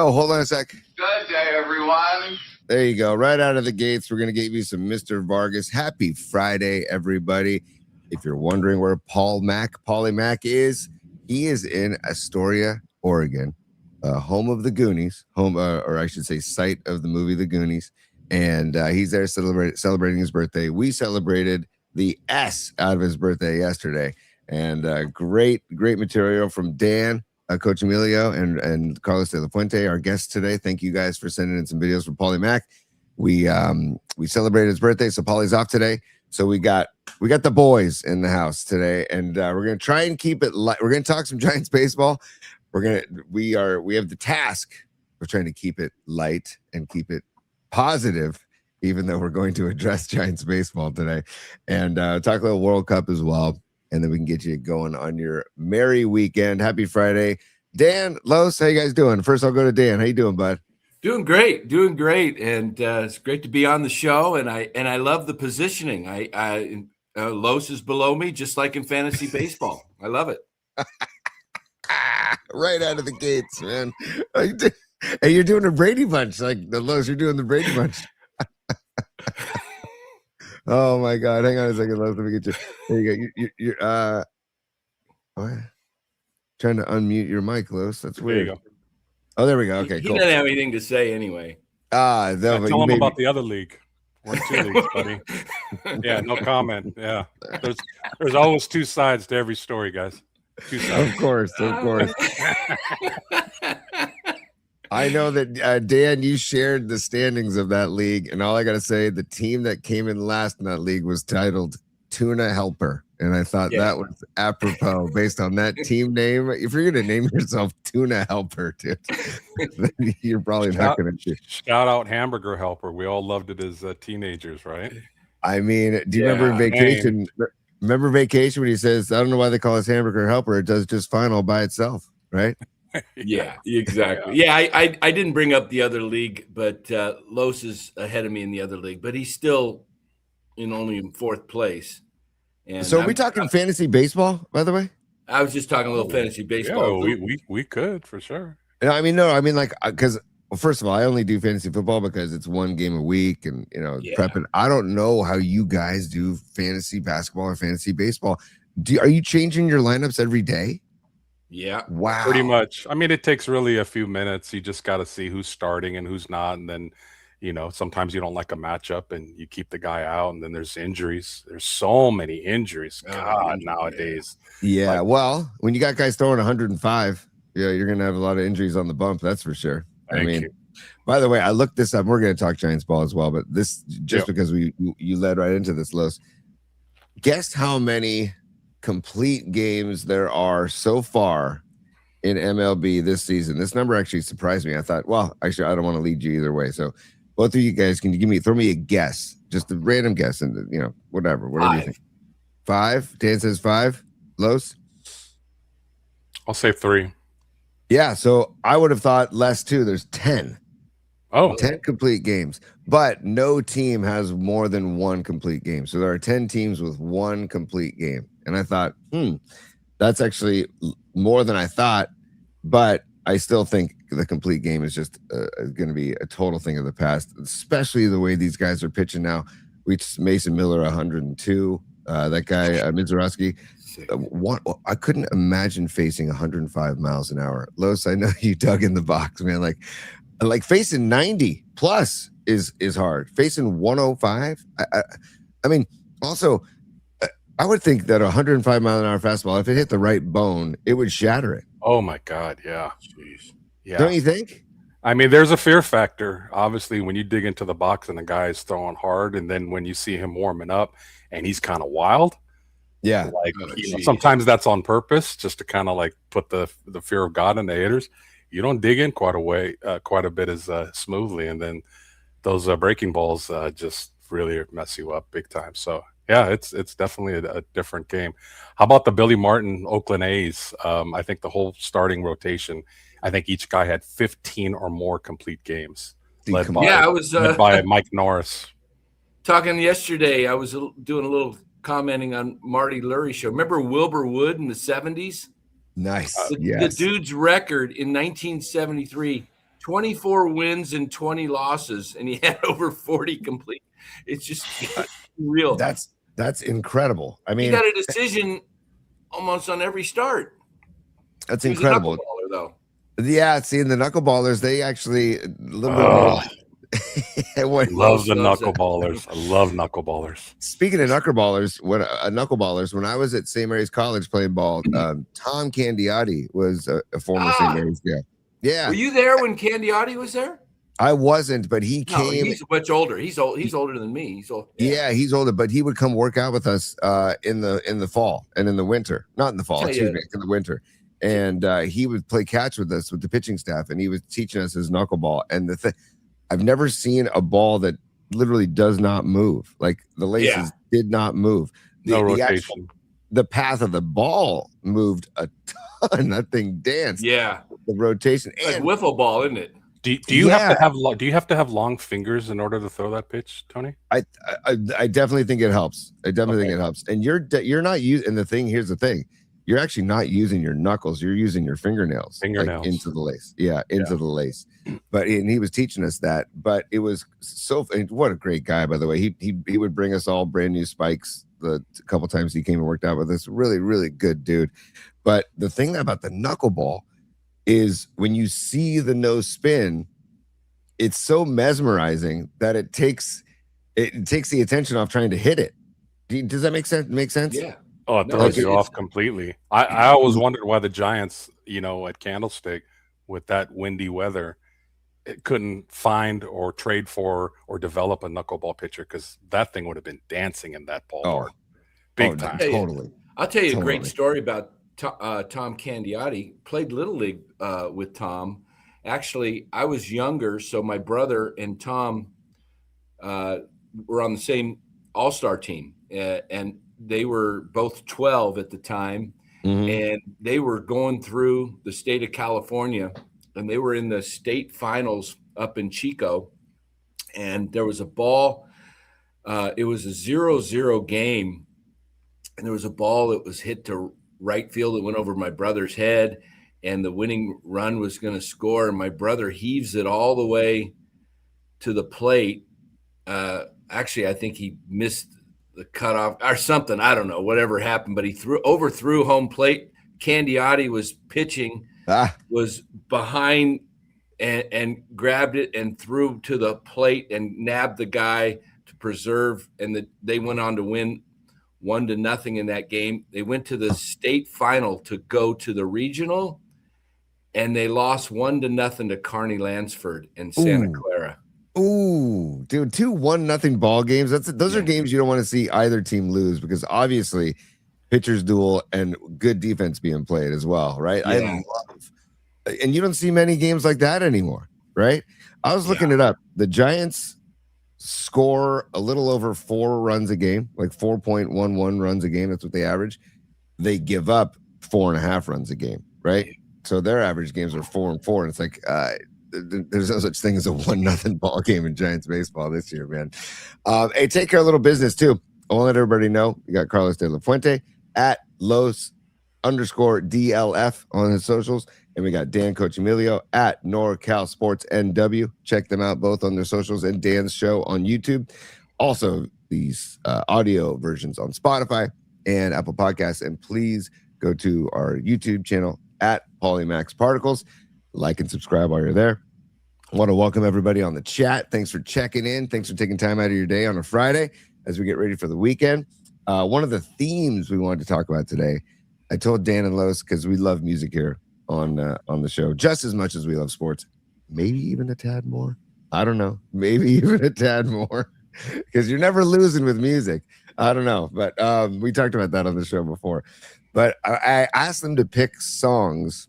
go. Hold on a sec. Good day, everyone. There you go. Right out of the gates, we're going to give you some Mr. Vargas. Happy Friday, everybody. If you're wondering where Paulie Mac is, he is in Astoria, Oregon, home of the Goonies, or I should say site of the movie The Goonies. And he's there celebrating his birthday. We celebrated the S out of his birthday yesterday. And great material from Dan, Coach Emilio, and Carlos De La Fuente, our guests today. Thank you guys for sending in some videos for Paulie Mac. We celebrated his birthday, so Paulie's off today. So we got the boys in the house today, and we're gonna try and keep it light. We're gonna talk some Giants baseball. We have the task of trying to keep it light and keep it positive, even though we're going to address Giants baseball today, and talk a little World Cup as well. And then we can get you going on your merry weekend. Happy Friday. Dan, Los, how you guys doing? First, I'll go to Dan. How you doing, bud? Doing great. And it's great to be on the show. And I love the positioning. Los is below me, just like in fantasy baseball. I love it. Right out of the gates, man. Hey, you're doing a Brady bunch. Like the Los, you're doing the Brady bunch. Oh my God! Hang on a second, Los. Let me get you. There you go. You're what? Trying to unmute your mic, Los. That's weird. There you go. Oh, there we go. Okay, he cool. He doesn't have anything to say anyway. Tell him about the other league. We're in 2 leagues, buddy. Yeah, no comment. Yeah, there's always 2 sides to every story, guys. 2 sides. Of course. I know that, Dan, you shared the standings of that league, and all I got to say, the team that came in last in that league was titled Tuna Helper, and I thought that was apropos based on that team name. If you're going to name yourself Tuna Helper, dude, then you're probably not going to. Shout out Hamburger Helper. We all loved it as teenagers, right? I mean, do you remember Vacation? Remember Vacation when he says, I don't know why they call us Hamburger Helper. It does just fine all by itself, right? Yeah, exactly. Yeah, I didn't bring up the other league, but Los is ahead of me in the other league, but he's still only in 4th place. And so are we talking fantasy baseball, by the way? I was just talking a little fantasy baseball. Yeah, we could for sure. Because first of all, I only do fantasy football because it's 1 game a week, and prepping. I don't know how you guys do fantasy basketball or fantasy baseball. Are you changing your lineups every day? Yeah. Wow. Pretty much. I mean, it takes really a few minutes. You just got to see who's starting and who's not. And then, sometimes you don't like a matchup and you keep the guy out. And then there's injuries. There's so many injuries. God, nowadays. Yeah. Well, when you got guys throwing 105, you're going to have a lot of injuries on the bump. That's for sure. Thank you. By the way, I looked this up. We're going to talk Giants ball as well, but this just because you led right into this, Los. Guess how many complete games there are so far in MLB this season. This number actually surprised me. I thought, well, actually, I don't want to lead you either way. So both of you guys, can you throw me a guess, just a random guess, and whatever you think. 5. Dan says 5. Los? I'll say 3. Yeah, so I would have thought less too. There's 10. Oh, 10 complete games, but no team has more than 1 complete game. So there are 10 teams with 1 complete game. And I thought, that's actually more than I thought, but I still think the complete game is just going to be a total thing of the past, especially the way these guys are pitching now. Mason Miller, 102. That guy, Mizorowski, I couldn't imagine facing 105 miles an hour. Los, I know you dug in the box, man. Like facing 90 plus is hard. Facing 105. I mean, also, I would think that 105 mile an hour fastball, if it hit the right bone, it would shatter it. Oh my God. Yeah. Jeez. Yeah. Don't you think? I mean, there's a fear factor, obviously, when you dig into the box and the guy is throwing hard, and then when you see him warming up and he's kind of wild. Yeah. Sometimes that's on purpose, just to kind of like put the fear of God in the hitters. You don't dig in quite a bit as smoothly, and then those breaking balls just really mess you up big time. So yeah, it's definitely a different game. How about the Billy Martin Oakland A's? I think the whole starting rotation, I think each guy had 15 or more complete games. I was led by Mike Norris. Talking yesterday, I was doing a little commenting on Marty Lurie show. Remember Wilbur Wood in the 70s? Nice. The dude's record in 1973, 24 wins and 20 losses, and he had over 40 complete. It's just real. That's incredible. I mean, he got a decision almost on every start. That's incredible. Knuckleballer, though. Yeah, seeing the knuckleballers, they actually a little bit more. Love the knuckleballers. I love knuckleballers. Speaking of knuckleballers, when I was at St. Mary's College playing ball, Tom Candiotti was a former St. Mary's guy. Yeah. Were you there when Candiotti was there? I wasn't, but he came. He's much older. He's older than me. He's old. Yeah, he's older, but he would come work out with us in the fall and in the winter. Not in the fall, excuse me, in the winter. And he would play catch with us with the pitching staff, and he was teaching us his knuckleball. And I've never seen a ball that literally does not move. Like the laces did not move. No rotation. The path of the ball moved a ton. That thing danced. Yeah, the rotation. Like wiffle ball, isn't it? Do you have to have long fingers in order to throw that pitch, Tony? I definitely think it helps. I definitely think it helps. And you're not using. And here's the thing. You're actually not using your knuckles. You're using your fingernails. Like, into the lace. Yeah, into the lace. But he was teaching us that. But it was what a great guy, by the way. He would bring us all brand new spikes the couple times he came and worked out with us. Really, really good dude. But the thing about the knuckleball is when you see the no spin, it's so mesmerizing that it takes the attention off trying to hit it. Does that make sense? Yeah. Oh, it throws you off completely. I always wondered why the Giants, at Candlestick with that windy weather, it couldn't find or trade for or develop a knuckleball pitcher, because that thing would have been dancing in that ballpark. Big time. Totally. I'll tell you a great story about Tom Candiotti. Played Little League with Tom. Actually, I was younger, so my brother and Tom were on the same all-star team, and they were both 12 at the time, and they were going through the state of California, and they were in the state finals up in Chico, and there was a ball. It was a 0-0 game, and there was a ball that was hit to right field that went over my brother's head, and the winning run was going to score, and my brother heaves it all the way to the plate. Actually, I think he missed the cutoff or something. I don't know, whatever happened, but he overthrew home plate. Candiotti was pitching, was behind and grabbed it and threw to the plate and nabbed the guy to preserve. And they went on to win 1-0 in that game. They went to the state final to go to the regional, and they lost 1-0 to Kearney Lansford in Santa Clara. Ooh, dude, 1-0 ball games. Those are games you don't want to see either team lose, because obviously pitchers duel and good defense being played as well, right? Yeah. And you don't see many games like that anymore, right? I was looking it up. The Giants score a little over 4 runs a game, like 4.11 runs a game. That's what they average. They give up 4.5 runs a game, right? So their average games are 4 and 4, and it's like there's no such thing as a 1-0 ball game in Giants baseball this year, man. Hey, take care of a little business too. I want to let everybody know we got Carlos De La Fuente at Los_DLF on his socials, and we got Dan Cochimilio at NorCal Sports NW. Check them out both on their socials, and Dan's show on YouTube. Also, these audio versions on Spotify and Apple Podcasts. And please go to our YouTube channel at Paulie Max Particles. Like and subscribe while you're there. I want to welcome everybody on the chat. Thanks for checking in. Thanks for taking time out of your day on a Friday as we get ready for the weekend. One of the themes we wanted to talk about today, I told Dan and Los, because we love music here on the show just as much as we love sports, maybe even a tad more. I don't know. Maybe even a tad more, because you're never losing with music. I don't know. But we talked about that on the show before. But I asked them to pick songs,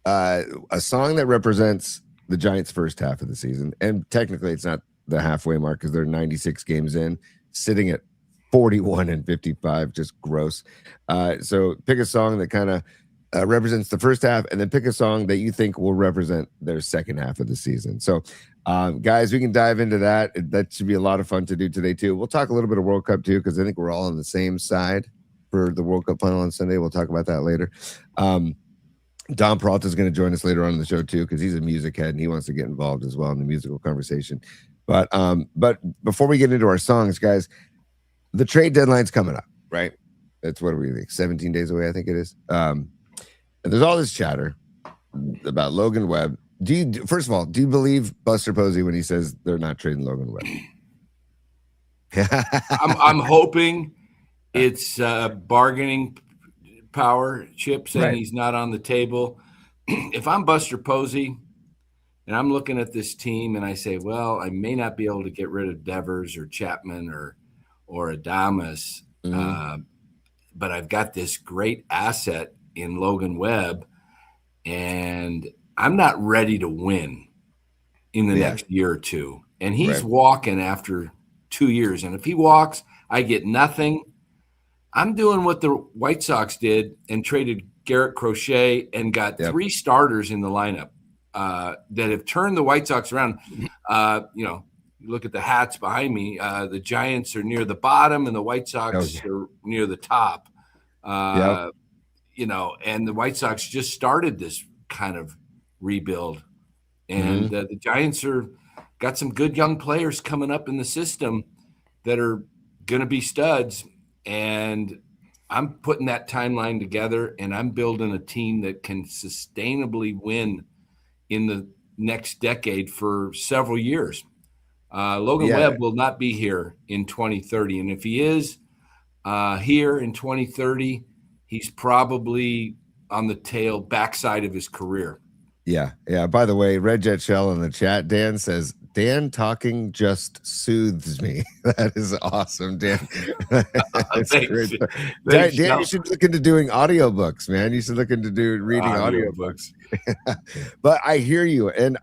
a song that represents the Giants' first half of the season. And technically, it's not the halfway mark, because they're 96 games in, sitting at 41-55, just gross. So pick a song that kind of represents the first half, and then pick a song that you think will represent their second half of the season. So, guys, we can dive into that. That should be a lot of fun to do today, too. We'll talk a little bit of World Cup, too, because I think we're all on the same side for the World Cup final on Sunday. We'll talk about that later. Don Peralta is going to join us later on in the show too, because he's a music head and he wants to get involved as well in the musical conversation. But before we get into our songs, guys, the trade deadline's coming up, right? That's what we think, 17 days away, I think it is. And there's all this chatter about Logan Webb. First of all, do you believe Buster Posey when he says they're not trading Logan Webb? I'm hoping it's bargaining power, Chip, saying he's not on the table. If I'm Buster Posey and I'm looking at this team and I say, well, I may not be able to get rid of Devers or Chapman or Adames, but I've got this great asset in Logan Webb, and I'm not ready to win in the next year or two. And he's walking after 2 years. And if he walks, I get nothing. I'm doing what the White Sox did and traded Garrett Crochet and got 3 starters in the lineup that have turned the White Sox around. You look at the hats behind me. The Giants are near the bottom and the White Sox are near the top. And the White Sox just started this kind of rebuild. And the Giants got some good young players coming up in the system that are going to be studs. And I'm putting that timeline together, and I'm building a team that can sustainably win in the next decade for several years. Logan Webb will not be here in 2030. And if he is here in 2030, he's probably on the backside of his career. Yeah. By the way, Red Jet Shell in the chat, Dan says, Dan talking just soothes me. That is awesome, Dan. That's great. Dan, you should look into doing audiobooks, man. You should look into reading audiobooks. But I hear you. And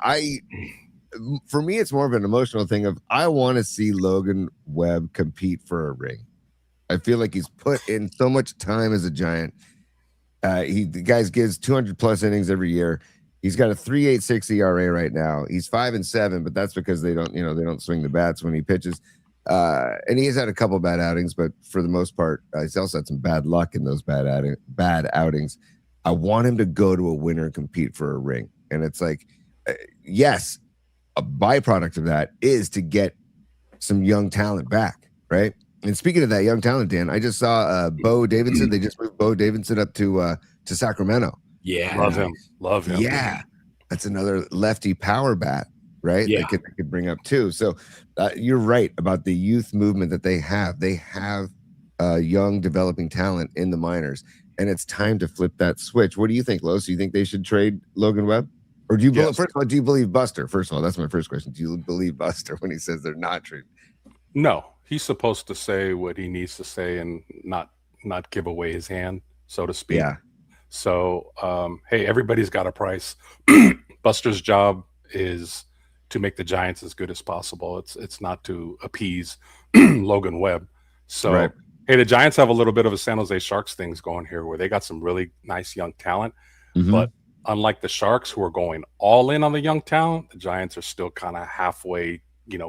for me, it's more of an emotional thing of I want to see Logan Webb compete for a ring. I feel like he's put in so much time as a Giant. The guy gives 200 plus innings every year. He's got a 3.86 ERA right now. He's 5-7, but that's because they don't swing the bats when he pitches. And he has had a couple bad outings, but for the most part, he's also had some bad luck in those bad outings. I want him to go to a winner and compete for a ring. And it's like, yes, a byproduct of that is to get some young talent back, right? And speaking of that young talent, Dan, I just saw Bo Davidson. They just moved Bo Davidson up to Sacramento. Yeah. Love him. Yeah. That's another lefty power bat, right? Yeah. They could bring up too. So you're right about the youth movement that they have. They have young developing talent in the minors, and it's time to flip that switch. What do you think, Los? Do you think they should trade Logan Webb? Or do you first of all, do you believe Buster? First of all, that's my first question. Do you believe Buster when he says they're not trading? No, he's supposed to say what he needs to say and not give away his hand, so to speak. Yeah. So, hey, everybody's got a price. Buster's job is to make the Giants as good as possible. It's not to appease Logan Webb. So, hey, the Giants have a little bit of a San Jose Sharks things going here where they got some really nice young talent. But unlike the Sharks who are going all in on the young talent, the Giants are still kind of halfway,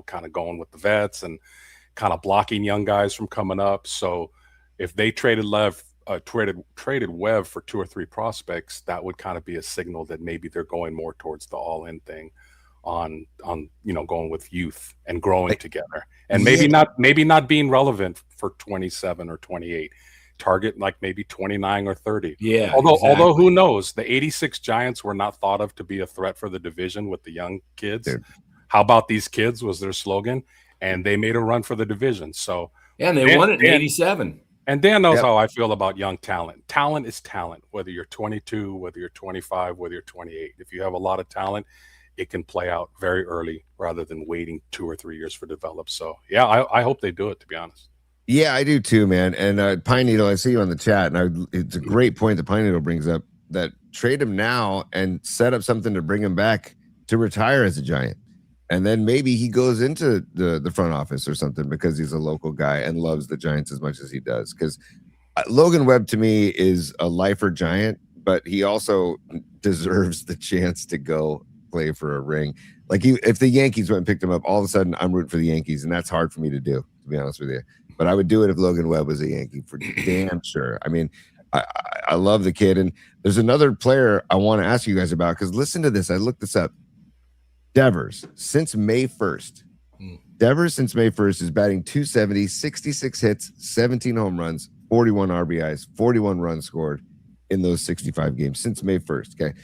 kind of going with the vets and kind of blocking young guys from coming up. So if they traded Webb for 2 or 3 prospects, that would kind of be a signal that maybe they're going more towards the all-in thing on going with youth and growing together, and maybe not being relevant for 27 or 28. Target like maybe 29 or 30. Yeah. Although who knows? The 86 Giants were not thought of to be a threat for the division with the young kids. Dude. How about these kids was their slogan, and they made a run for the division. So and they won it in 87. And Dan knows how I feel about young talent. Talent is talent, whether you're 22, whether you're 25, whether you're 28. If you have a lot of talent, it can play out very early rather than waiting 2 or 3 years for develop. So yeah, I hope they do it, to be honest. Yeah, I do too, man. And Pine Needle, I see you on the chat, and it's a great point that Pine Needle brings up, that trade him now and set up something to bring him back to retire as a Giant. And then maybe he goes into the front office or something because he's a local guy and loves the Giants as much as he does. Because Logan Webb, to me, is a lifer Giant, but he also deserves the chance to go play for a ring. Like if the Yankees went and picked him up, all of a sudden I'm rooting for the Yankees, and that's hard for me to do, to be honest with you. But I would do it if Logan Webb was a Yankee for damn sure. I mean, I love the kid. And there's another player I want to ask you guys about, because listen to this. I looked this up. Devers, since May 1st. Devers, since May 1st, is batting .270, 66 hits, 17 home runs, 41 RBIs, 41 runs scored in those 65 games since May 1st. Okay.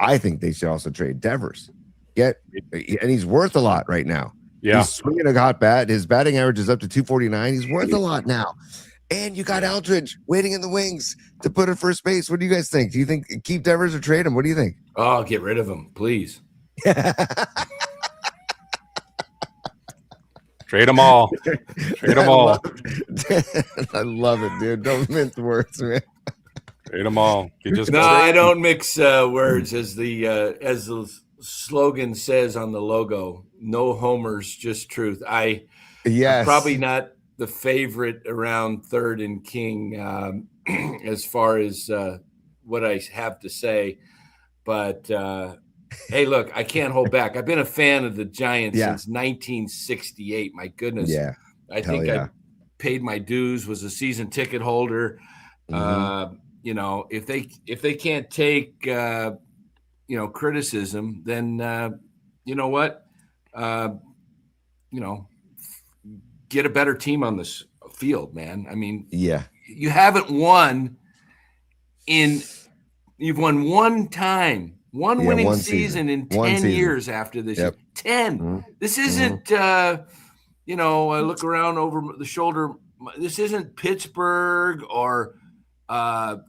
I think they should also trade Devers. And he's worth a lot right now. Yeah. He's swinging a hot bat. His batting average is up to 249. He's worth a lot now. And you got Aldridge waiting in the wings to put at first base. What do you guys think? Do you think keep Devers or trade him? What do you think? Oh, get rid of him, please. Trade them all. Trade them all. I love it, dude. Don't mince words, man. Trade them all. I don't mix words, as the slogan says on the logo. No homers, just truth. I'm probably not the favorite around third and king as far as what I have to say, but hey, look, I can't hold back. I've been a fan of the Giants since 1968. My goodness. Yeah. I think I paid my dues, was a season ticket holder. If they can't take criticism, then you know what? Get a better team on this field, man. I mean, you haven't won you've won one time. One winning season in 10 years after this. 10. Mm-hmm. This isn't, I look around over the shoulder. This isn't Pittsburgh or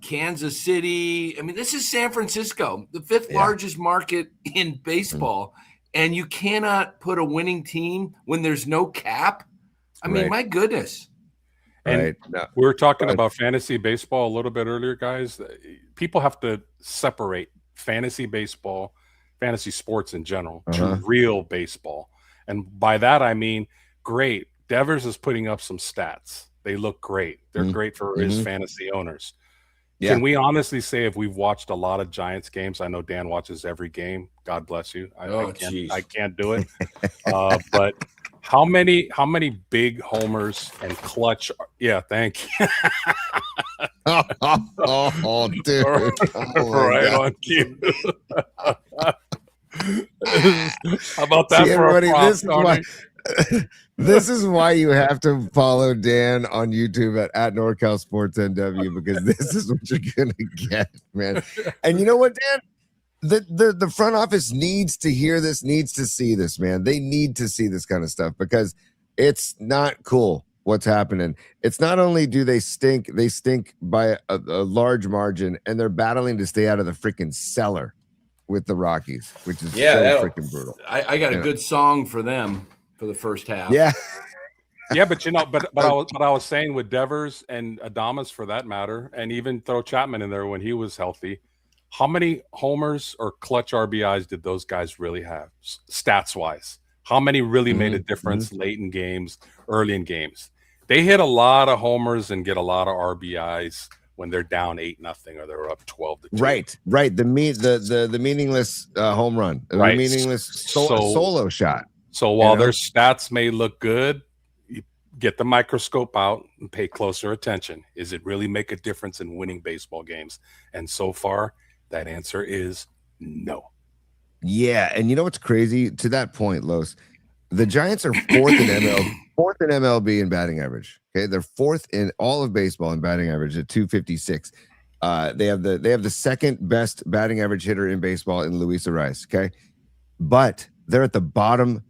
Kansas City. I mean, this is San Francisco, the fifth largest market in baseball. Mm-hmm. And you cannot put a winning team when there's no cap. I mean, my goodness. And we were talking about fantasy baseball a little bit earlier, guys. People have to separate fantasy baseball, fantasy sports in general, to real baseball. And by that, I mean, great. Devers is putting up some stats. They look great. They're great for his fantasy owners. Yeah. Can we honestly say, if we've watched a lot of Giants games, I know Dan watches every game. God bless you. I can't do it. But how many big homers and clutch? Yeah, thank you. oh, dude. Right on cue. How about that? See, everybody, this is why you have to follow Dan on YouTube at NorCal Sports NW, because this is what you're gonna get, man. And you know what, Dan? The front office needs to hear this, needs to see this, man. They need to see this kind of stuff, because it's not cool what's happening. It's not only do they stink by a large margin, and they're battling to stay out of the freaking cellar with the Rockies, which is so freaking brutal. I got a good song for them for the first half. Yeah. Yeah, but I was saying with Devers and Adames, for that matter, and even throw Chapman in there when he was healthy, how many homers or clutch RBIs did those guys really have, stats wise? How many really made a difference late in games, early in games? They hit a lot of homers and get a lot of RBIs when they're down 8-0 or they're up 12-2. Right. The meaningless home run, the meaningless solo shot. So while their stats may look good, you get the microscope out and pay closer attention. Is it really make a difference in winning baseball games? And so far, that answer is no. Yeah, and you know what's crazy? To that point, Los, the Giants are fourth in MLB in batting average. Okay, they're fourth in all of baseball in batting average at 256. They have the second best batting average hitter in baseball in Luis Ariz. Okay, but they're at the bottom.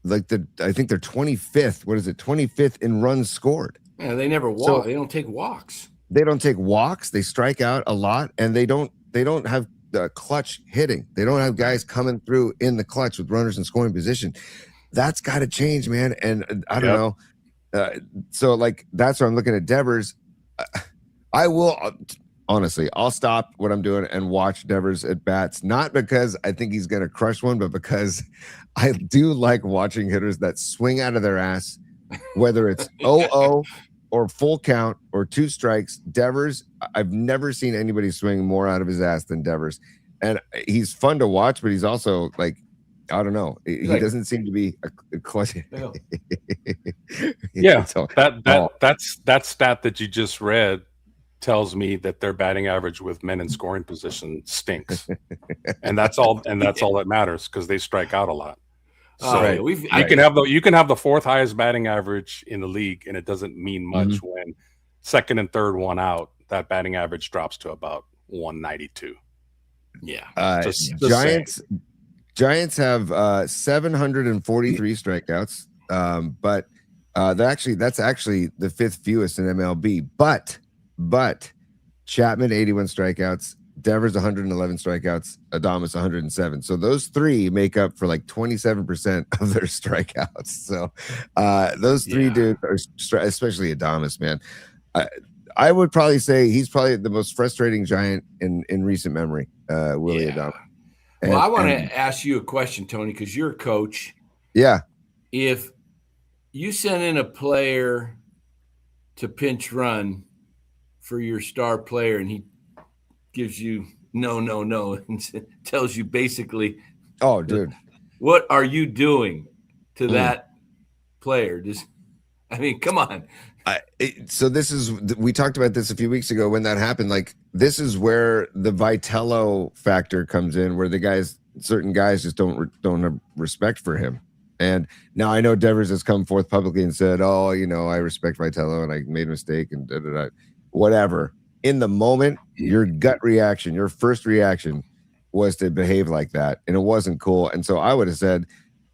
I think they're 25th. What is it? 25th in runs scored. Yeah, they never walk. So, they don't take walks. They don't take walks. They strike out a lot, and they don't have clutch hitting. They don't have guys coming through in the clutch with runners in scoring position. That's got to change, man. And I don't know. So that's where I'm looking at Devers. I will honestly, I'll stop what I'm doing and watch Devers at bats, not because I think he's going to crush one, but because I do like watching hitters that swing out of their ass, whether it's 0-0 or full count or 2 strikes. Devers, I've never seen anybody swing more out of his ass than Devers. And he's fun to watch, but he's also I don't know. He doesn't seem to be a clutch. Yeah, that stat that you just read tells me that their batting average with men in scoring position stinks. And that's all that matters, because they strike out a lot. So you can have the fourth highest batting average in the league, and it doesn't mean much when second and third one out, that batting average drops to about 192. Yeah. Giants have 743 strikeouts. But that's actually the fifth fewest in MLB. But Chapman 81 strikeouts, Devers 111 strikeouts, Adames 107. So those three make up for like 27% of their strikeouts. So those three dudes are, especially Adames, man. I would probably say he's probably the most frustrating Giant in recent memory, Willie Adames. Well, I want to ask you a question, Tony, because you're a coach. Yeah. If you send in a player to pinch run for your star player and he gives you no, and tells you basically, oh, dude, what are you doing to that player? Come on. So we talked about this a few weeks ago when that happened. Like, this is where the Vitello factor comes in, where certain guys just don't have respect for him. And now I know Devers has come forth publicly and said, "Oh, I respect Vitello and I made a mistake and whatever." In the moment, your gut reaction, your first reaction was to behave like that, and it wasn't cool. And so I would have said,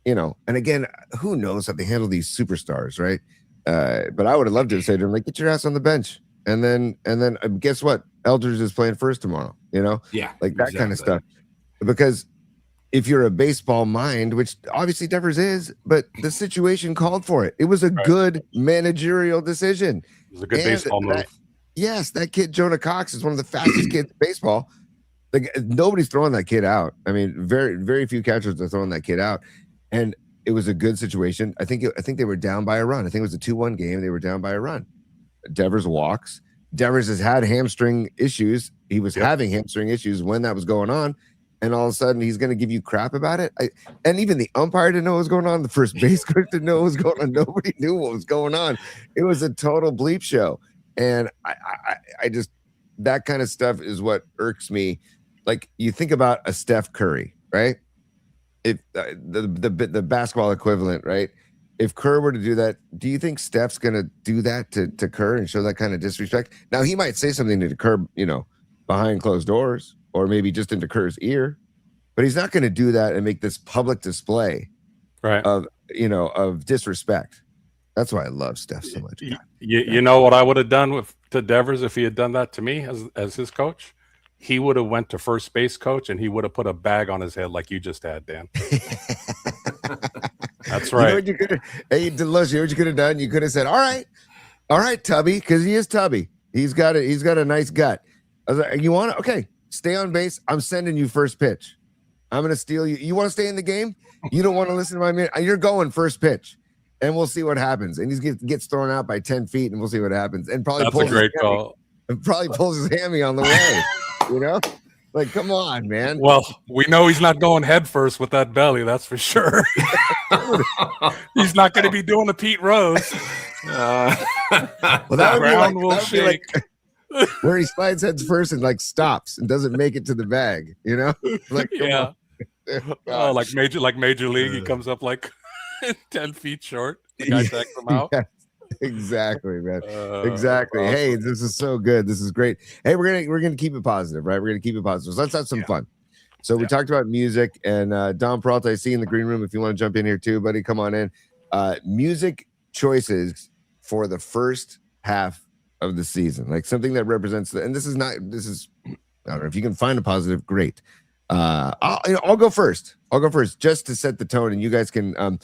and again, who knows how they handle these superstars, right? But I would have loved to say to him, like, get your ass on the bench. And then guess what? Eldridge is playing first tomorrow, Yeah. Like that kind of stuff. Because if you're a baseball mind, which obviously Devers is, but the situation called for it. It was a good managerial decision. It was a good baseball move. Yes, that kid, Jonah Cox, is one of the fastest kids in baseball. Like, nobody's throwing that kid out. I mean, very, very few catchers are throwing that kid out. And it was a good situation. I think they were down by a run. I think it was a 2-1 game. They were down by a run. Devers walks. Devers has had hamstring issues. He was having hamstring issues when that was going on. And all of a sudden, he's going to give you crap about it. And even the umpire didn't know what was going on. The first base coach didn't know what was going on. Nobody knew what was going on. It was a total bleep show. And I just, that kind of stuff is what irks me. Like, you think about a Steph Curry, right? If the basketball equivalent, right? If Kerr were to do that, do you think Steph's going to do that to Kerr and show that kind of disrespect? Now, he might say something to Kerr, behind closed doors, or maybe just into Kerr's ear, but he's not going to do that and make this public display of disrespect. That's why I love Steph so much. You know what I would have done to Devers if he had done that to me as his coach? He would have went to first base coach and he would have put a bag on his head like you just had, Dan. That's right. You know what you could have done? You could have said, all right, Tubby, because he is Tubby. He's got a nice gut. I was like, you want to? Okay, stay on base. I'm sending you first pitch. I'm going to steal you. You want to stay in the game? You don't want to listen to my minute? You're going first pitch, and we'll see what happens. And he gets thrown out by 10 feet, and we'll see what happens. And probably that's a great call. And probably pulls his hammy on the way. Like, come on, man. Well, we know he's not going head first with that belly. That's for sure. He's not going to be doing a Pete Rose. Well, that would be like where he slides heads first and like stops and doesn't make it to the bag, Like, like Major League, he comes up like 10 feet short. The guy takes him out. Yeah, exactly, man. Exactly. Awesome. Hey, this is so good. This is great. Hey, we're gonna keep it positive, right? We're gonna keep it positive. So let's have some fun. So we talked about music, and Don Peralta, I see you in the green room. If you want to jump in here too, buddy, come on in. Music choices for the first half of the season, like something that represents and this is I don't know if you can find a positive, great. I'll go first just to set the tone, and you guys can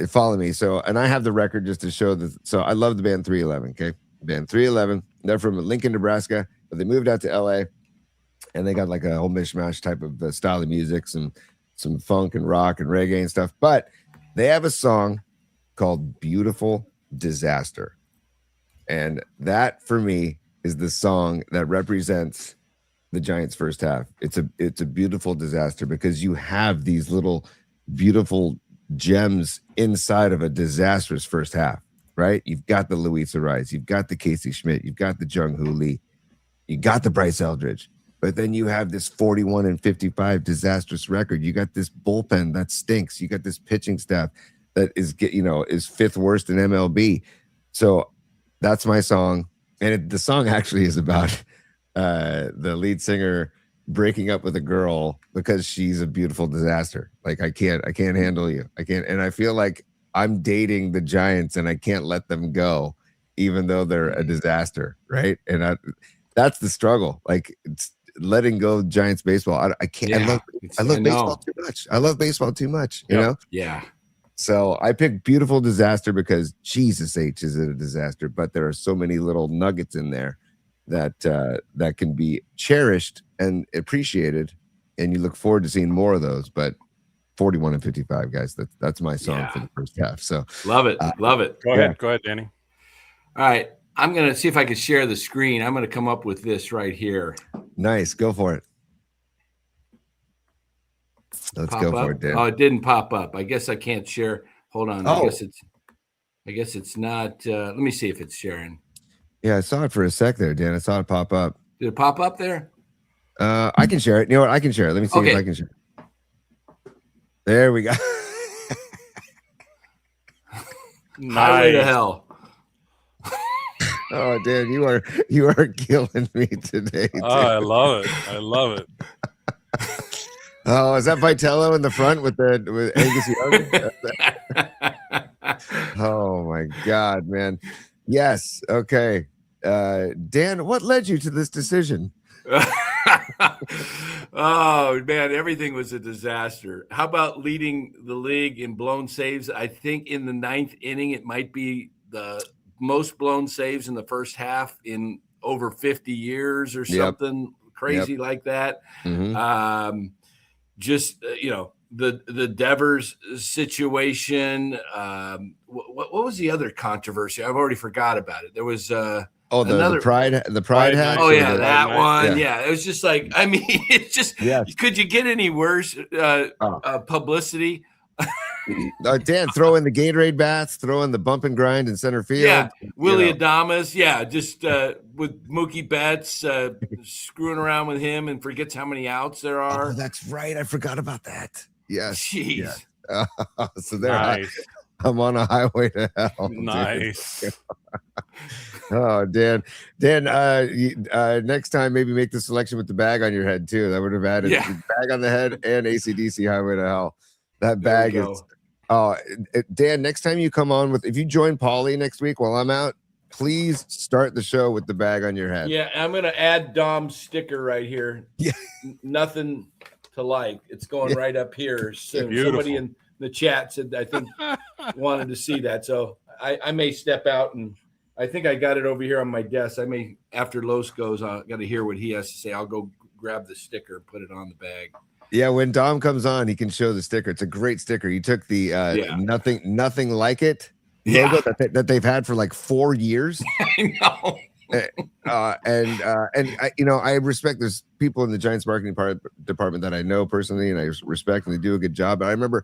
follow me. So, and I have the record just to show that. So I love the band 311. Okay. Band 311. They're from Lincoln, Nebraska, but they moved out to LA, and they got like a whole mishmash type of style of music, some funk and rock and reggae and stuff. But they have a song called Beautiful Disaster. And that, for me, is the song that represents the Giants' first half. It's a beautiful disaster because you have these little beautiful gems inside of a disastrous first half. right? You've got the Louisa Rice, you've got the Casey Schmidt, you've got the Jung Hoo Lee, you got the Bryce Eldridge, but then you have this 41-55 disastrous record. You got this bullpen that stinks. You got this pitching staff that is fifth worst in MLB. So that's my song, and the song actually is about the lead singer breaking up with a girl because she's a beautiful disaster. Like I can't handle you. I can't, and I feel like I'm dating the Giants and I can't let them go, even though they're a disaster, right? And that's the struggle. Like it's letting go of Giants baseball. I can't. Yeah, I love baseball too much. I love baseball too much. You know. Yeah. So I picked Beautiful Disaster because Jesus H is it a disaster, but there are so many little nuggets in there that can be cherished and appreciated, and you look forward to seeing more of those. But 41-55, guys, that's my song for the first half. So love it. Go ahead, Danny. All right, I'm gonna see if I can share the screen. I'm gonna come up with this right here. Nice, go for it. Let's go for it, Dan. Oh, it didn't pop up. I guess I can't share. Hold on. I guess it's not. Let me see if it's sharing. Yeah, I saw it for a sec there, Dan. I saw it pop up. Did it pop up there? I can share it. You know what? I can share it. Let me see if I can share it. There we go. Highway to hell. Oh, Dan, you are killing me today. Dude. Oh, I love it. Oh, is that Vitello in the front with Angus Young? Oh my God, man. Yes. Okay. Dan, what led you to this decision? Oh man, everything was a disaster. How about leading the league in blown saves? I think in the 9th inning, it might be the most blown saves in the first half in over 50 years or something crazy like that. Mm-hmm. The Devers situation. What was the other controversy? I've already forgot about it. There was the pride hack. Oh yeah, that one. Yeah, it was just like, I mean, it's just could you get any worse publicity? Dan, throw in the Gatorade baths, throw in the bump and grind in center field. Yeah, Willie Adames. Yeah, just with Mookie Betts screwing around with him and forgets how many outs there are. Oh, that's right. I forgot about that. Yes. Jeez. Yeah. So there, I'm on a highway to hell. Nice. Oh, Dan, next time maybe make the selection with the bag on your head too. That would have added the bag on the head and AC/DC Highway to Hell. That bag is. Oh, Dan, next time you come on if you join Paulie next week while I'm out, please start the show with the bag on your head. Yeah, I'm gonna add Dom's sticker right here. Yeah, nothing to like. It's going right up here soon. Beautiful. Somebody in the chat said I think wanted to see that, so I may step out, and I think I got it over here on my desk. I may, after Los goes, I got to hear what he has to say. I'll go grab the sticker, put it on the bag. Yeah, when Dom comes on, he can show the sticker. It's a great sticker. He took the nothing like it logo that they've had for like 4 years. I know. And I respect there's people in the Giants marketing department that I know personally, and I respect, and they do a good job. But I remember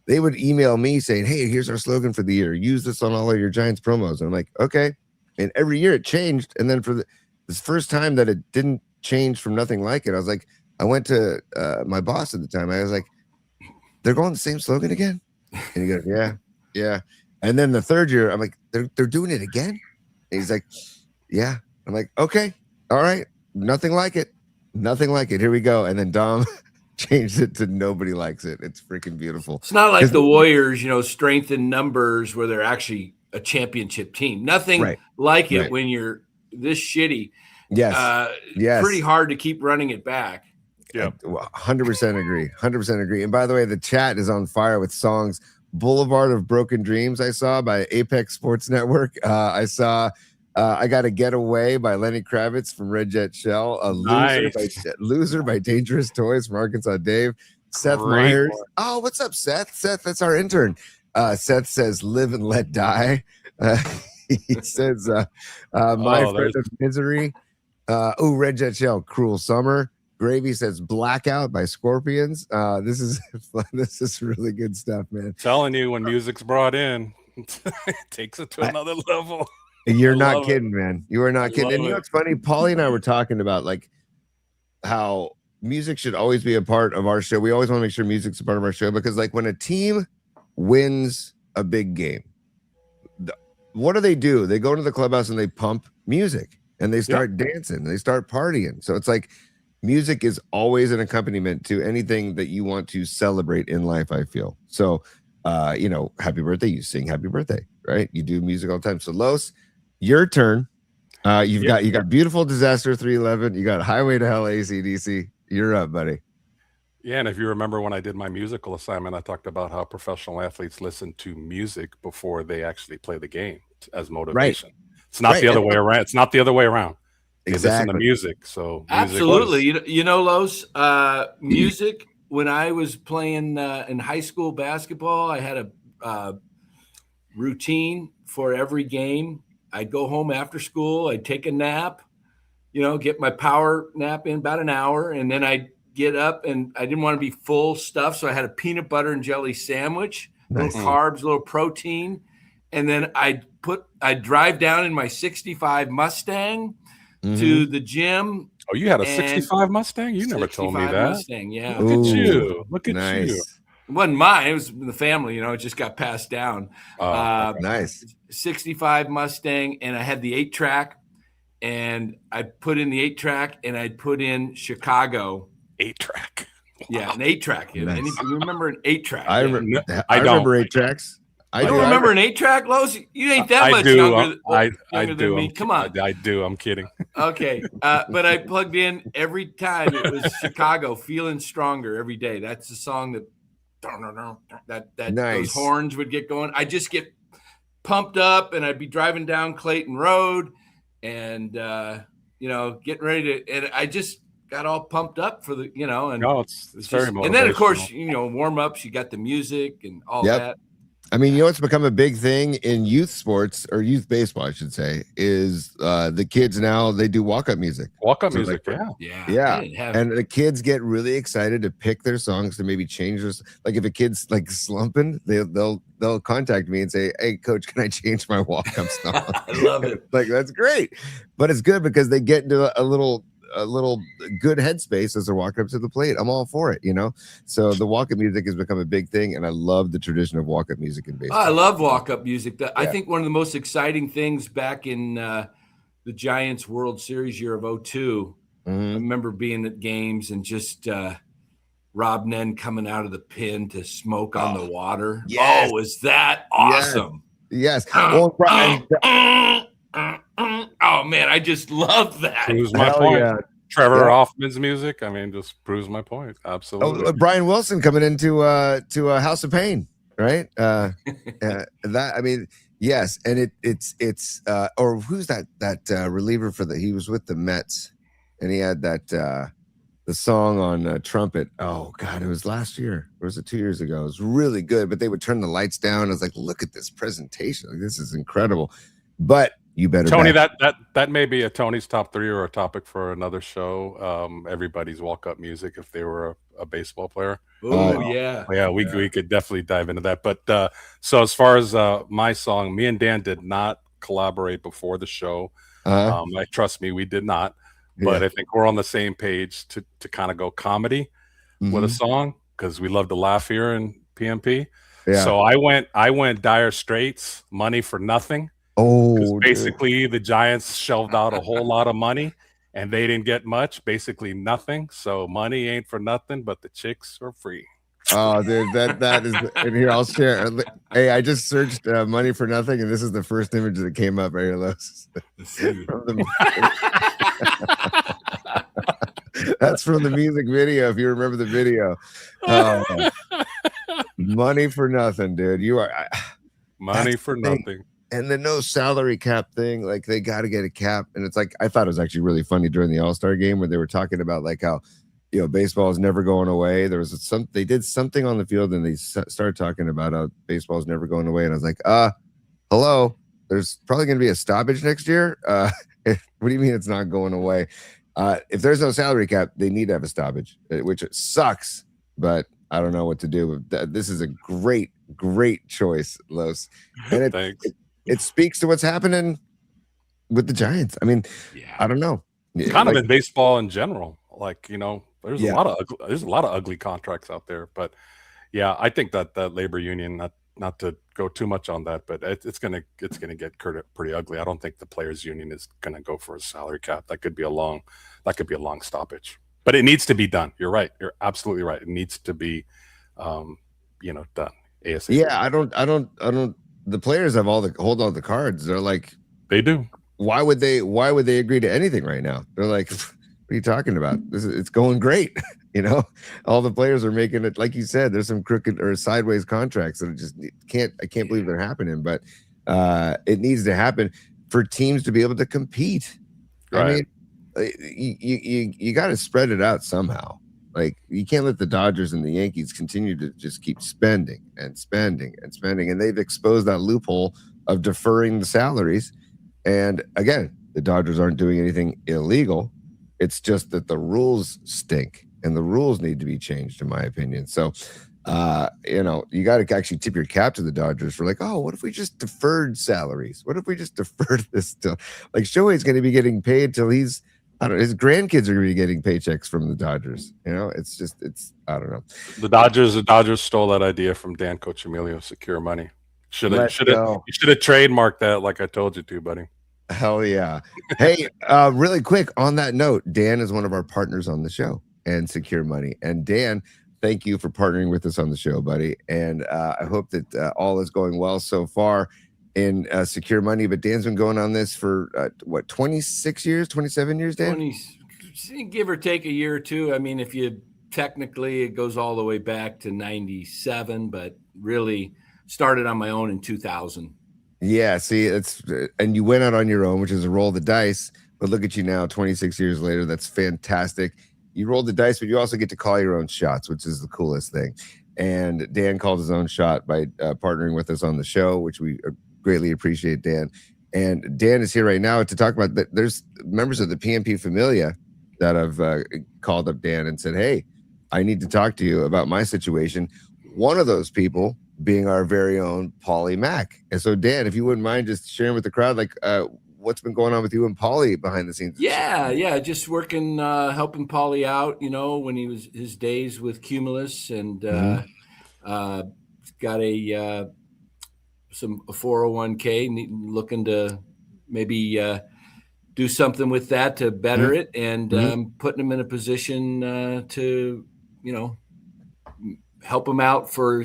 they would email me saying, "Hey, here's our slogan for the year. Use this on all of your Giants promos." And I'm like, okay. And every year it changed. And then for this first time that it didn't change from nothing like it, I was like, I went to my boss at the time. I was like, they're going the same slogan again? And he goes, yeah. And then the third year, I'm like, they're doing it again? And he's like, yeah. I'm like, okay, all right. Nothing like it. Here we go. And then Dom changed it to nobody likes it. It's freaking beautiful. It's not like the Warriors, strength in numbers where they're actually a championship team. Nothing like it when you're this shitty. Yes. Pretty hard to keep running it back. Yeah, 100% agree. 100% agree. And by the way, the chat is on fire with songs. Boulevard of Broken Dreams I saw by Apex Sports Network. I saw I Gotta Get Away by Lenny Kravitz from Red Jet Shell. Loser by Dangerous Toys from Arkansas Dave. Seth Meyers. Oh, what's up, Seth? Seth, that's our intern. Seth says Live and Let Die. He says My Friend of Misery. Red Jet Shell, Cruel Summer. Gravy says Blackout by Scorpions. This is really good stuff, man. Telling you, when music's brought in, It takes it to another level. You're I not love it. kidding, man. You are not kidding. And you know what's funny? Paulie and I were talking about like how music should always be a part of our show. We always want to make sure music's a part of our show because like when a team wins a big game, what do? They go to the clubhouse and they pump music and they start dancing, they start partying. So it's like music is always an accompaniment to anything that you want to celebrate in life, I feel. So happy birthday, you sing happy birthday, right? You do music all the time. So Los, your turn. You got Beautiful Disaster 311, you got Highway to Hell AC/DC. You're up, buddy. Yeah, and if you remember when I did my musical assignment, I talked about how professional athletes listen to music before they actually play the game as motivation. Right. It's not the other way around. It's not the other way around. They listen to music. So absolutely, Los, music. When I was playing in high school basketball, I had a routine for every game. I'd go home after school. I'd take a nap, get my power nap in about an hour, and then I'd get up, and I didn't want to be full stuff, so I had a peanut butter and jelly sandwich, little carbs, little protein, and then I'd drive down in my 65 Mustang to the gym. Oh, you had a 65 Mustang? You never told me that. Mustang, yeah. Look at you. Look at you. It wasn't mine. It was the family, it just got passed down. Nice. 65 Mustang, and I had the 8-track, and I put in the 8-track, and I'd put in Chicago. 8-track. Yeah, an 8-track. Nice. You remember an 8-track? I remember 8-tracks. I don't remember an 8-track, Los? You ain't that much younger than me. Come on. I do. I'm kidding. Okay. But I plugged in every time. It was Chicago, Feeling Stronger every day. That's the song that those horns would get going. I just get pumped up, and I'd be driving down Clayton Road and, getting ready to – and I just got all pumped up for the, and no, it's very motivational. And then, of course, warm-ups, you got the music and all that. I mean, what's become a big thing in youth sports, or youth baseball, I should say, is the kids now, they do walk-up music. Walk-up music, yeah. And the kids get really excited to pick their songs to maybe change their, like if a kid's like slumping, they'll contact me and say, "Hey, coach, can I change my walk-up song?" I love it. Like, that's great. But it's good because they get into a little good headspace as they're walking up to the plate. I'm all for it, So the walk-up music has become a big thing, and I love the tradition of walk-up music in baseball. I love walk-up music. I think one of the most exciting things back in the Giants World Series year of 2002, I remember being at games and just Rob Nen coming out of the pen to smoke on the water. Yes. Oh, was that awesome? Yes. Oh man, I just love that. Proves my point. Yeah. Trevor Hoffman's music, just proves my point. Absolutely. Oh, Brian Wilson coming into to House of Pain, right? Yes, and it's or who's that reliever for he was with the Mets, and he had that the song on trumpet. Oh God, it was last year, or was it 2 years ago? It was really good, but they would turn the lights down. I was like, look at this presentation, like, this is incredible. But you better, Tony. That may be a Tony's top 3 or a topic for another show. Everybody's walk-up music if they were a baseball player. Oh we could definitely dive into that. But so as far as my song, me and Dan did not collaborate before the show. Trust me, we did not. But I think we're on the same page to kind of go comedy with a song because we love to laugh here in PMP. Yeah. So I went Dire Straits, Money for Nothing. Oh, basically the Giants shelved out a whole lot of money and they didn't get much, basically nothing. So money ain't for nothing, but the chicks are free. Oh, dude, that is. And here, I'll share. Hey, I just searched Money for Nothing, and this is the first image that came up right here. That's from the music video. If you remember the video, Money for Nothing, dude. You are money for nothing. And the no salary cap thing, like they got to get a cap. And it's like, I thought it was actually really funny during the All-Star game where they were talking about like how, baseball is never going away. There was they did something on the field and they started talking about how baseball is never going away. And I was like, hello, there's probably going to be a stoppage next year. What do you mean it's not going away? If there's no salary cap, they need to have a stoppage, which it sucks. But I don't know what to do. This is a great choice, Los, and Thanks. it speaks to what's happening with the Giants. I mean, I don't know. It's kind of in baseball in general. Like, there's a lot of ugly contracts out there. But yeah, I think that labor union, not to go too much on that, but it's gonna get pretty ugly. I don't think the players union is gonna go for a salary cap. That could be a long stoppage. But it needs to be done. You're right. You're absolutely right. It needs to be done ASAP. Yeah, I don't. The players have hold all the cards. They're like, they do. Why would they agree to anything right now? They're like, what are you talking about? It's going great. All the players are making it, like you said, there's some crooked or sideways contracts that just I can't believe they're happening, but it needs to happen for teams to be able to compete. Right. I mean, you got to spread it out somehow. Like, you can't let the Dodgers and the Yankees continue to just keep spending and spending and spending. And they've exposed that loophole of deferring the salaries. And again, the Dodgers aren't doing anything illegal. It's just that the rules stink and the rules need to be changed, in my opinion. So, you got to actually tip your cap to the Dodgers for like, oh, what if we just deferred salaries? What if we just deferred this till, like, Shohei's going to be getting paid till his grandkids are going to be getting paychecks from the Dodgers. It's I don't know. The Dodgers stole that idea from Dan Cochimilio, secure money. You should have trademarked that like I told you to, buddy. Hell yeah. Hey, really quick on that note, Dan is one of our partners on the show and Secure Money. And Dan, thank you for partnering with us on the show, buddy. And I hope that all is going well so far in Secure Money. But Dan's been going on this for 26 years, 27 years, Dan? 20, give or take a year or two. I mean, if you technically, it goes all the way back to 97, but really started on my own in 2000. Yeah, see, and you went out on your own, which is a roll of the dice. But look at you now, 26 years later. That's fantastic. You rolled the dice, but you also get to call your own shots, which is the coolest thing. And Dan called his own shot by partnering with us on the show, which we greatly appreciate, Dan. And Dan is here right now to talk about that. There's members of the PMP Familia that have called up Dan and said, hey, I need to talk to you about my situation. One of those people being our very own Paulie Mack. And so, Dan, if you wouldn't mind just sharing with the crowd, like, what's been going on with you and Paulie behind the scenes? Yeah, just working, helping Paulie out, when he was his days with Cumulus, and got a 401k, looking to maybe do something with that to better it, and putting him in a position to, help him out for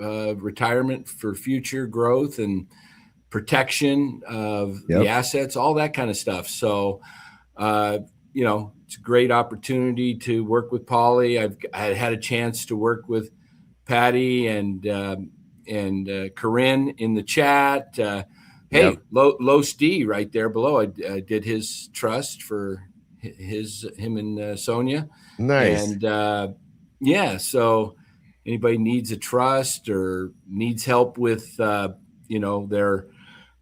retirement, for future growth and protection of the assets, all that kind of stuff. So, it's a great opportunity to work with Paulie. I had a chance to work with Patty and Corinne in the chat. Hey, Los D right there below. I did his trust for him and Sonia. Nice. And so anybody needs a trust or needs help with their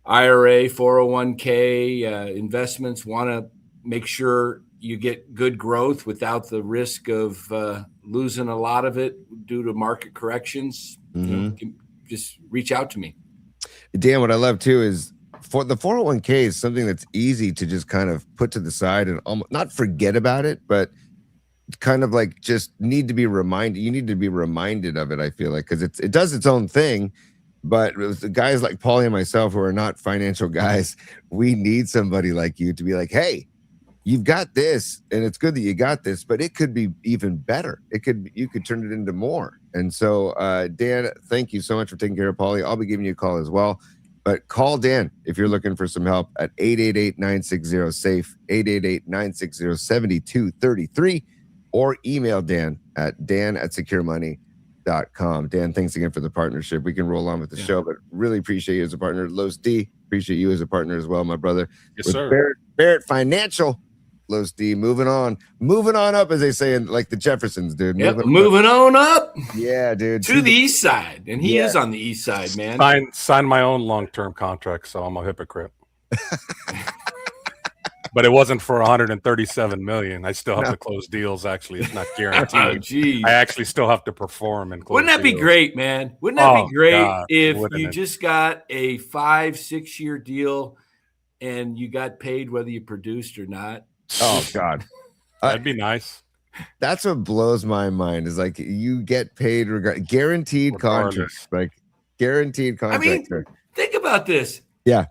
IRA, 401k investments, want to make sure you get good growth without the risk of losing a lot of it due to market corrections, just reach out to me. Dan, what I love too is for the 401k is something that's easy to just kind of put to the side and not forget about it, but kind of like just need to be reminded. You need to be reminded of it, I feel like, because it does its own thing. But with the guys like Paulie and myself who are not financial guys, we need somebody like you to be like, hey, you've got this, and it's good that you got this, but it could be even better. You could turn it into more. And so, Dan, thank you so much for taking care of Paulie. I'll be giving you a call as well. But call Dan if you're looking for some help at 888-960-SAFE, 888-960-7233, or email Dan at dan@securemoney.com. Dan, thanks again for the partnership. We can roll on with the show, but really appreciate you as a partner. Los D, appreciate you as a partner as well, my brother. Yes, with sir. Barrett Financial. Los D, moving on up, as they say in like the Jeffersons, dude. Moving on up. Yeah, dude. To the east side. And he is on the east side, man. Sign my own long-term contract, so I'm a hypocrite. but it wasn't for 137 million. I still have No. to close deals. Actually, it's not Oh, guaranteed. geez. I actually still have to perform and close. Wouldn't that be deals. great, man? Wouldn't that Oh, be great God, if wouldn't you it? just got a 5-6 year deal and you got paid whether you produced or not? Oh God, That'd be nice. that's what blows my mind. Is like you get paid guaranteed Regardless. contracts, like guaranteed I contracts. mean, think about this. Yeah.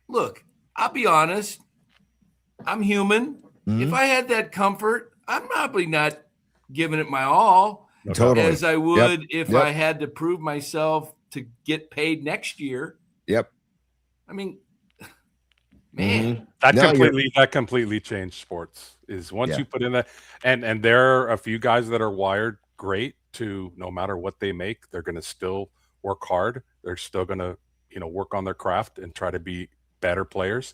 Look, I'll be honest. I'm human. Mhm. If I had that comfort, I'm probably not giving it my all Totally. as I would if Yep. I had to prove myself to get paid next year. Yep. I mean, man, That completely changed sports. Is once Yeah. you put in that, and there are a few guys that are wired great to no matter what they make, they're going to still work hard. They're still going to work on their craft and try to be better players.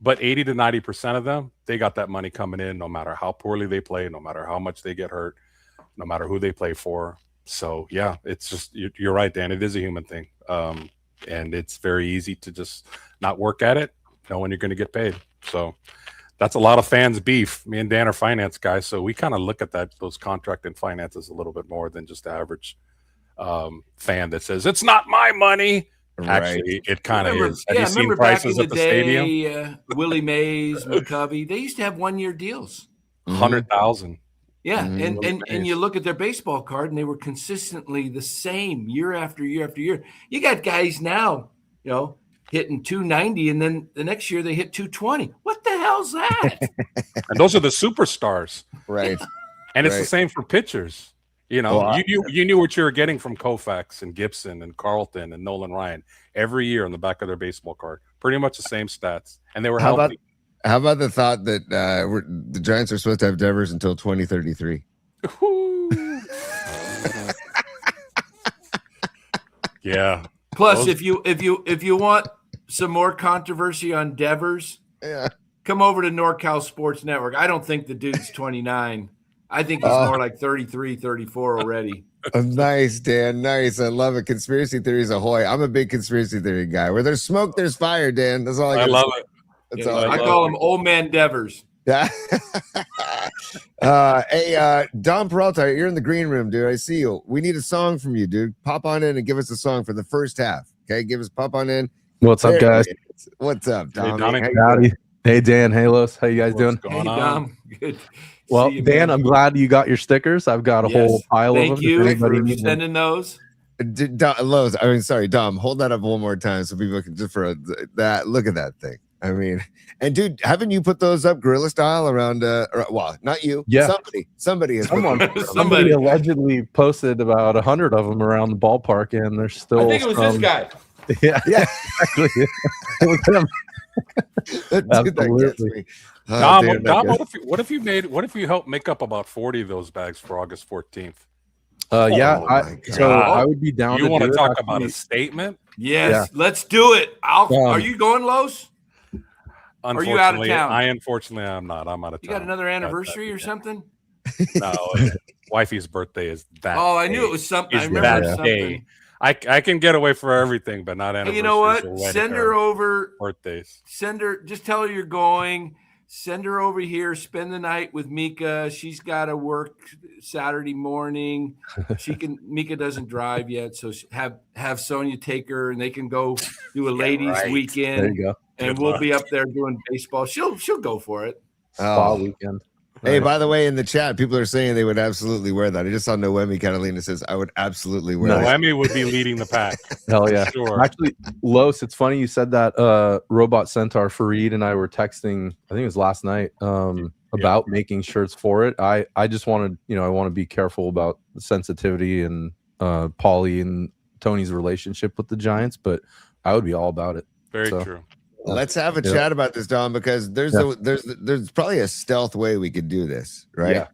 But 80 to 90% of them, they got that money coming in, no matter how poorly they play, no matter how much they get hurt, no matter who they play for. So yeah, it's just you're right, Dan. It is a human thing, and it's very easy to just not work at it, knowing you're going to get paid. So that's a lot of fans' beef. Me and Dan are finance guys, so we kind of look at those contract and finances a little bit more than just the average fan that says it's not my money. Right. Actually, it kind of is. Have Yeah, you seen remember back prices in at the the stadium? day, Willie Mays, McCovey, they used to have 1 year deals. 100,000. Yeah, Mhm. and you look at their baseball card, and they were consistently the same year after year after year. You got guys now, hitting 290, and then the next year they hit 220. What the hell's that? And those are the superstars. Right. And it's Right. the same for pitchers. You knew what you were getting from Koufax and Gibson and Carlton and Nolan Ryan every year on the back of their baseball card. Pretty much the same stats, and they were How healthy. How about the thought that the Giants are supposed to have Devers until 2033? Yeah. Plus, if you want some more controversy on Devers, Yeah. come over to NorCal Sports Network. I don't think the dude's 29. I think he's more like 33, 34 already. Nice, Dan. Nice. I love it. Conspiracy theories ahoy. I'm a big conspiracy theory guy. Where there's smoke, there's fire, Dan. That's all I I gotta love say. it. That's Yeah, all I call him Old Man Devers. Yeah. Hey, Don Peralta, you're in the green room, dude. I see you. We need a song from you, dude. Pop on in and give us a song for the first half. Okay, pop on in. What's up, guys? What's up, Dom? Donnie. How you Howdy. doing? Hey, Dan. Hey, Los. How you guys What's doing? going Hey, on? Dom. Good. Well, See you, Dan, man. I'm glad you got your stickers. I've got a whole pile of them. Thank if you anybody for needs them. sending those. Dom, hold that up one more time so people can just that. Look at that thing. I mean, and dude, haven't you put those up guerrilla style around? Well, not you. Yeah. Somebody has. Someone, put them up. somebody allegedly posted about 100 of them around the ballpark, and there's still. I think it was this guy. Yeah, Yeah. exactly. It was him. Dude, that gets Absolutely. me. Dom, damn, that Dom, gets- what if you helped make up about 40 of those bags for August 14th? Yeah, Oh, my God. so I would be down. You want do to it. talk about Actually, a statement? Yes, let's do it. Are Um, you going, Los? Are you out of town? Unfortunately, I'm not. I'm out of You town. got another anniversary or something? No, wifey's birthday is that. Oh, I knew day. it was something. I Is remember that something. day. I can get away for everything, but not Hey, anniversaries. you know what? or wedding Send her or over. birthdays. Send her. Just tell her you're going. Send her over here. Spend the night with Mika. She's got to work Saturday morning. Mika doesn't drive yet, so have Sonia take her, and they can go do a ladies' there weekend. you go. And Good we'll luck. be up there doing baseball. She'll go for it. Spa Oh. weekend. Hey, by the way, in the chat, people are saying they would absolutely wear that. I just saw Noemi Catalina says I would absolutely wear that. Noemi would be leading the pack. Hell yeah. Sure. Actually, Los, it's funny you said that. Robot Centaur Fareed and I were texting, I think it was last night, about making shirts for it. I just wanted, I want to be careful about the sensitivity and Paulie and Tony's relationship with the Giants, but I would be all about it. Very So- true. Let's have a Yeah. chat about this, Dom, because there's probably a stealth way we could do this, right? Yeah.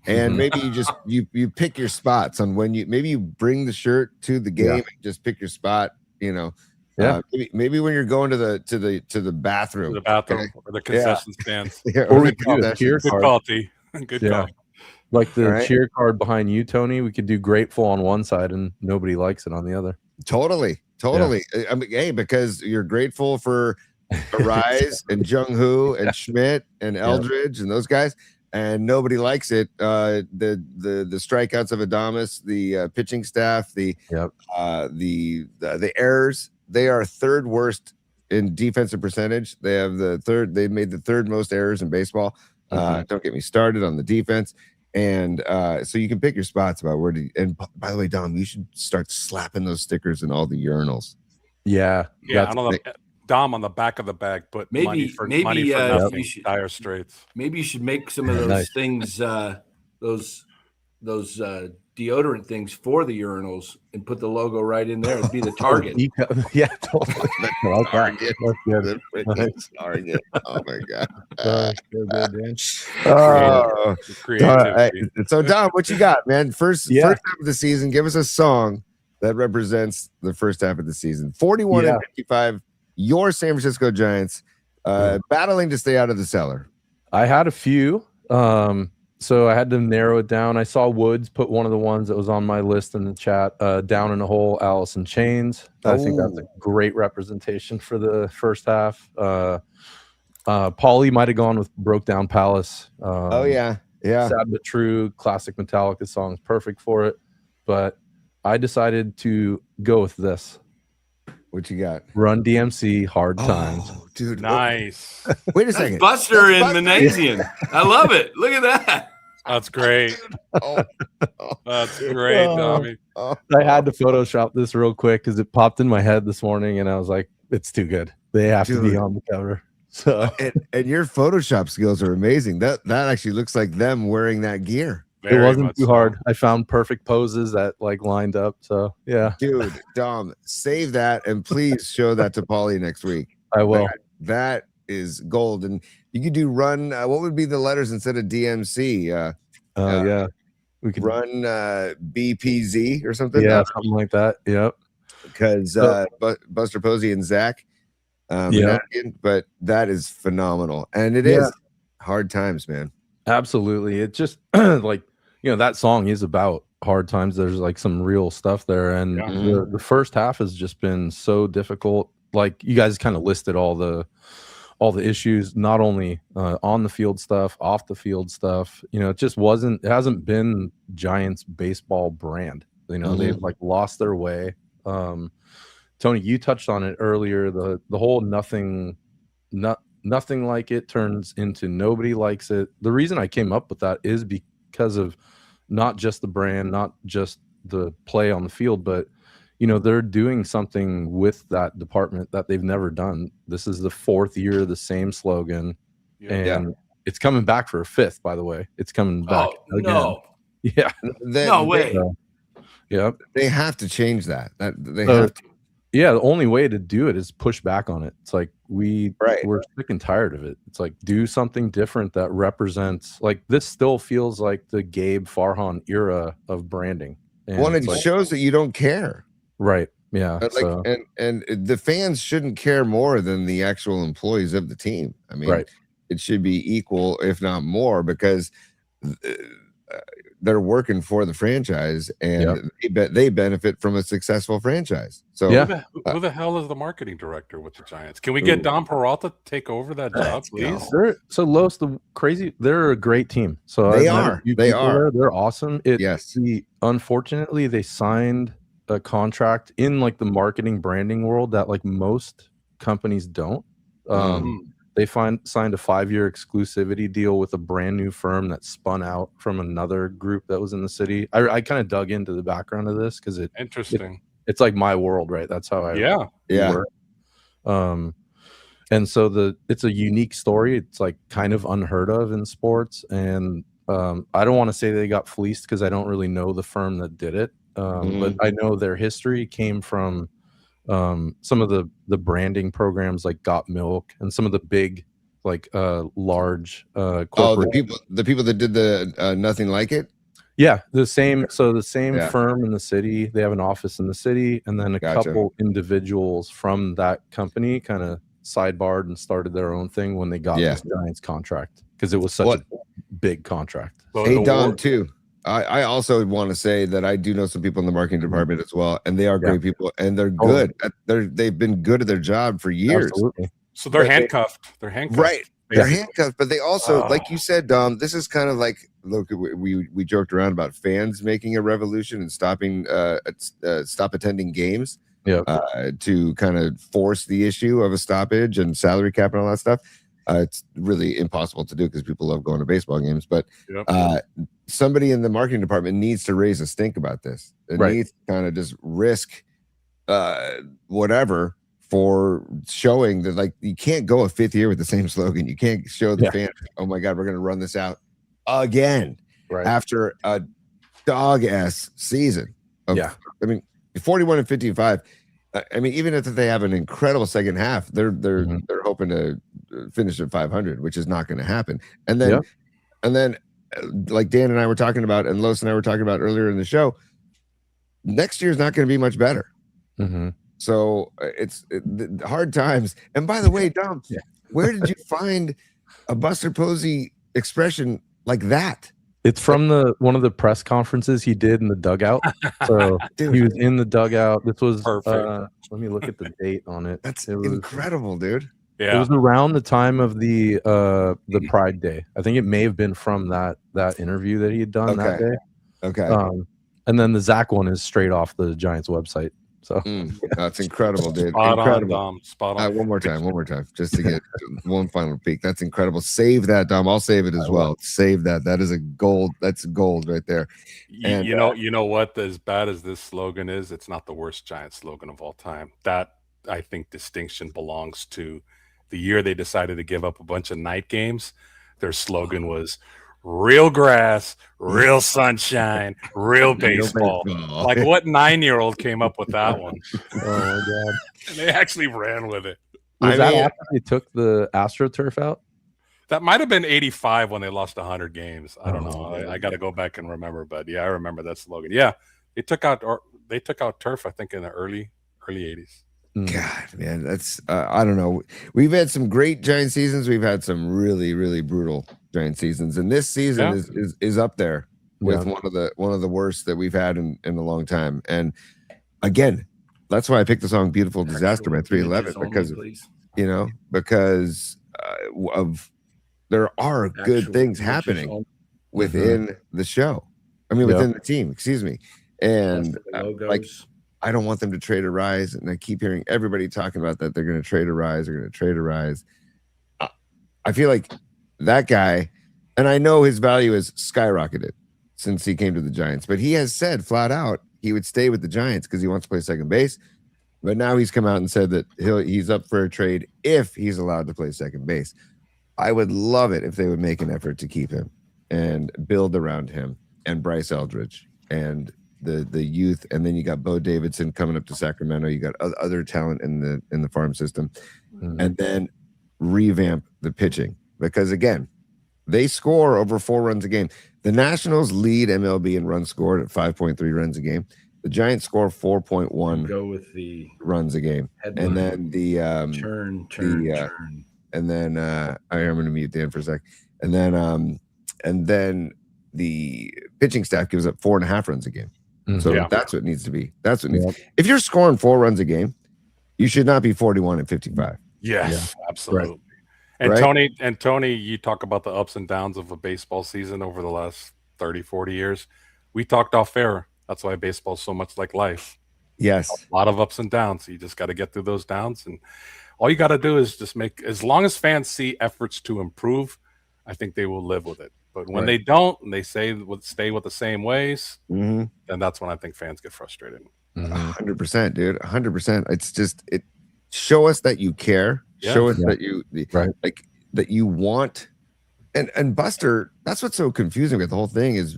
And Mhm. maybe you just you pick your spots on when you bring the shirt to the game Yeah. and just pick your spot, Yeah. maybe when you're going to the bathroom. The bathroom or the concession stands. Yeah, Or we the could do a concession cheer Good card. call, T. Good Yeah. call. Like the All right. cheer card behind you, Tony. We could do grateful on one side and nobody likes it on the other. Totally. totally. I mean, hey, because you're grateful for Arise and Jung Hoo and Schmidt and Eldridge and those guys, and nobody likes it. The strikeouts of Adames, the pitching staff, the errors. They are third worst in defensive percentage. They have they made the third most errors in baseball. Don't get me started on the defense. And so you can pick your spots about where to. And by the way, Dom, you should start slapping those stickers in all the urinals. Yeah. Dom on the back of the bag, put money for nothing. Dire Straits. Maybe you should make some of those things, those deodorant things for the urinals, and put the logo right in there. It'd be the target. Yeah, totally. Target. Target. Oh my god. So Dom, what you got, man? First half of the season, give us a song that represents the first half of the season. 41 and 55. Your San Francisco Giants battling to stay out of the cellar. I had a few, so I had to narrow it down. I saw Woods put one of the ones that was on my list in the chat, Down in a Hole, Alice in Chains. I think that's a great representation for the first half. Paulie might have gone with Broke Down Palace. Sad but True, classic Metallica songs, perfect for it. But I decided to go with this. What you got? Run DMC, Hard Times. Dude, nice. Wait a second. Buster in Manasian. I love it. Look at that. That's great. That's great, Tommy. I had to Photoshop this real quick because it popped in my head this morning, and I was like, "It's too good. They have to be on the cover." So, and your Photoshop skills are amazing. That actually looks like them wearing that gear. It wasn't too hard. I found perfect poses that lined up. So yeah, dude, Dom, save that and please show that to Paulie next week. I will. That is gold. And you could do run. What would be the letters instead of DMC? We could run BPZ or something. Yeah, something like that. Yep. Because Buster Posey and Zach. But that is phenomenal, and it is hard times, man. Absolutely. It just that song is about hard times. There's some real stuff there, and the first half has just been so difficult. Like you guys kind of listed all the issues, not only on the field stuff, off the field stuff. It just hasn't been Giants baseball brand. They've lost their way. Tony, you touched on it earlier. The whole nothing like it turns into nobody likes it. The reason I came up with that is because of not just the brand, not just the play on the field, but they're doing something with that department that they've never done. This is the fourth year of the same slogan, and it's coming back for a fifth. By the way, it's coming back again. No, no way. They have to change that. They have to. Yeah, the only way to do it is push back on it. It's like we're sick and tired of it. It's like do something different that represents this still feels like the Gabe Farhan era of branding. And it shows that you don't care. Right. Yeah. And the fans shouldn't care more than the actual employees of the team. I mean, it should be equal, if not more, because they're working for the franchise, and they benefit from a successful franchise. So who the hell is the marketing director with the Giants? Can we get Don Peralta to take over that job, please? Los, they're a great team. So they are. They're awesome. Unfortunately, they signed a contract in the marketing branding world that most companies don't. They signed a 5-year exclusivity deal with a brand new firm that spun out from another group that was in the city. I kind of dug into the background of this because it's like my world, right? That's how I work. And so it's a unique story. It's kind of unheard of in sports, and I don't want to say they got fleeced because I don't really know the firm that did it, but I know their history came from some of the branding programs like Got Milk and some of the big large corporate the people that did the Nothing Like It. The same firm in the city. They have an office in the city, and then a couple individuals from that company kind of sidebarred and started their own thing when they got this Giants contract because it was such a big contract. Hey Don, too. I also want to say that I do know some people in the marketing department as well, and they are Yeah. great people, and they're Totally. good. They've been good at their job for years. Absolutely. So they're But handcuffed. They're handcuffed. Right. They're basically. handcuffed, but they also, like you said, Dom, this is kind of like, look, we joked around about fans making a revolution and stopping stop attending games to kind of force the issue of a stoppage and salary cap and all that stuff. It's really impossible to do because people love going to baseball games, but somebody in the marketing department needs to raise a stink about this. It needs to kind of just risk whatever for showing that, like, you can't go a fifth year with the same slogan. You can't show the fans, oh my God, we're going to run this out again after a dog-ass season. I mean, 41-55. I mean, even if they have an incredible second half, they're hoping to finish at 500, which is not going to happen. And then, like Dan and I were talking about, and Los and I were talking about earlier in the show, next year is not going to be much better. So it's hard times. And by the way, Dom, where did you find a Buster Posey expression like that? It's from one of the press conferences he did in the dugout. So he was in the dugout. This was perfect. Let me look at the date on it. That's incredible, dude. Yeah. It was around the time of the Pride Day. I think it may have been from that interview that he had done that day. Okay. And then the Zach one is straight off the Giants website. So that's incredible, dude. Spot incredible. on, Dom. Spot on. One more time, just to get one final peek. That's incredible. Save that, Dom. I'll save it as well. Save that. That is a gold. That's gold right there. And, you know what? As bad as this slogan is, it's not the worst Giants slogan of all time. That, I think, distinction belongs to the year they decided to give up a bunch of night games. Their slogan was real grass, real sunshine, real baseball. Like, what 9-year-old came up with that one? Oh my God. And they actually ran with it. Was that after they took the AstroTurf out? That might have been 85 when they lost 100 games. I don't know. I got to go back and remember, but yeah, I remember that slogan. Yeah, they took out turf, I think, in the early 80s. God, man, that's I don't know. We've had some great Giant seasons. We've had some really, really brutal Giant seasons, and this season is up there with one of the worst that we've had in a long time. And again, that's why I picked the song "Beautiful Disaster" by 311 because of there are good things happening within the show. I mean, within the team. Excuse me, and like. I don't want them to trade a Rise, and I keep hearing everybody talking about that. They're going to trade a Rise. They're going to trade a Rise. I feel like that guy, and I know his value has skyrocketed since he came to the Giants, but he has said flat out he would stay with the Giants because he wants to play second base. But now he's come out and said that he's up for a trade if he's allowed to play second base. I would love it if they would make an effort to keep him and build around him and Bryce Eldridge and the youth, and then you got Bo Davidson coming up to Sacramento. You got other talent in the farm system, and then revamp the pitching because again, they score over 4 runs a game. The Nationals lead MLB in runs scored at 5.3 runs a game. The Giants score 4.1. Go with the runs a game, headline. And then the turn. And then I'm going to mute Dan for a sec, and then the pitching staff gives up 4.5 runs a game. So that's what needs to be. That's what needs. If you're scoring 4 runs a game, you should not be 41 and 55. Yes, absolutely. Right. And Tony, you talk about the ups and downs of a baseball season over the last 30, 40 years. We talked off air. That's why baseball is so much like life. Yes. A lot of ups and downs. You just got to get through those downs. And all you got to do is just as long as fans see efforts to improve, I think they will live with it. But when they don't, and they stay with the same ways, then that's when I think fans get frustrated. 100%, dude. 100%. It's just show us that you care. Yeah. Show us that you like that you want. And Buster, that's what's so confusing with the whole thing is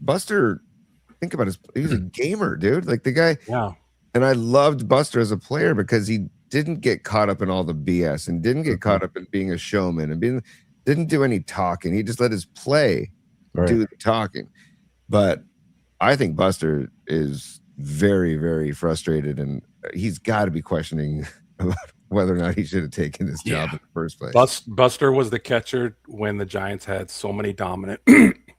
Buster. Think about he's a gamer, dude. Like the guy. Yeah. And I loved Buster as a player because he didn't get caught up in all the BS and didn't get caught up in being a showman and didn't do any talking. He just let his play do the talking. But I think Buster is very, very frustrated, and he's got to be questioning about whether or not he should have taken this job in the first place. Buster was the catcher when the Giants had so many dominant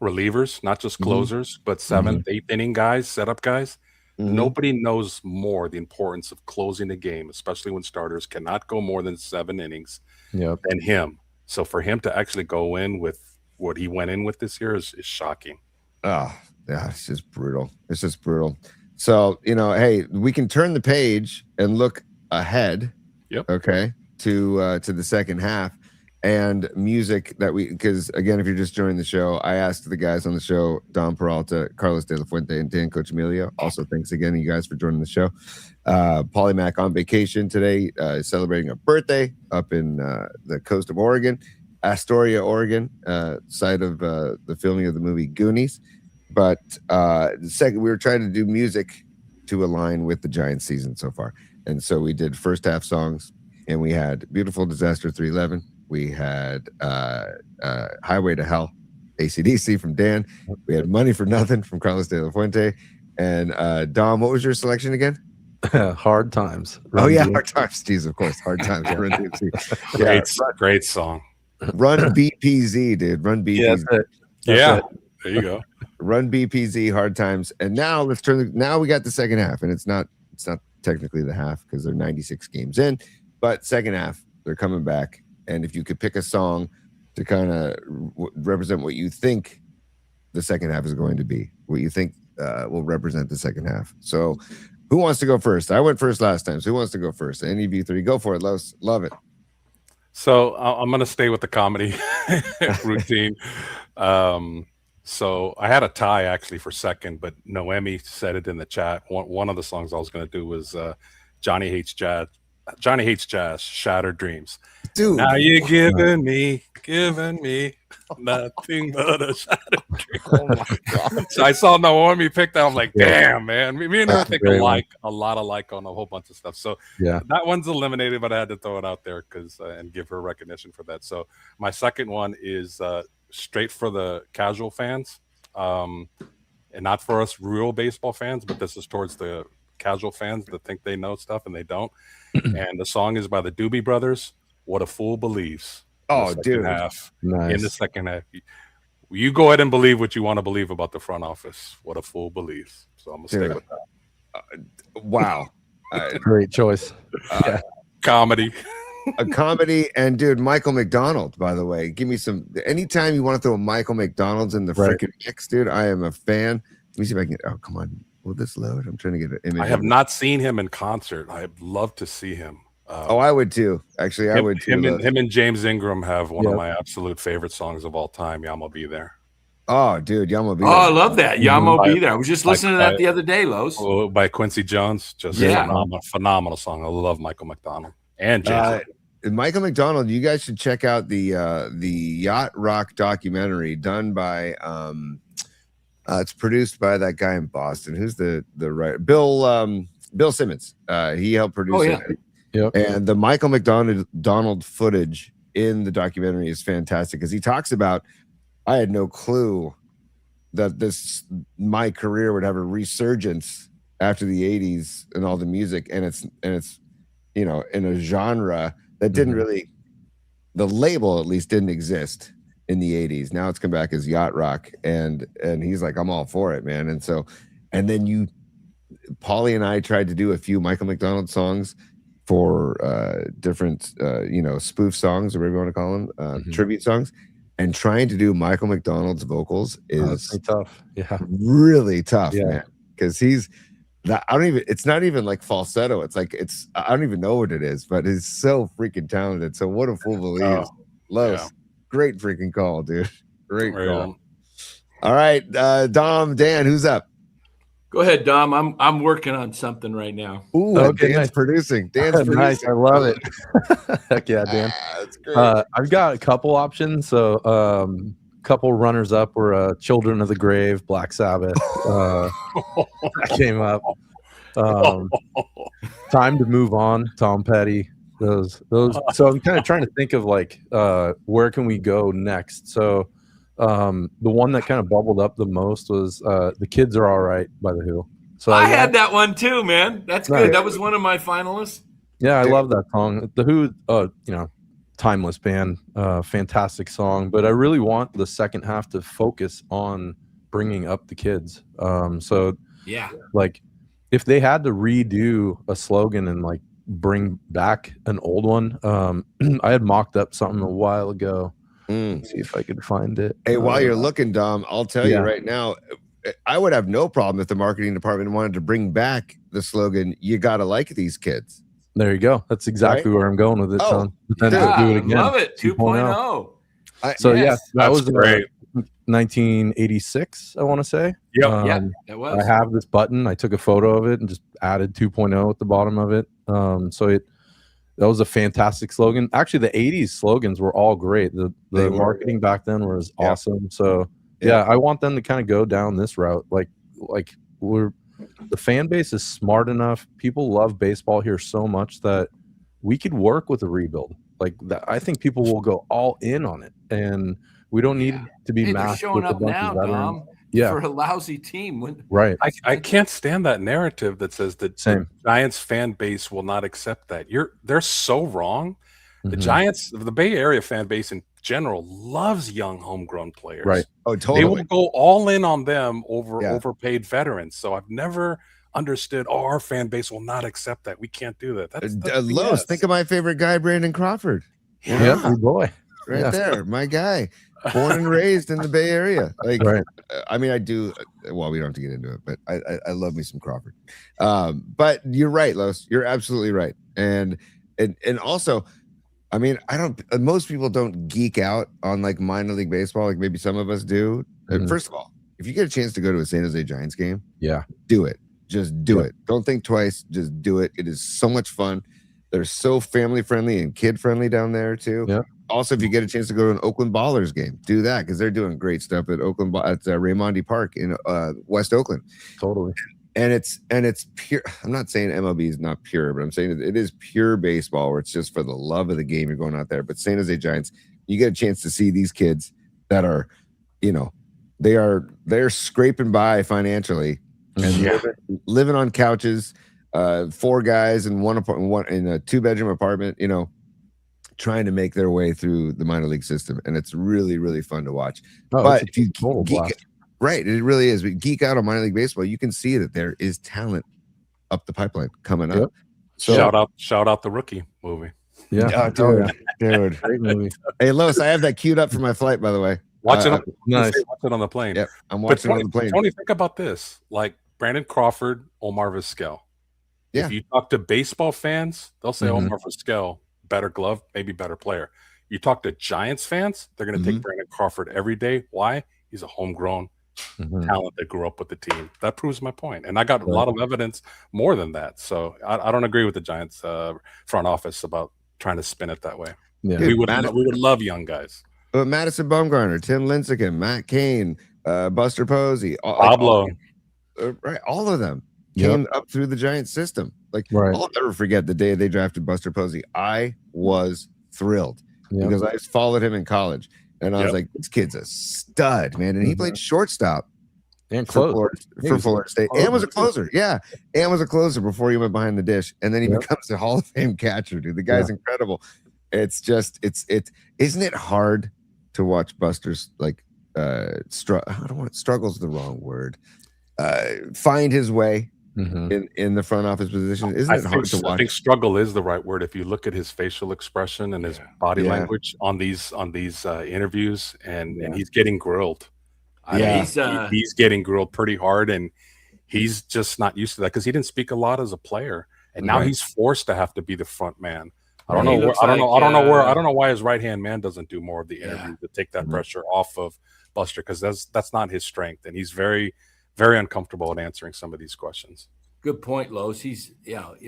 relievers, not just Mhm. closers, but 7th, 8th inning guys, setup guys. Mhm. Nobody knows more the importance of closing the game, especially when starters cannot go more than 7 innings Yep. than him. So for him to actually go in with what he went in with this year is shocking. Oh, yeah, it's just brutal. It's just brutal. So, hey, we can turn the page and look ahead. Yep. Okay. To the second half and music because again, if you're just joining the show, I asked the guys on the show, Don Peralta, Carlos De La Fuente, and Dan Cochemilio. Also, thanks again, you guys, for joining the show. Paulie Mac on vacation today, celebrating a birthday up in the coast of Oregon, Astoria, Oregon, site of the filming of the movie Goonies. But we were trying to do music to align with the Giants season so far. And so we did first half songs, and we had Beautiful Disaster 311. We had Highway to Hell, AC/DC from Dan. We had Money for Nothing from Carlos De La Fuente. And Dom, what was your selection again? Hard Times. Hard Times. Jeez, of course. Hard Times. Run DMC. Great song. Run BPZ, dude. Run BPZ. Yeah, that's Yeah. it. There you go. Run BPZ, Hard Times. And now now we got the second half, and it's not technically the half because they're 96 games in, but second half they're coming back. And if you could pick a song to kind of represent what you think the second half is going to be, what you think will represent the second half. So who wants to go first? I went first last time, so who wants to go first? Any of you three, go for it. Love it. So I'm going to stay with the comedy routine. So I had a tie actually for second, but Noemi said it in the chat. One of the songs I was going to do was Johnny Hates Jazz, Shattered Dreams. Dude, now you're giving me nothing but a shattered dream. Oh my God. So I saw Naomi pick that. I'm like, damn, man. Me and her think Very a lot alike on a whole bunch of stuff. So Yeah. that one's eliminated, but I had to throw it out there and give her recognition for that. So my second one is straight for the casual fans, and not for us real baseball fans, but this is towards the casual fans that think they know stuff and they don't. And the song is by the Doobie Brothers, What a Fool Believes. Oh, dude. Nice. In the second half. You go ahead and believe what you want to believe about the front office. What a fool believes. So I'm going to stay with that. Wow. Great choice. Comedy. A comedy. And dude, Michael McDonald, by the way, give me some. Anytime you want to throw Michael McDonald's in the freaking mix, dude, I am a fan. Let me see if I can. Oh, come on. Will this load? I'm trying to get an image. I have not seen him in concert. I'd love to see him. I would too. Actually, I would too. Him and James Ingram have one of my absolute favorite songs of all time. Yamo Be There. Oh, dude, Yamo Be Oh, There. I love that. Yamo Be There. I was just listening to that the other day, Los. By Quincy Jones. Just a phenomenal song. I love Michael McDonald and James. Michael McDonald, you guys should check out the Yacht Rock documentary done by it's produced by that guy in Boston. Who's the writer? Bill Simmons. He helped produce it. Yep. And the Michael McDonald footage in the documentary is fantastic because he talks about, I had no clue that my career would have a resurgence after the 80s and all the music, and it's in a genre that didn't really, the label at least didn't exist in the 80s. Now it's come back as yacht rock, and he's like, I'm all for it, man. And so, and then Paulie and I tried to do a few Michael McDonald songs for different spoof songs, or whatever you want to call them, tribute songs. And trying to do Michael McDonald's vocals is tough. Yeah, really tough, man. Because he's that it's not even like falsetto. It's like I don't even know what it is, but he's so freaking talented. So What a Fool Believes. Los, great freaking call, dude. Great call. All right, Dom, Dan, who's up? Go ahead, Dom. I'm working on something right now. Ooh, okay, Dan's nice. producing. Dan's producing. Nice. I love it. Heck yeah, Dan. That's great. I've got a couple options. So, couple runners up were Children of the Grave, Black Sabbath. That came up. Time to Move On, Tom Petty. Those. So I'm kind of trying to think of like where can we go next. So the one that kind of bubbled up the most was The Kids Are All Right by The Who. So I had that one too, man. That's good. That was one of my finalists. Yeah, I love that song. The Who, timeless band, fantastic song. But I really want the second half to focus on bringing up the kids. So Yeah. like if they had to redo a slogan and like bring back an old one, I had mocked up something a while ago. Let's see if I could find it. Hey, while you're looking, Dom, I'll tell you Yeah. right now, I would have no problem if the marketing department wanted to bring back the slogan, "You gotta like these kids." There you go. That's exactly where I'm going with it, Oh, Sean. But then Yeah, to do it I again. love it. 2.0. 2.0. So Yes. yeah, that That's was great. 1986, I want to say. Yep. Yeah, that was. I have this button. I took a photo of it and just added 2.0 at the bottom of it. That was a fantastic slogan. Actually, the 80s slogans were all great. The marketing back then was awesome. So yeah, I want them to kind of go down this route. Like the fan base is smart enough. People love baseball here so much that we could work with a rebuild. Like that, I think people will go all in on it, and we don't need to be Hey, they're masked showing with a up bunch now, of veterans. Dom, Yeah. for a lousy team. Right. I can't stand that narrative that says that the Giants fan base will not accept that. They're so wrong. The Mhm. Giants, the Bay Area fan base in general, loves young homegrown players. Right. Oh, totally. They will go all in on them over Yeah. overpaid veterans. So I've never understood, our fan base will not accept that. We can't do that. That's Los, BS. think of my favorite guy, Brandon Crawford. Yeah, good boy. Right Yeah. there, my guy, born and raised in the Bay Area. Like, Right. I mean, I do. Well, we don't have to get into it, but I love me some Crawford. But you're right, Los. You're absolutely right. And also, I mean, most people don't geek out on like minor league baseball, like maybe some of us do. Mhm. First of all, if you get a chance to go to a San Jose Giants game, Yeah. do it. Just do Yeah. it. Don't think twice. Just do it. It is so much fun. They're so family friendly and kid friendly down there too. Yeah. Also, if you get a chance to go to an Oakland Ballers game, do that because they're doing great stuff at Raimondi Park in West Oakland. Totally. And it's pure. I'm not saying MLB is not pure, but I'm saying it is pure baseball where it's just for the love of the game. You're going out there. But San Jose Giants, you get a chance to see these kids that are, they're scraping by financially and living on couches, 4 guys in one in a 2-bedroom apartment, trying to make their way through the minor league system, and it's really, really fun to watch. Oh, but it's if you total blast. right, it really is. But geek out on minor league baseball, you can see that there is talent up the pipeline coming up. So, shout out the Rookie movie. Yeah. Oh, dude. Great movie. Hey, Lois, I have that queued up for my flight, by the way. Watch it. Nice. Watch it on the plane. Yep, I'm But watching it on the plane. Tony, think about this: like Brandon Crawford, Omar Vizquel. Yeah. If you talk to baseball fans, they'll say Mhm. Omar Vizquel, better glove, maybe better player. You talk to Giants fans, they're going to take Brandon Crawford every day. Why? He's a homegrown talent that grew up with the team. That proves my point. And I got a lot of evidence more than that. So I don't agree with the Giants front office about trying to spin it that way. Yeah. Dude, we would love young guys. But Madison Bumgarner, Tim Lincecum, Matt Cain, Buster Posey, Pablo. right? All of them Yep. came up through the Giants system. Like, Right. I'll never forget the day they drafted Buster Posey. I was thrilled Yep. because I followed him in college, and I was like, "This kid's a stud, man!" And he played shortstop And for close. Florida State, and was a closer. Yeah, and was a closer before he went behind the dish, and then he becomes a Hall of Fame catcher. Dude, the guy's incredible. It's just, isn't it hard to watch Buster's like struggle's the wrong word. Find his way in the front office position. Isn't it hard to watch? I think struggle is the right word. If you look at his facial expression and his body language on these interviews, and he's getting grilled. He's getting grilled pretty hard, and he's just not used to that because he didn't speak a lot as a player, and now he's forced to have to be the front man. I don't know why his right hand man doesn't do more of the interview to take that pressure off of Buster, because that's not his strength, and he's very, very uncomfortable at answering some of these questions. Good point, Los. You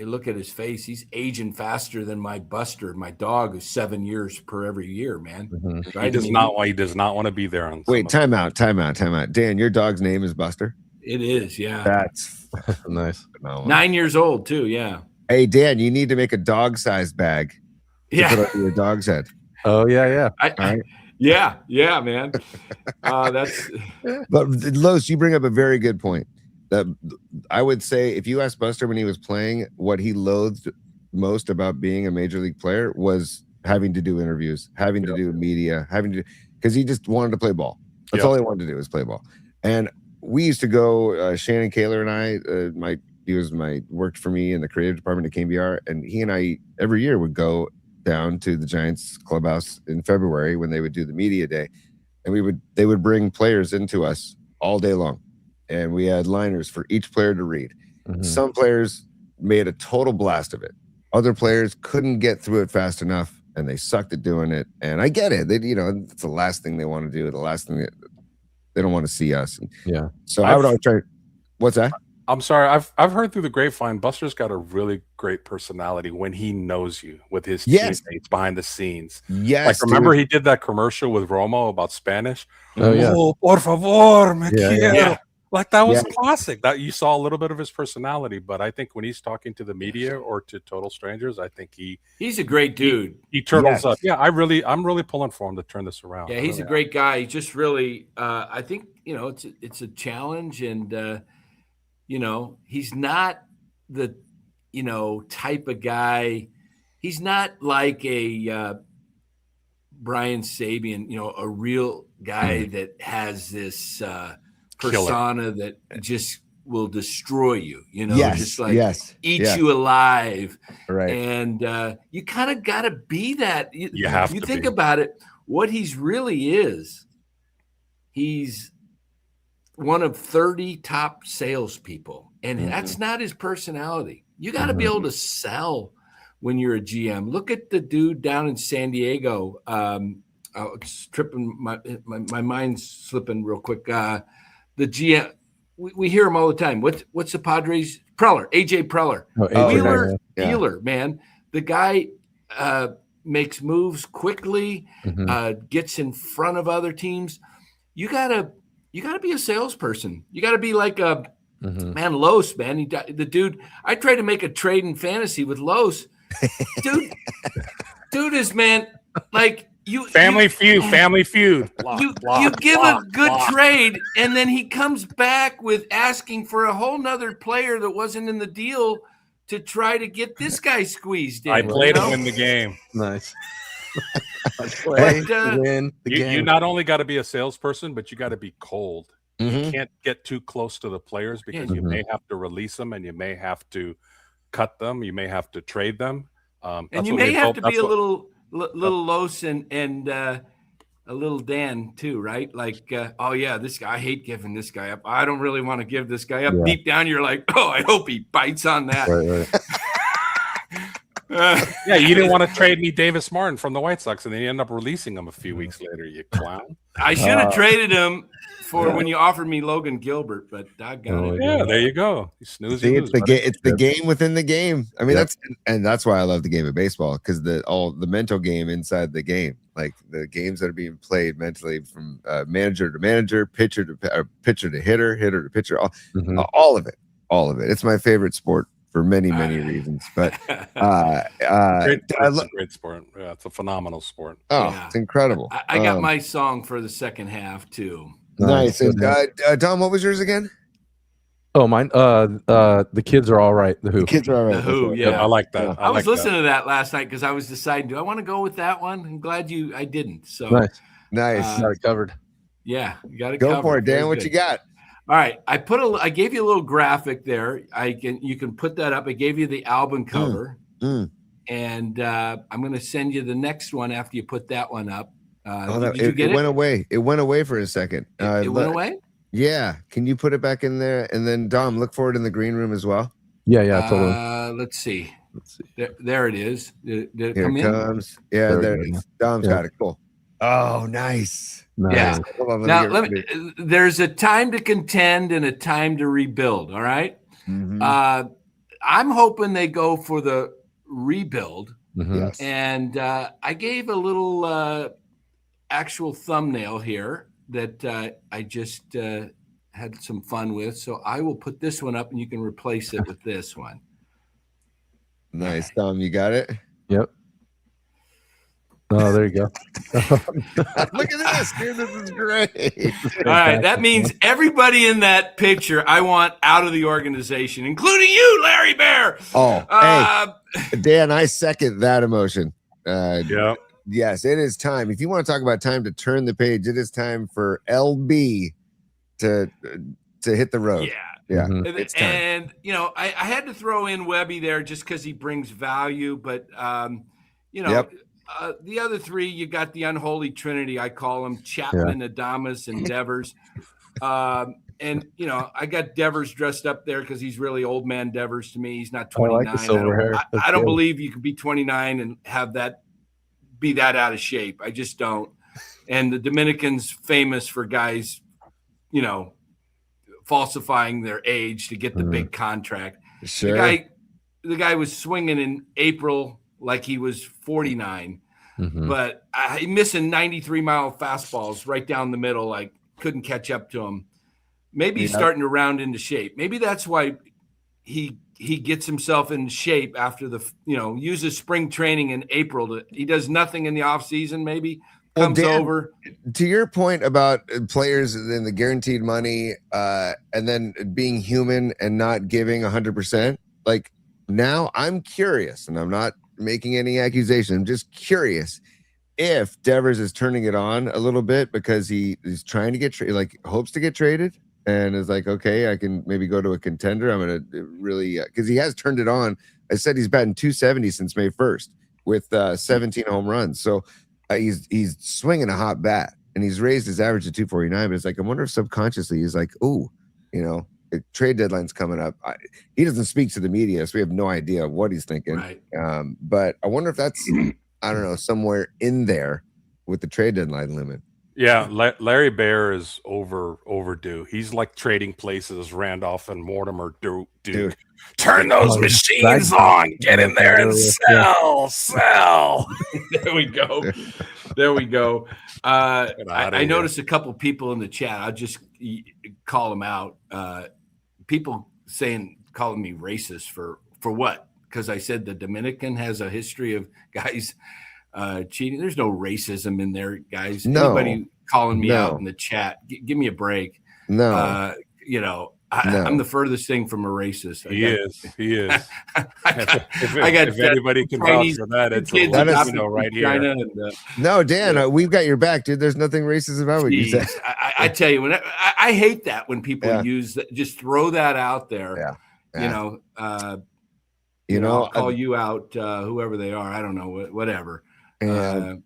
look at his face, he's aging faster than my Buster, my dog, who's 7 years per every year, man. Right? He does not want to be there on Wait, time out. Dan, your dog's name is Buster? It is, yeah. That's nice. phenomenal. 9 years old too, yeah. Hey, Dan, you need to make a dog-sized bag to put under your dog's head. Oh, yeah. Yeah, man. That's. But Los, you bring up a very good point. That I would say, if you asked Buster when he was playing, what he loathed most about being a major league player was having to do interviews, having to do media, because he just wanted to play ball. That's all he wanted to do was play ball. And we used to go, Shannon Kaler and I, worked for me in the creative department at KBR, and he and I every year would go down to the Giants clubhouse in February when they would do the media day, and they would bring players into us all day long, and we had liners for each player to read. Some players made a total blast of it. Other players couldn't get through it fast enough, and they sucked at doing it. And I get it. It's the last thing they want to do. The last thing they don't want to see us. Yeah. So I would always try. What's that? I'm sorry. I've heard through the grapevine, Buster's got a really great personality when he knows you with his teammates behind the scenes. Yes. Like, remember he did that commercial with Romo about Spanish? Oh, yeah. Oh, por favor, me quiero. Yeah. Like, that was classic. That you saw a little bit of his personality, but I think when he's talking to the media or to total strangers, I think he's a great dude. He turtles up. Yeah, I'm really pulling for him to turn this around. Yeah, he's a great guy. He just really, I think, it's a challenge, and he's not the, type of guy. He's not like a Brian Sabian, a real guy that has this persona that just will destroy you, just like eat you alive. Right. And you kind of got to be that. You have to think be. about it. What he's really is, he's one of 30 top salespeople, and that's not his personality. You got to be able to sell when you're a GM. Look at the dude down in San Diego. It's tripping, my mind's slipping real quick. The GM, we hear him all the time. What's the Padres? Preller, AJ Preller. Wheeler, man. The guy makes moves quickly, gets in front of other teams. You gotta be a salesperson. You gotta be like a man, Los, man. The dude. I tried to make a trade in fantasy with Los. Dude is, man, like Family feud. You give a good trade, and then he comes back with asking for a whole nother player that wasn't in the deal to try to get this guy squeezed in. I played him in the game. Nice. Win the game. You not only got to be a salesperson, but you got to be cold. You can't get too close to the players because you may have to release them, and you may have to cut them. You may have to trade them. And you may have to be a little Los and a little Dan too, right? Like, this guy, I hate giving this guy up. I don't really want to give this guy up. Deep down, you're like, I hope he bites on that. Right. You didn't want to trade me Davis Martin from the White Sox, and then you end up releasing him a few weeks later, you clown. I should have traded him for when you offered me Logan Gilbert, but doggone it. Yeah, there you go. You snooze. See, it's the game within the game. I mean, that's why I love the game of baseball, because the mental game inside the game, like the games that are being played mentally from manager to manager, pitcher to hitter to pitcher, all of it. It's my favorite sport for many reasons. But it's a great sport. Yeah, it's a phenomenal sport. It's incredible. I got my song for the second half too. Nice. And Tom, what was yours again? Oh, mine. The kids are all right. The Who. The kids are all right. The Who. Yeah, I like that. I was listening to that last night because I was deciding, do I want to go with that one? I'm glad I didn't. So nice. Got it covered. Yeah, you got it. Go for it, Dan. What you got? All right, I gave you a little graphic there. You can put that up. I gave you the album cover, and I'm going to send you the next one after you put that one up. Did you get it? Went away. It went away for a second. It went away? Yeah. Can you put it back in there? And then Dom, look for it in the green room as well. Yeah, totally. Let's see. There it is. Did it Here come it comes. in? Yeah, there it is. Dom's got it. Cool. Oh, nice. Yeah. Now, there's a time to contend and a time to rebuild. All right. I'm hoping they go for the rebuild. Yes. And I gave a little actual thumbnail here that I just had some fun with. So I will put this one up, and you can replace it with this one. Nice. Dom, you got it? Yep. Oh, there you go. Look at this, dude. This is great. All right. That means everybody in that picture I want out of the organization, including you, Larry Bear. Oh, hey, Dan, I second that emotion. Yeah. Yes, it is time. If you want to talk about time to turn the page, it is time for LB to hit the road. Yeah, Mhm. it's time. And I had to throw in Webby there just because he brings value. But Yep. The other three, you got the unholy trinity. I call them Chapman, Adamas, and Devers. And I got Devers dressed up there because he's really old man Devers to me. He's not 29. I like the silver hair. That's I don't good. believe you could be 29 and have that be that out of shape. I just don't. And the Dominicans famous for guys, falsifying their age to get the big contract. Sure. The guy was swinging in April like he was 49, but he missing 93-mile fastballs right down the middle. Like couldn't catch up to him. Maybe he's starting to round into shape. Maybe that's why he gets himself in shape after uses spring training in April. He does nothing in the off season. Maybe comes over. To your point about players and the guaranteed money, and then being human and not giving 100%. Like now, I'm curious, and I'm not making any accusation. I'm just curious if Devers is turning it on a little bit because he's trying to get hopes to get traded. And is like, okay, I can maybe go to a contender. I'm going to really, because he has turned it on. I said he's batting 270 since May 1st with 17 home runs. So he's swinging a hot bat and he's raised his average to 249. But it's like, I wonder if subconsciously he's like, oh, trade deadline's coming up. He doesn't speak to the media, so we have no idea what he's thinking. Right. But I wonder if that's, I don't know, somewhere in there with the trade deadline limit. Yeah, Larry Bear is overdue. He's like trading places. Randolph and Mortimer Duke. Turn those machines on. Get in there and sell. There we go. I noticed a couple people in the chat. I'll just call them out. People calling me racist for what? Because I said the Dominican has a history of guys cheating. There's no racism in there, guys. No. Anybody calling me out in the chat, give me a break. No. I'm the furthest thing from a racist. He is. If anybody can vouch for that, it's right here. China No, Dan, we've got your back, dude. There's nothing racist about what you said. I tell you, when I hate that when people use that, just throw that out there. I'll call you out, whoever they are. I don't know, whatever. That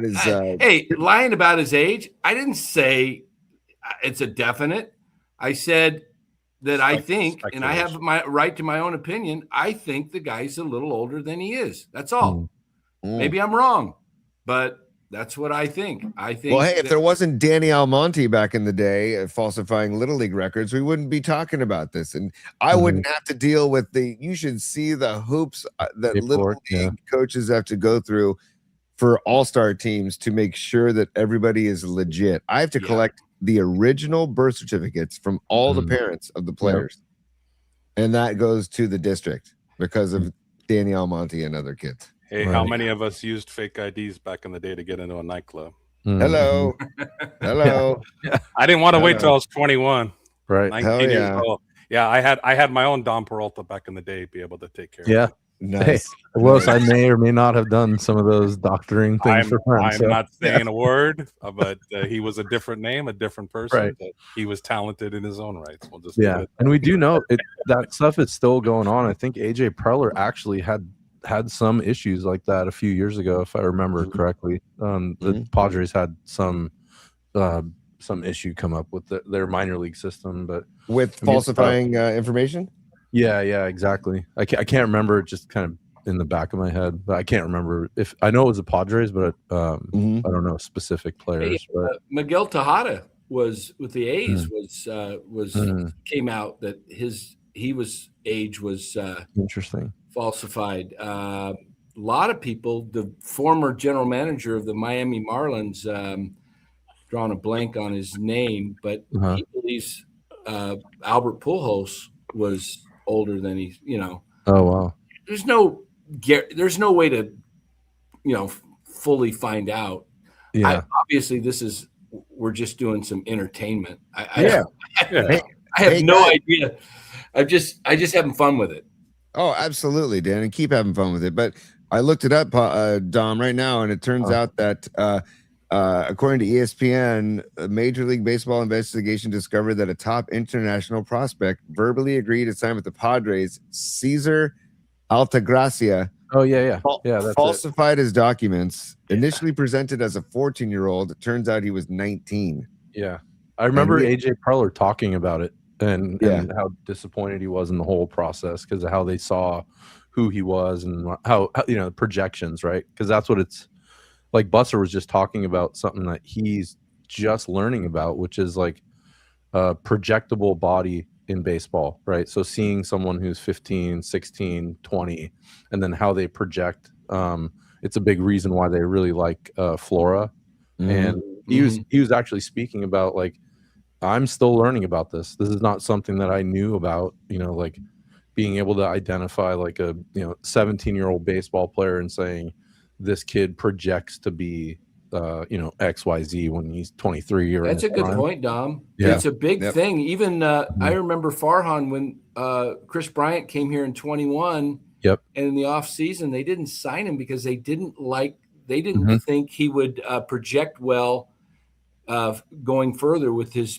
is. Hey, lying about his age. I didn't say it's a definite. I said that I think, and I have my right to my own opinion. I think the guy's a little older than he is. That's all. Maybe I'm wrong, but that's what I think. Well, hey, if there wasn't Danny Almonte back in the day falsifying Little League records, we wouldn't be talking about this. And I wouldn't have to deal with you should see the hoops that Little League coaches have to go through for all-star teams to make sure that everybody is legit. I have to collect the original birth certificates from all the parents of the players. And that goes to the district because of Danny Almonte and other kids. Hey, how many of us used fake IDs back in the day to get into a nightclub? Hello. I didn't want to wait till I was 21. Right. 19 years old. Yeah, I had my own Dom Peralta back in the day, be able to take care of it. Nice. Hey, Willis, I may or may not have done some of those doctoring things for friends. I'm not saying a word, but he was a different name, a different person. Right. But he was talented in his own rights. We'll just and we do know that stuff is still going on. I think AJ Preller actually had some issues like that a few years ago, if I remember correctly. The Padres had some issue come up with their minor league system, but with falsifying information. Yeah, exactly. I can't remember, just kind of in the back of my head, but I can't remember if I know it was the Padres, but I don't know specific players. Hey, Miguel Tejada was with the A's came out that his age was interesting, falsified. A lot of people, the former general manager of the Miami Marlins, drawing a blank on his name, but he believes Albert Pujols was older than he's, Oh wow. There's no way to, fully find out. Obviously we're just doing some entertainment. I have no idea. I just having fun with it. Oh, absolutely, Dan, and keep having fun with it. But I looked it up, Dom, right now, and it turns out that according to ESPN, a Major League Baseball investigation discovered that a top international prospect verbally agreed to sign with the Padres. Cesar Altagracia Oh yeah. That's falsified his documents. Initially presented as a 14-year-old, it turns out he was 19. Yeah, I remember AJ Preller talking about it and how disappointed he was in the whole process because of how they saw who he was and how projections, right? Because that's what it's like. Buster was just talking about something that he's just learning about, which is like a projectable body in baseball, right? So seeing someone who's 15, 16, 20, and then how they project, it's a big reason why they really like Flora. And he was actually speaking about like, I'm still learning about this. This is not something that I knew about, like being able to identify like a 17-year-old baseball player and saying this kid projects to be XYZ when he's 23 or that's a good point, Dom. Yeah. It's a big thing. Even I remember Farhan when Chris Bryant came here in 21. Yep. And in the off season, they didn't sign him because they didn't think he would project well going further with his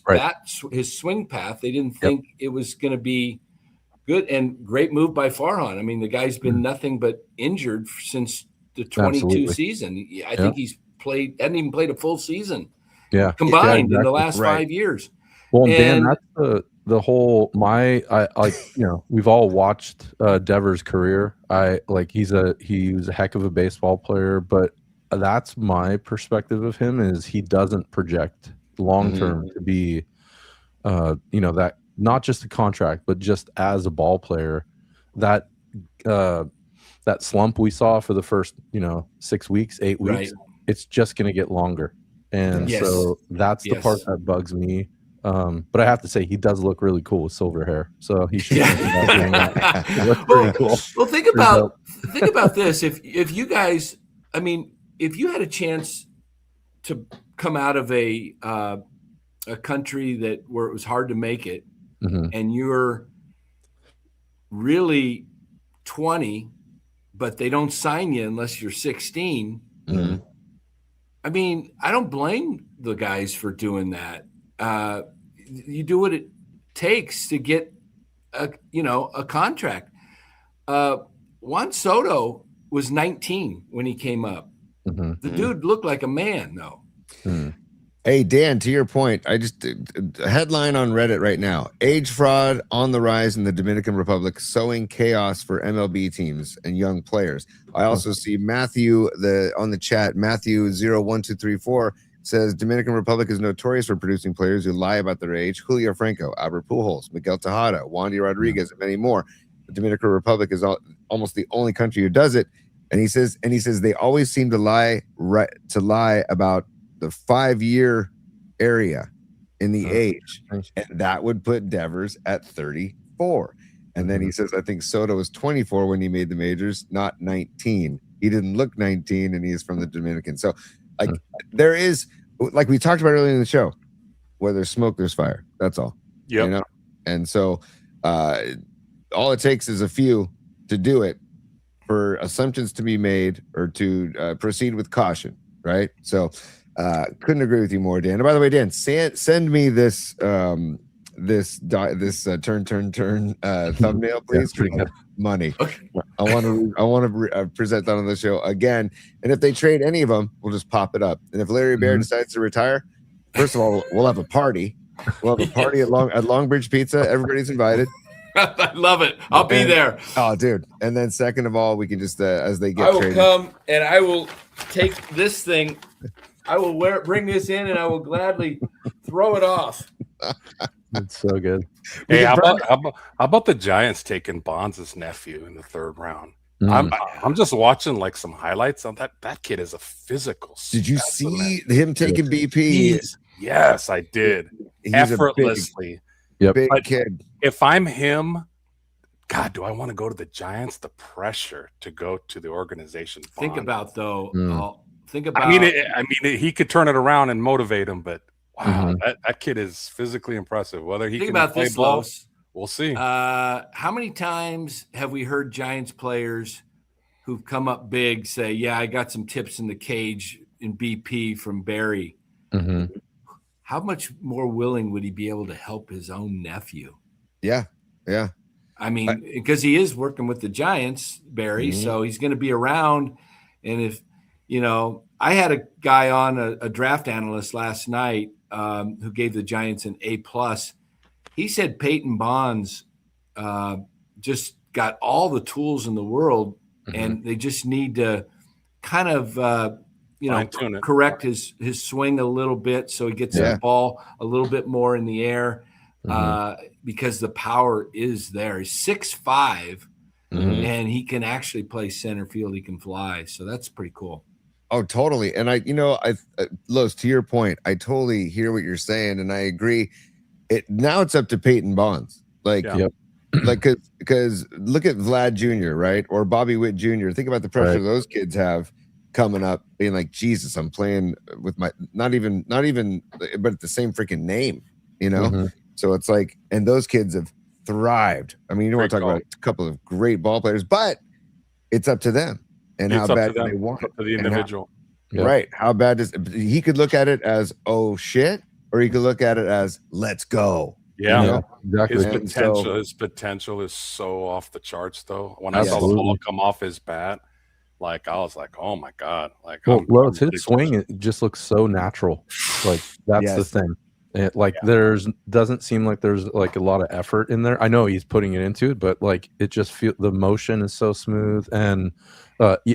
his swing path. They didn't think it was going to be good. And great move by Farhan. I mean, the guy's been nothing but injured since the 22 season. I think he's hadn't even played a full season combined in the last 5 years. Well, Dan, that's the whole we've all watched Devers' career. He was a heck of a baseball player, but that's my perspective of him is he doesn't project long term to be that not just a contract, but just as a ball player, that slump we saw for the first 6 weeks, 8 weeks, it's just going to get longer. And so that's the part that bugs me. But I have to say he does look really cool with silver hair. So he should doing that. He looks pretty cool. Well, think about this. If you guys, I mean, if you had a chance to come out of a country where it was hard to make it, and you're really 20, but they don't sign you unless you're 16. I mean, I don't blame the guys for doing that. You do what it takes to get a contract. Juan Soto was 19 when he came up. The dude looked like a man, though. Hey, Dan, to your point, I just a headline on Reddit right now: age fraud on the rise in the Dominican Republic, sowing chaos for MLB teams and young players. I also see Matthew on the chat. Matthew 01234 says Dominican Republic is notorious for producing players who lie about their age. Julio Franco, Albert Pujols, Miguel Tejada, Wandy Rodriguez, and many more. The Dominican Republic is almost the only country who does it. And he says they always seem to lie about the 5-year area in the age, and that would put Devers at 34. And then he says, I think Soto was 24 when he made the majors, not 19. He didn't look 19, and he is from the Dominican. So, there is, like we talked about earlier in the show, where there's smoke, there's fire. That's all. Yeah. And so, all it takes is a few to do it for assumptions to be made or to proceed with caution, right? So. Couldn't agree with you more, Dan. And by the way, Dan, send me this turn thumbnail, please. Pretty good. Money. I want to present that on the show again. And if they trade any of them, we'll just pop it up. And if Larry Bear decides to retire, first of all, we'll have a party. We'll have a party at Longbridge Pizza. Everybody's invited. I love it. I'll be there. Oh, dude. And then second of all, we can just as they get I will traded. come and I will take this thing. I will bring this in, and I will gladly throw it off. It's so good. Hey, how about the Giants taking Bonds' nephew in the 3rd round? I'm just watching like some highlights on that. That kid is a physical. Did you see him taking BP? Yes, I did. He's effortlessly. Big kid. If I'm him, God, do I want to go to the Giants? The pressure to go to the organization. Think about though. I mean, he could turn it around and motivate him, but wow, that kid is physically impressive. Whether he can play ball, we'll see. How many times have we heard Giants players who've come up big say, yeah, I got some tips in the cage in BP from Barry. Mm-hmm. How much more willing would he be able to help his own nephew? Yeah. I mean, because he is working with the Giants, Barry, so he's going to be around. And if, I had a guy on, a draft analyst last night who gave the Giants an A+. He said Peyton Bonds just got all the tools in the world, and they just need to kind of correct his swing a little bit so he gets the ball a little bit more in the air because the power is there. He's 6'5", and he can actually play center field. He can fly, so that's pretty cool. Oh, totally. And Los, to your point, I totally hear what you're saying, and I agree. Now it's up to Peyton Bonds, because look at Vlad Jr., right, or Bobby Witt Jr. Think about the pressure those kids have coming up, being like, Jesus, I'm playing with my not even, but the same freaking name, So it's like, and those kids have thrived. I mean, you want to talk about a couple of great ball players, but it's up to them and how bad they want it. To the individual. Right. How bad he could look at it as, oh shit, or he could look at it as, let's go. Yeah, exactly. His potential is so off the charts, though. When I saw the ball come off his bat, I was like, oh my God. His swing, it just looks so natural. Like, that's the thing. Doesn't seem like there's like a lot of effort in there. I know he's putting it into it, but like it just the motion is so smooth. And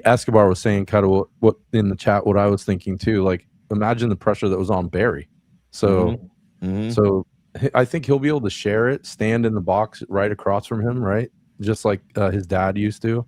Escobar was saying kind of what in the chat, what I was thinking too. Like, imagine the pressure that was on Barry. So, so I think he'll be able to share it, stand in the box right across from him, right, just like his dad used to,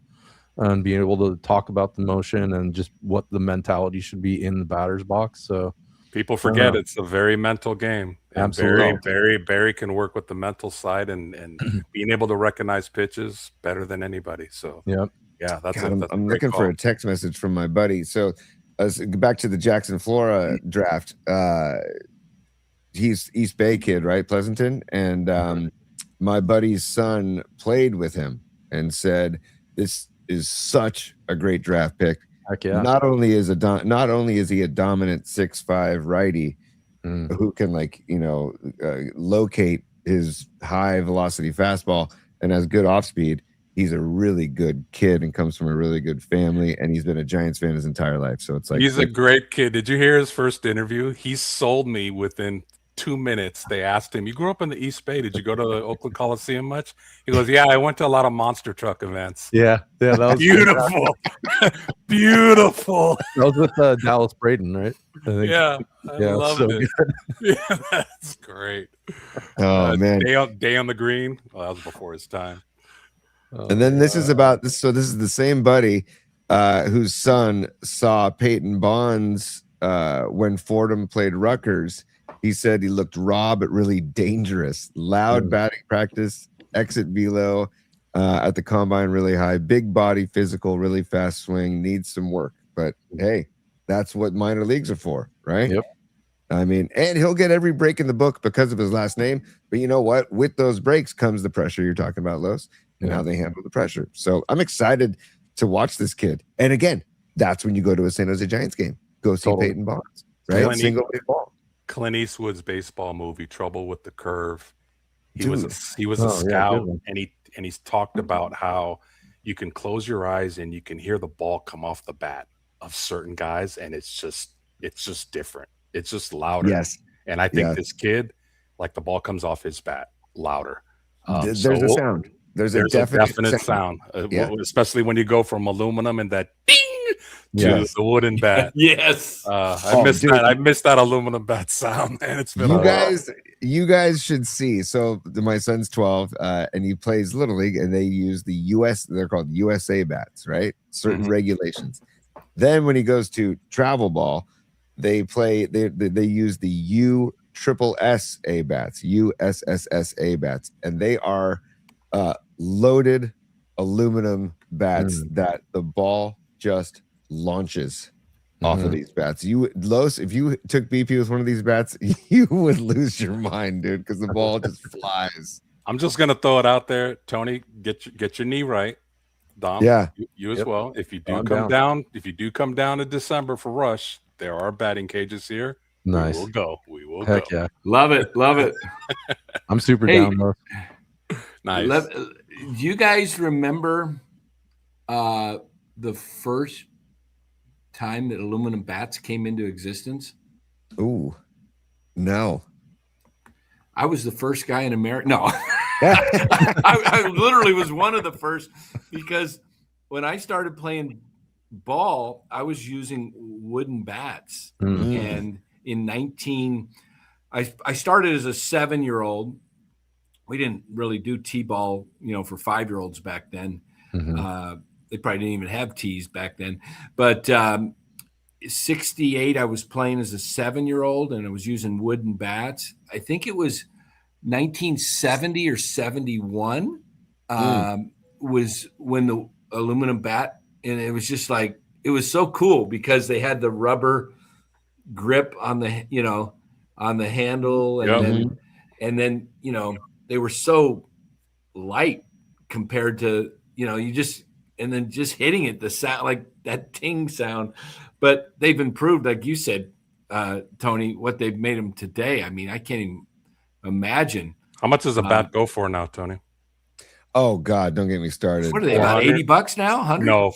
and being able to talk about the motion and just what the mentality should be in the batter's box. So. People forget it's a very mental game. And absolutely. Barry can work with the mental side and being able to recognize pitches better than anybody. So I'm looking for a text message from my buddy. So back to the Jackson Flora draft. He's East Bay kid, right? Pleasanton. And my buddy's son played with him and said, this is such a great draft pick. Heck yeah. Not only is he a dominant 6'5" righty who can locate his high velocity fastball and has good off speed. He's a really good kid and comes from a really good family, and he's been a Giants fan his entire life. So it's like, he's a great kid. Did you hear his first interview? He sold me within 2 minutes. They asked him, you grew up in the East Bay, did you go to the Oakland Coliseum much? He goes, yeah, I went to a lot of monster truck events. Yeah, that was beautiful. Beautiful. That was with Dallas Braden, right? I think. I loved it. Yeah, that's great. Oh man, day on the green. Well, that was before his time. And then this is about this. So this is the same buddy whose son saw Peyton Bonds when Fordham played Rutgers. He said he looked raw but really dangerous. Loud batting practice, exit velo at the combine really high, big body, physical, really fast swing, needs some work. But hey, that's what minor leagues are for, right? Yep. I mean, and he'll get every break in the book because of his last name. But you know what? With those breaks comes the pressure you're talking about, Los, and how they handle the pressure. So I'm excited to watch this kid. And again, that's when you go to a San Jose Giants game. Go see Peyton Bonds, right? Single A ball. Clint Eastwood's baseball movie, Trouble with the Curve. He was a scout, and he's talked about how you can close your eyes and you can hear the ball come off the bat of certain guys, and it's just different. It's just louder. Yes. And I think this kid, like the ball comes off his bat louder. There's a sound. There's a definite sound. Especially when you go from aluminum and that ding to the wooden bat. Yes. I missed that aluminum bat sound, man. It's been you guys should see. So my son's 12 and he plays Little League, and they use they're called USA bats, right? Certain regulations. Then when he goes to travel ball, they use the USSSA bats, USSSA bats, and they are loaded aluminum bats that the ball just launches off of these bats. Los, if you took BP with one of these bats, you would lose your mind, dude, because the ball just flies. I'm just gonna throw it out there, Tony. Get your knee right. Dom, Yeah. you as Yep. well. If you do I'm come down. down, if you do come down in December for Rush, there are batting cages here. Nice. We will go. We will Heck go. yeah. Love it. Love it. I'm super Hey, down though. Nice. Do you guys remember the first time that aluminum bats came into existence? Ooh, no. I was the first guy in America. No, I literally was one of the first, because when I started playing ball, I was using wooden bats. And in I started as a 7-year-old. We didn't really do T-ball, for 5-year-olds back then. They probably didn't even have tees back then. But 68, I was playing as a 7-year-old, and I was using wooden bats. I think it was 1970 or 71 was when the aluminum bat, and it was just like, it was so cool because they had the rubber grip on the on the handle, and then they were so light compared to and then just hitting it, the sound, like that ting sound. But they've improved, like you said, Tony, what they've made them today. I mean, I can't even imagine. How much does a bat go for now, Tony? Oh God, don't get me started. What are they, about 80 bucks now? 100? No.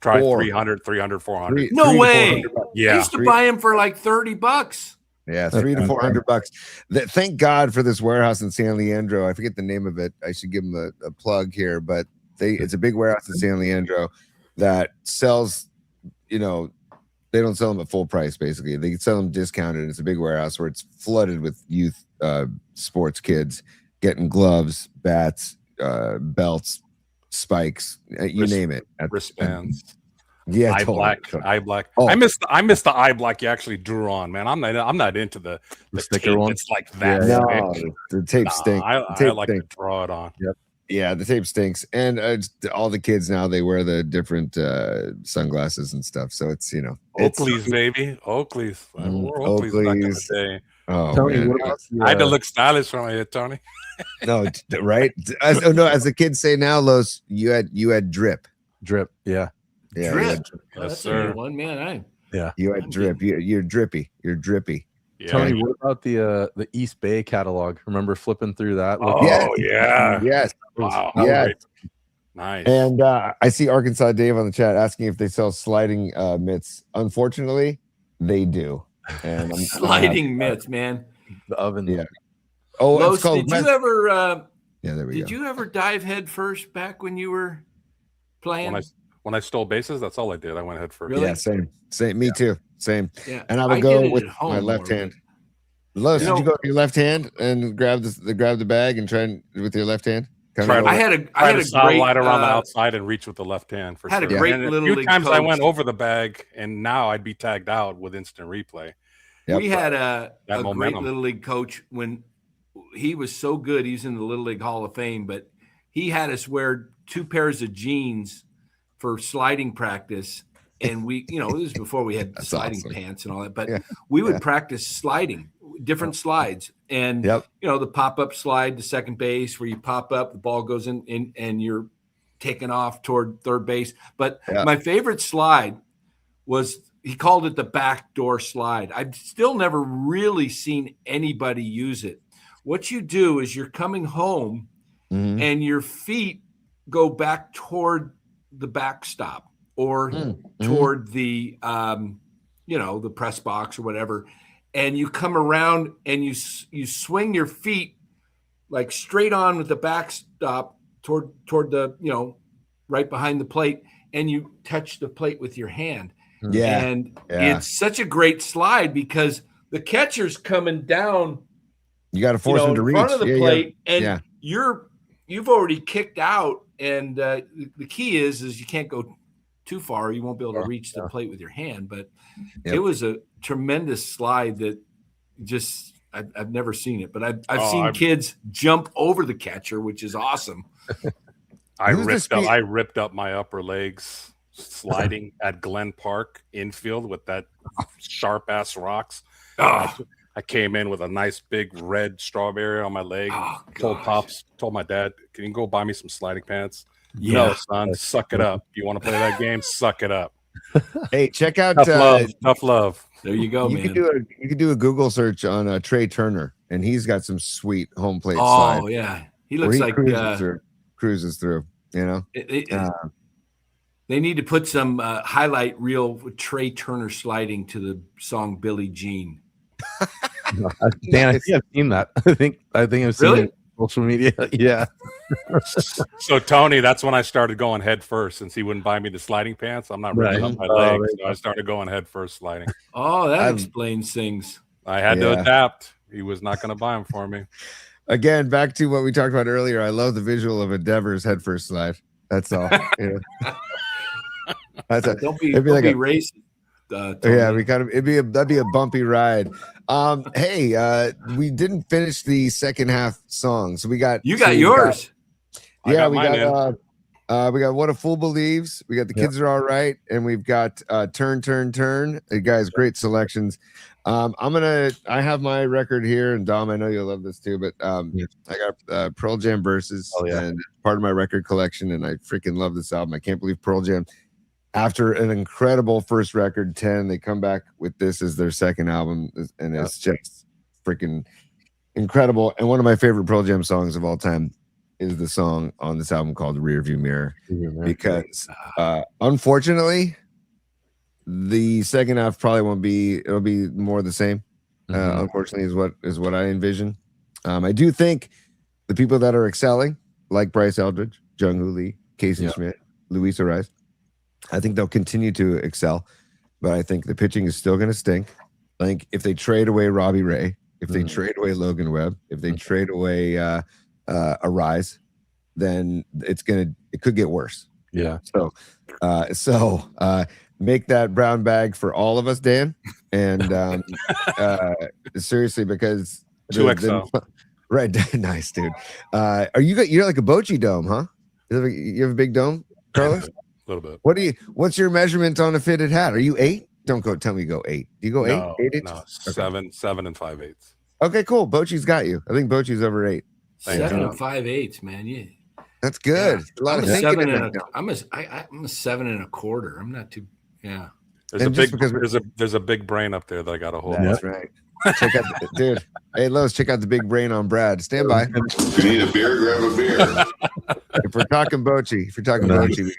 Try 400. 300, 400. No way. Yeah. I used to buy them for like $30. Yeah, $300 to $400. Thank God for this warehouse in San Leandro. I forget the name of it. I should give them a plug here, but it's a big warehouse in San Leandro that sells, they don't sell them at full price. Basically, they sell them discounted. It's a big warehouse where it's flooded with youth sports kids getting gloves, bats, belts, spikes, you name it. Wristbands. Yeah, eye black. Oh. I missed the eye black you actually drew on, man. I'm not into the sticker tape one. that's like that. No, the tape stinks. I like to draw it on. Yep. Yeah, the tape stinks, and all the kids now, they wear the different sunglasses and stuff. So it's Oakley's, baby, Oakley's. I wore Oakley's back in the day. Oh, Tony, man. what about I had to look stylish from here, Tony. No, right? As the kids say now, Los, you had drip. drip? Yeah. Yeah, Drip. you had, Oh, Yes, that's sir. a new one, man. you had drip. You're drippy. You're drippy. Yeah. Tony, what about the East Bay catalog? Remember flipping through that? Oh Yes. yeah. Yes. Wow. Yes. Nice. And I see Arkansas Dave on the chat asking if they sell sliding mitts. Unfortunately, they do. And I'm Sliding mitts, man. The oven. Yeah. Oh, Los, it's called. did you ever Yeah, there we did go. you ever dive head first back when you were playing? When I stole bases, that's all I did. I went head first. Really? Yeah, same. Me too. Same. Yeah. And I I would did go it with at home my more, left but- hand. Los, You did you know- go with your left hand and grab the bag and try with your left hand? Try to- I had I had a a saw great right around the outside and reach with the left hand for had a sure. great And little a few league times I coach. went over the bag, and now I'd be tagged out with instant replay. Yep. We had a great momentum. little league coach when he was so good. He's in the Little League Hall of Fame, but he had us wear 2 pairs of jeans for sliding practice. And we, it was before we had That's sliding awesome. pants and all that, but Yeah. we would Yeah. practice sliding, different slides. And, Yep. the pop-up slide to second base where you pop up, the ball goes in and you're taking off toward third base. But Yeah. my favorite slide was, he called it the backdoor slide. I've still never really seen anybody use it. What you do is you're coming home Mhm. and your feet go back toward the backstop or toward the the press box or whatever, and you come around and you swing your feet like straight on with the backstop toward the right behind the plate, and you touch the plate with your hand. Yeah. And Yeah. it's such a great slide because the catcher's coming down You got to force him to in reach. front of the Yeah, plate, and yeah. you've already kicked out. And the key is you can't go too far. You won't be able to reach the plate with your hand. But Yep. it was a tremendous slide that just I've never seen it. But I've seen kids jump over the catcher, which is awesome. I Who's this ripped up my upper legs sliding at Glen Park infield with that sharp ass rocks. I came in with a nice big red strawberry on my leg. Oh, Told gosh. Pops, told my dad, can you go buy me some sliding pants? Yeah. No, son, suck it up. You want to play that game? Suck it up. Hey, check out Tough love. There you go, you man. can do a Google search on Trey Turner, and he's got some sweet home plate Oh slide yeah, he where looks he like cruises through. You know, they need to put some highlight reel with Trey Turner sliding to the song Billie Jean. Dan, I think I've seen that. I think I've seen Really? it on social media. Yeah. So Tony, that's when I started going head first. Since he wouldn't buy me the sliding pants, I'm not ripping Right. up my Oh, legs. right. So I started going head first sliding. Oh, that I'm- explains things. I had to Yeah. adapt. He was not going to buy them for me. again, back to what we talked about earlier. I love the visual of Endeavor's head first slide. That's all. You know? That's a, Don't be it'd be like a- racist. yeah, that'd be a bumpy ride. Hey, we didn't finish the second half song, so we got yours. We got What a Fool Believes. We got The Kids Are All Right, and we've got Turn, Turn, Turn. You guys, great selections. I have my record here, and Dom, I know you'll love this too, but I got Pearl Jam Versus, and part of my record collection, and I freaking love this album. I can't believe Pearl Jam, after an incredible first record, 10, they come back with this as their second album, and it's just freaking incredible. And one of my favorite Pearl Jam songs of all time is the song on this album called Rearview Mirror, because unfortunately the second half probably won't be, it'll be more the same. Unfortunately is what I envision. I do think the people that are excelling, like Bryce Eldridge, Jung-Hoo Lee, Casey Schmidt, Luis Ariz, I think they'll continue to excel, but I think the pitching is still going to stink. I think if they trade away Robbie Ray, if they trade away Logan Webb, if they trade away Ariz, then it could get worse. Yeah. So make that brown bag for all of us, Dan, and seriously, because 2XL. Right, nice, dude. You're like a Bochy dome, huh? You have a big dome, Carlos? A little bit. What's your measurement on a fitted hat? Are you 8? Don't go tell me you go 8. Do you go 8? No, 8 inches? no, Okay. 7 and 5/8. Okay, cool. Bochy's got you. I think Bochy's over 8. 7 and 5/8, man. Yeah. That's good. Yeah. A lot I'm of a thinking 7 in and that. I'm a 7 1/4. I'm not too. Yeah. There's a big brain up there that I got to hold. That's right. Check out, dude. Hey, Lowe's, check out the big brain on Brad. Stand by. If you need a beer, grab a beer. If we're talking Bochy, we gotta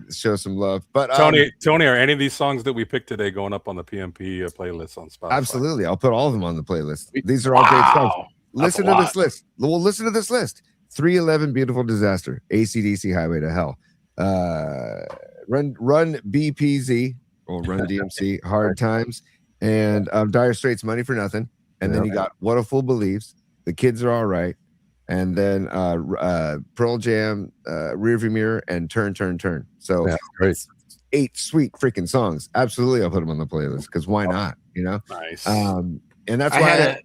show some love. But Tony, are any of these songs that we picked today going up on the PMP playlist on Spotify? Absolutely. I'll put all of them on the playlist. These are all great songs. Listen to this list. Well, listen to this list. 311 Beautiful Disaster, AC/DC Highway to Hell, Run BPZ or Run DMC, Hard Times, and Dire Straits, Money for Nothing. And then you got What a Fool Believes, The Kids Are All Right, and then Pearl Jam, Rearview Mirror, and Turn, Turn, Turn. So great. 8 sweet freaking songs. Absolutely, I'll put them on the playlist because why not? You know, Nice. and that's why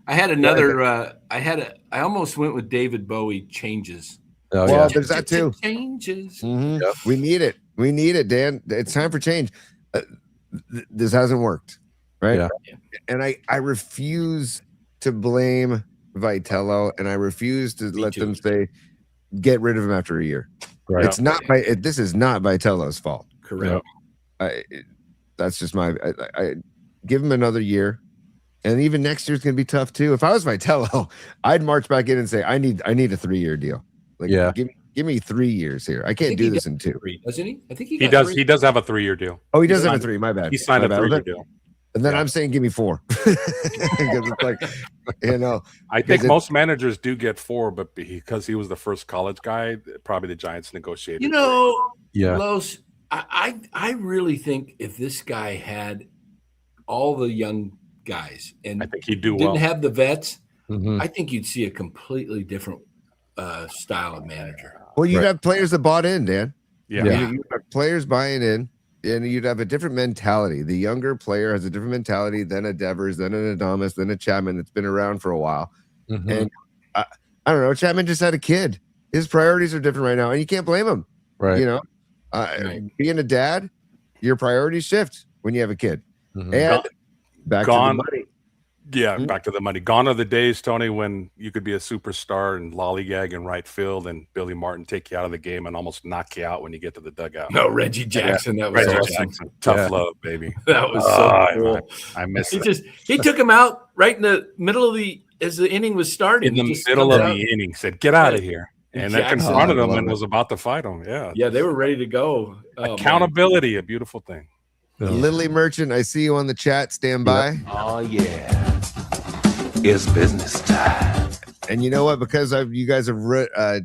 I almost went with David Bowie, Changes. Oh, well, yeah. there's that too. Changes. Mhm. We need it, Dan. It's time for change. This hasn't worked, right? Yeah. And I refuse to blame Vitello, and I refuse to let them say get rid of him after a year. Right. It's not this is not Vitello's fault. Correct. That's just I give him another year, and even next year's gonna be tough too. If I was Vitello, I'd march back in and say I need a 3-year deal. Like, give me 3 years here. I can't do this in 2. Doesn't he? I think he does. He does have a 3-year deal. Oh, he does have a 3. My bad. He signed My a bad. 3-year deal. And then I'm saying give me 4. Because it's like, you know, I think most managers do get 4, but because he was the first college guy, probably the Giants negotiated. You know, Yeah. Los, I really think if this guy had all the young guys and I think he'd do didn't well. have the vets, Mhm. I think you'd see a completely different style of manager. well, you'd have players that bought in, Dan. Yeah. Yeah. You'd have players buying in, and you'd have a different mentality. The younger player has a different mentality than a Devers, than an Adames, than a Chapman that's been around for a while. Mhm. And I don't know, Chapman just had a kid. His priorities are different right now, and you can't blame him. Right. You know, Right. being a dad, your priorities shift when you have a kid. Mhm. And back Gone. to the money. Yeah, back to the money. Gone are the days, Tony, when you could be a superstar and lollygag in right field and Billy Martin take you out of the game and almost knock you out when you get to the dugout. No, Reggie Jackson. That was Reggie awesome. Jackson. Tough love, baby. That was so cool. I miss that. He took him out right in the middle of as the inning was starting. In the middle of the inning, said, "Get out of here." And then confronted him and was about to fight him. Yeah. Yeah, they were ready to go. Accountability, a beautiful thing. Lily Merchant, I see you on the chat. Stand by. Oh, yeah. It's business time. And you know what? Because you guys have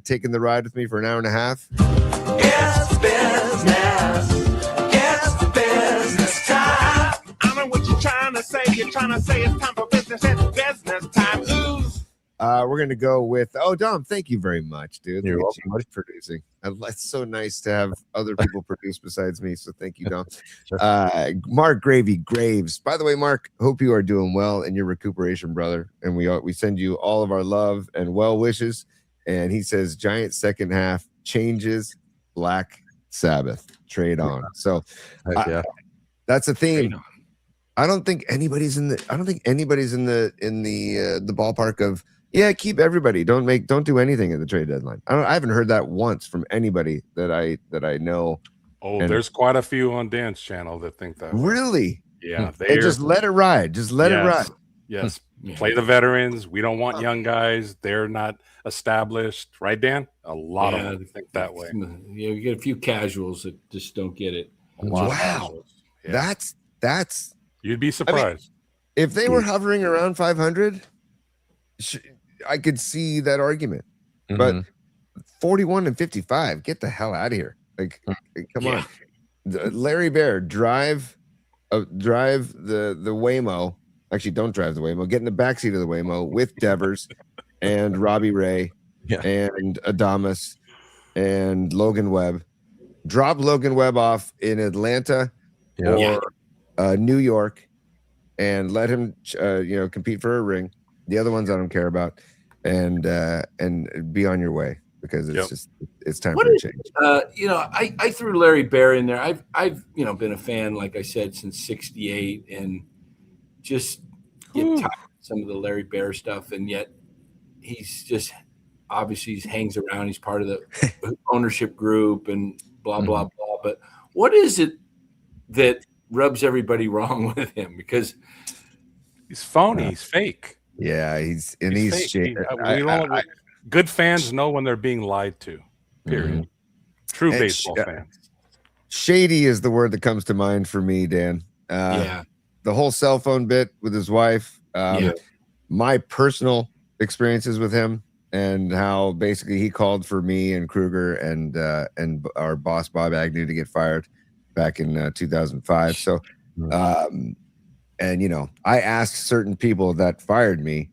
taken the ride with me for an hour and a half. It's business. It's business time. I know what you're trying to say. You're trying to say it's time for business. It's business time. Ooh. We're going to go with, Dom, thank you very much, dude. You're welcome. Much producing. It's so nice to have other people produce besides me. So thank you, Dom. Sure. Mark Gravy Graves. By the way, Mark, hope you are doing well in your recuperation, brother. And we send you all of our love and well wishes. And he says, Giant second half changes, Black Sabbath. Trade on. So that's a theme. I don't think anybody's in the ballpark of, keep everybody. Don't do anything at the trade deadline. I haven't heard that once from anybody that I know. Oh, there's quite a few on Dan's channel that think that. Really? Yeah. They just let it ride. Just let it ride. Yes. Play the veterans. We don't want young guys. They're not established. Right, Dan? A lot of them think that way. Yeah, you get a few casuals that just don't get it. Wow. Yeah. That's You'd be surprised. I mean, if they were hovering around 500, I could see that argument. But 41 and 55, get the hell out of here. Like, come on. Larry Bear, drive the Waymo. Actually, don't drive the Waymo. Get in the backseat of the Waymo with Devers and Robbie Ray and Adamas and Logan Webb. Drop Logan Webb off in Atlanta or New York and let him compete for a ring. The other ones I don't care about, and be on your way, because it's time for a change. I threw Larry Bear in there. I've been a fan, like I said, since '68, and just get tired of some of the Larry Bear stuff, and yet he's just obviously he hangs around. He's part of the ownership group and blah blah blah. But what is it that rubs everybody wrong with him? Because he's phony. He's fake. Yeah, he's fake. Good fans know when they're being lied to. Period. True baseball fans. Shady is the word that comes to mind for me, Dan. The whole cell phone bit with his wife. My personal experiences with him, and how basically he called for me and Kruger and our boss Bob Agnew to get fired back in 2005. So. And, I asked certain people that fired me,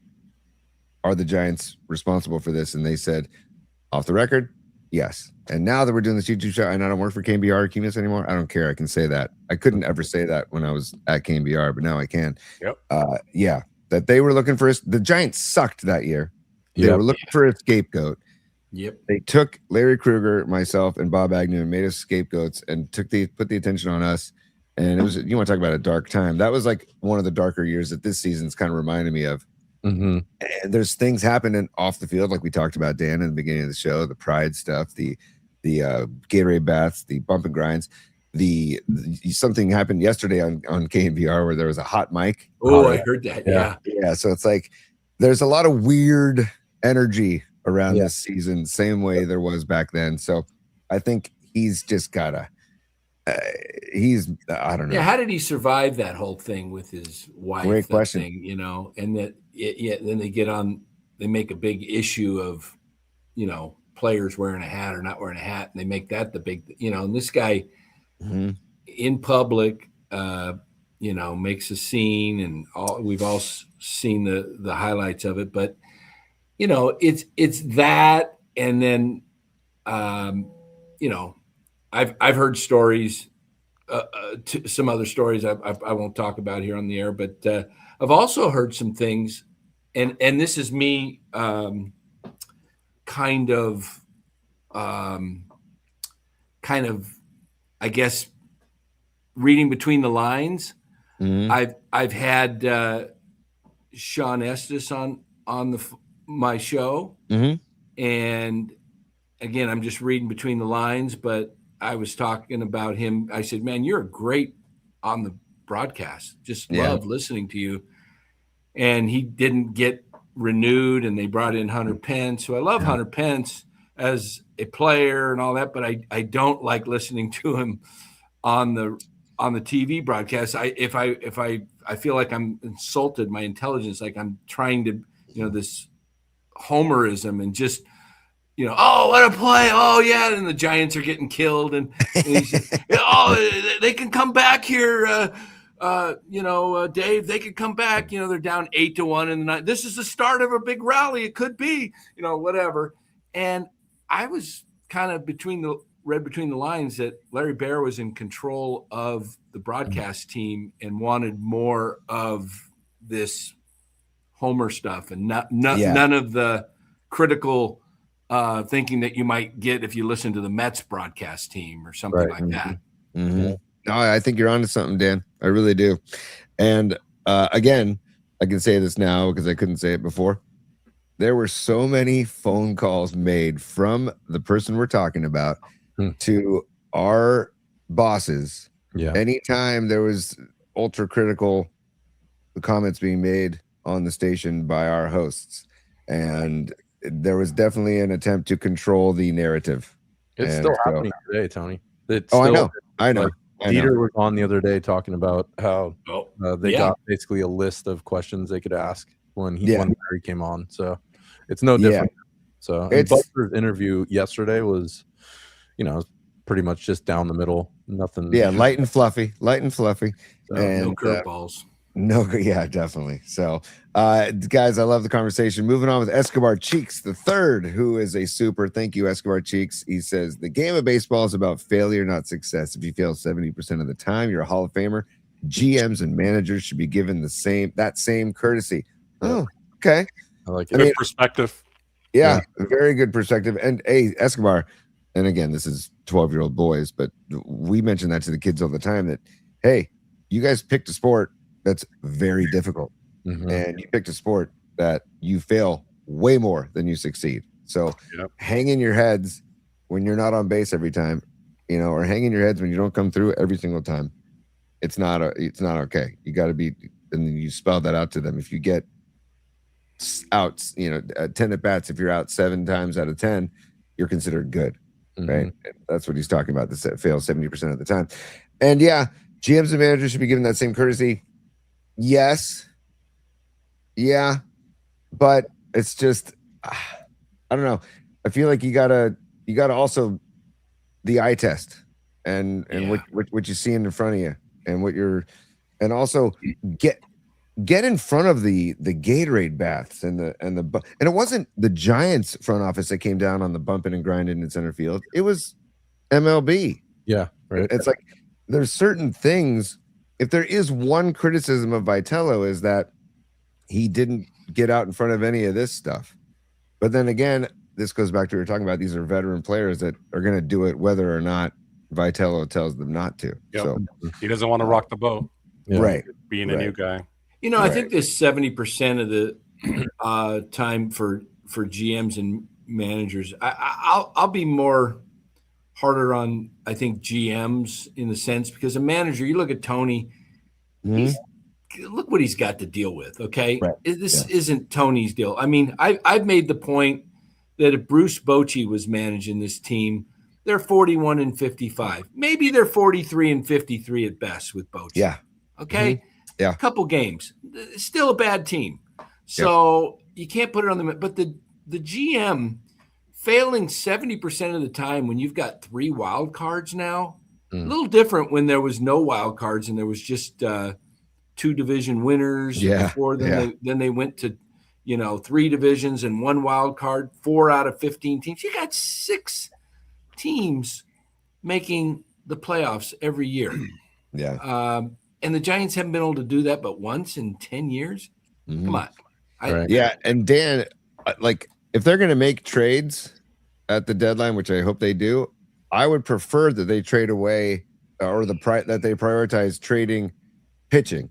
are the Giants responsible for this? And they said, off the record, yes. And now that we're doing this YouTube show and I don't work for KBR or Kemis anymore, I don't care. I can say that. I couldn't ever say that when I was at KBR, but now I can. Yep. That they were looking for the Giants sucked that year. They were looking for a scapegoat. Yep. They took Larry Kruger, myself, and Bob Agnew and made us scapegoats and put the attention on us. And it was, you want to talk about a dark time. That was like one of the darker years that this season's kind of reminded me of. And there's things happening off the field, like we talked about, Dan, in the beginning of the show, the pride stuff, the Gatorade baths, the bump and grinds. Something happened yesterday on KNBR where there was a hot mic. Oh, I heard that. Yeah. So it's like there's a lot of weird energy around this season, same way there was back then. So I think he's just gotta. I don't know. Yeah, how did he survive that whole thing with his wife? Great question. And that then they get on, they make a big issue of, players wearing a hat or not wearing a hat, and they make that the big, and this guy in public, makes a scene, and we've all seen the highlights of it, but it's that, and then I've heard stories, some other stories I won't talk about here on the air, but I've also heard some things, and this is me kind of, I guess, reading between the lines. I've had Sean Estes on my show, and again, I'm just reading between the lines, but I was talking about him. I said, "Man, you're great on the broadcast. Just love listening to you." And he didn't get renewed, and they brought in Hunter Pence. So I love Hunter Pence as a player and all that, but I don't like listening to him on the TV broadcast. I feel like I'm insulted, my intelligence, like I'm trying to, this homerism and just, oh, what a play. Oh yeah. And the Giants are getting killed. And he's, oh, they can come back here. Dave, they could come back. They're down 8-1 in the night. This is the start of a big rally. It could be, whatever. And I was kind of read between the lines that Larry Baer was in control of the broadcast team and wanted more of this Homer stuff and none of the critical thinking that you might get if you listen to the Mets broadcast team or something like that. No, I think you're onto something, Dan. I really do. And again, I can say this now because I couldn't say it before. There were so many phone calls made from the person we're talking about to our bosses. Yeah. Anytime there was ultra critical comments being made on the station by our hosts, and there was definitely an attempt to control the narrative. It's still happening today, Tony. I know. Like, Dieter was on the other day talking about how they got basically a list of questions they could ask when Larry came on. So it's no different. So Buster's interview yesterday was, pretty much just down the middle. Nothing. Yeah, light and fluffy. And no curveballs. Definitely. So, guys, I love the conversation. Moving on with Escobar Cheeks the third, who is a super. Thank you, Escobar Cheeks. He says the game of baseball is about failure, not success. If you fail 70% of the time, you're a Hall of Famer. GMs and managers should be given that same courtesy. Oh, okay. I like it. Good perspective. Yeah, very good perspective. And hey, Escobar, and again, this is 12-year-old boys, but we mention that to the kids all the time that, hey, you guys picked a sport that's very difficult. And you picked a sport that you fail way more than you succeed. So hang in your heads when you're not on base every time, or hang in your heads when you don't come through every single time. It's not okay. You got to be, and then you spell that out to them. If you get out, 10 at bats, if you're out 7 times out of 10, you're considered good. Right. That's what he's talking about. This fail 70% of the time. And GMs and managers should be given that same courtesy. Yes. Yeah. But it's just, I don't know. I feel like you gotta also the eye test and what you see in front of you and also get in front of the Gatorade baths and it wasn't the Giants front office that came down on the bumping and grinding in center field. It was MLB. Yeah. Right. It's like there's certain things. If there is one criticism of Vitello is that he didn't get out in front of any of this stuff. But then again, this goes back to what we were talking about. These are veteran players that are going to do it whether or not Vitello tells them not to. Yep. So he doesn't want to rock the boat. Right. Being a new guy. I think this 70% of the time for GMs and managers, I'll be more harder on, I think, GMs in the sense because a manager, you look at Tony, look what he's got to deal with. Okay. Right. This isn't Tony's deal. I mean, I've made the point that if Bruce Bochy was managing this team, they're 41-55. Maybe they're 43-53 at best with Bochy. Yeah. Okay. Yeah. A couple games. Still a bad team. So you can't put it on the – but the GM failing 70% of the time when you've got 3 wild cards now, a little different when there was no wild cards and there was just 2 division winners before. Then they went to, 3 divisions and 1 wild card, 4 out of 15 teams. You got 6 teams making the playoffs every year. Yeah. And the Giants haven't been able to do that but once in 10 years. Come on. And Dan, like if they're going to make trades at the deadline, which I hope they do, I would prefer that they trade away or that they prioritize trading pitching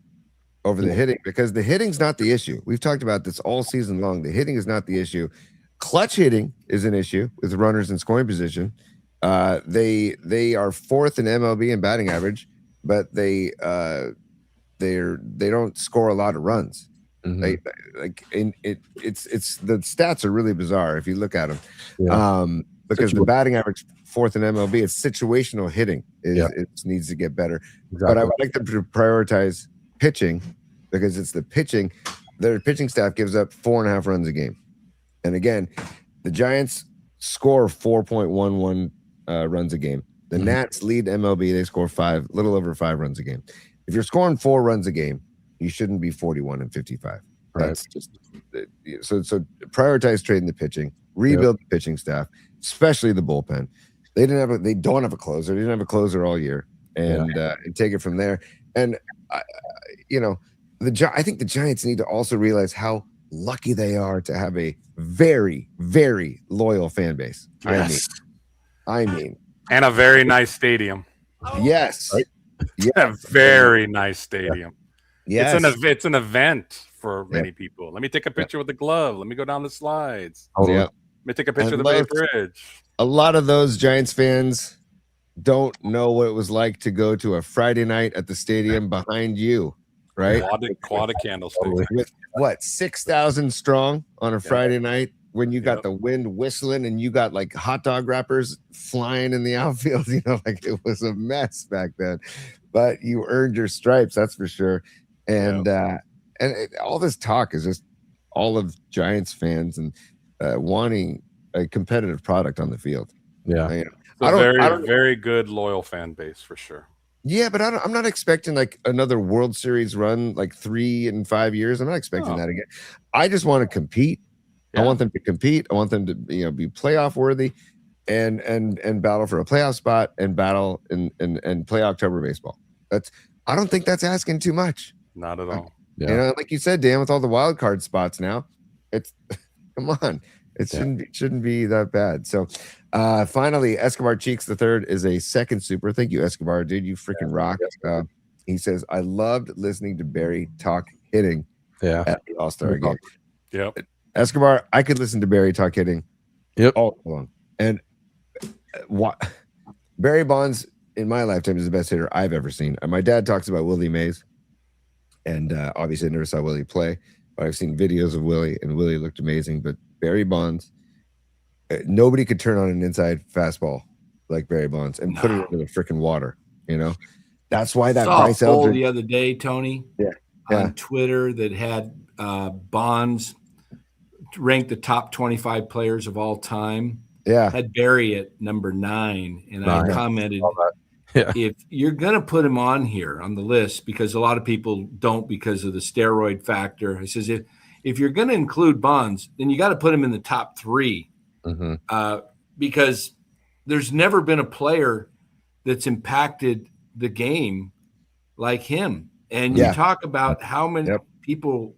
over the hitting, because the hitting's not the issue. We've talked about this all season long. The hitting is not the issue. Clutch hitting is an issue with runners in scoring position. They are fourth in MLB in batting average, but they don't score a lot of runs. It's the stats are really bizarre if you look at them. Because the batting average fourth in MLB, it's situational hitting it needs to get better. But I would like them to prioritize pitching, because it's the pitching. Their pitching staff gives up 4.5 runs a game. And again, the Giants score 4.11 runs a game. The Nats lead MLB. They score little over 5 runs a game. If you're scoring 4 runs a game, you shouldn't be 41 and 55. That's just so prioritize trading the pitching, rebuild the pitching staff, especially the bullpen. They don't have a closer. They didn't have a closer all year, and take it from there. And I think the Giants need to also realize how lucky they are to have a very, very loyal fan base. Yes. I mean, and a very nice stadium. Yes. Right? A very nice stadium. Yes. It's an event for many people. Let me take a picture with the glove. Let me go down the slides. Let me take a picture of the Bay Bridge. A lot of those Giants fans don't know what it was like to go to a Friday night at the stadium behind you, right? Quad of candlesticks. With what, 6,000 strong on a Friday night, when you got the wind whistling and you got like hot dog wrappers flying in the outfield, like it was a mess back then. But you earned your stripes, that's for sure. And all this talk is just all of Giants fans and wanting a competitive product on the field. It's a very good loyal fan base for sure. Yeah, but I'm not expecting like another World Series run, like 3 in 5 years. I'm not expecting that again. I just want to compete. I want them to compete. I want them to be playoff worthy, and battle for a playoff spot, and battle and play October baseball. I don't think that's asking too much. Not at all. Like you said, Dan, with all the wild card spots now, it's come on. It shouldn't be that bad. So finally, Escobar Cheeks III is a second super. Thank you, Escobar, dude. You freaking rock. He says, I loved listening to Barry talk hitting at the All-Star game. Yep. Escobar, I could listen to Barry talk hitting all along. And Barry Bonds in my lifetime is the best hitter I've ever seen. My dad talks about Willie Mays, and obviously I never saw Willie play, but I've seen videos of Willie, and Willie looked amazing. But Barry Bonds, nobody could turn on an inside fastball like Barry Bonds and put it into the freaking water. That's why that saw Bryce a poll Elder the other day, Tony, on Twitter that had Bonds ranked the top 25 players of all time. Had Barry at number 9, and I commented, if you're going to put him on here on the list, because a lot of people don't because of the steroid factor, I says, if you're going to include Bonds, then you got to put him in the top 3, because there's never been a player that's impacted the game like him. And you talk about how many people,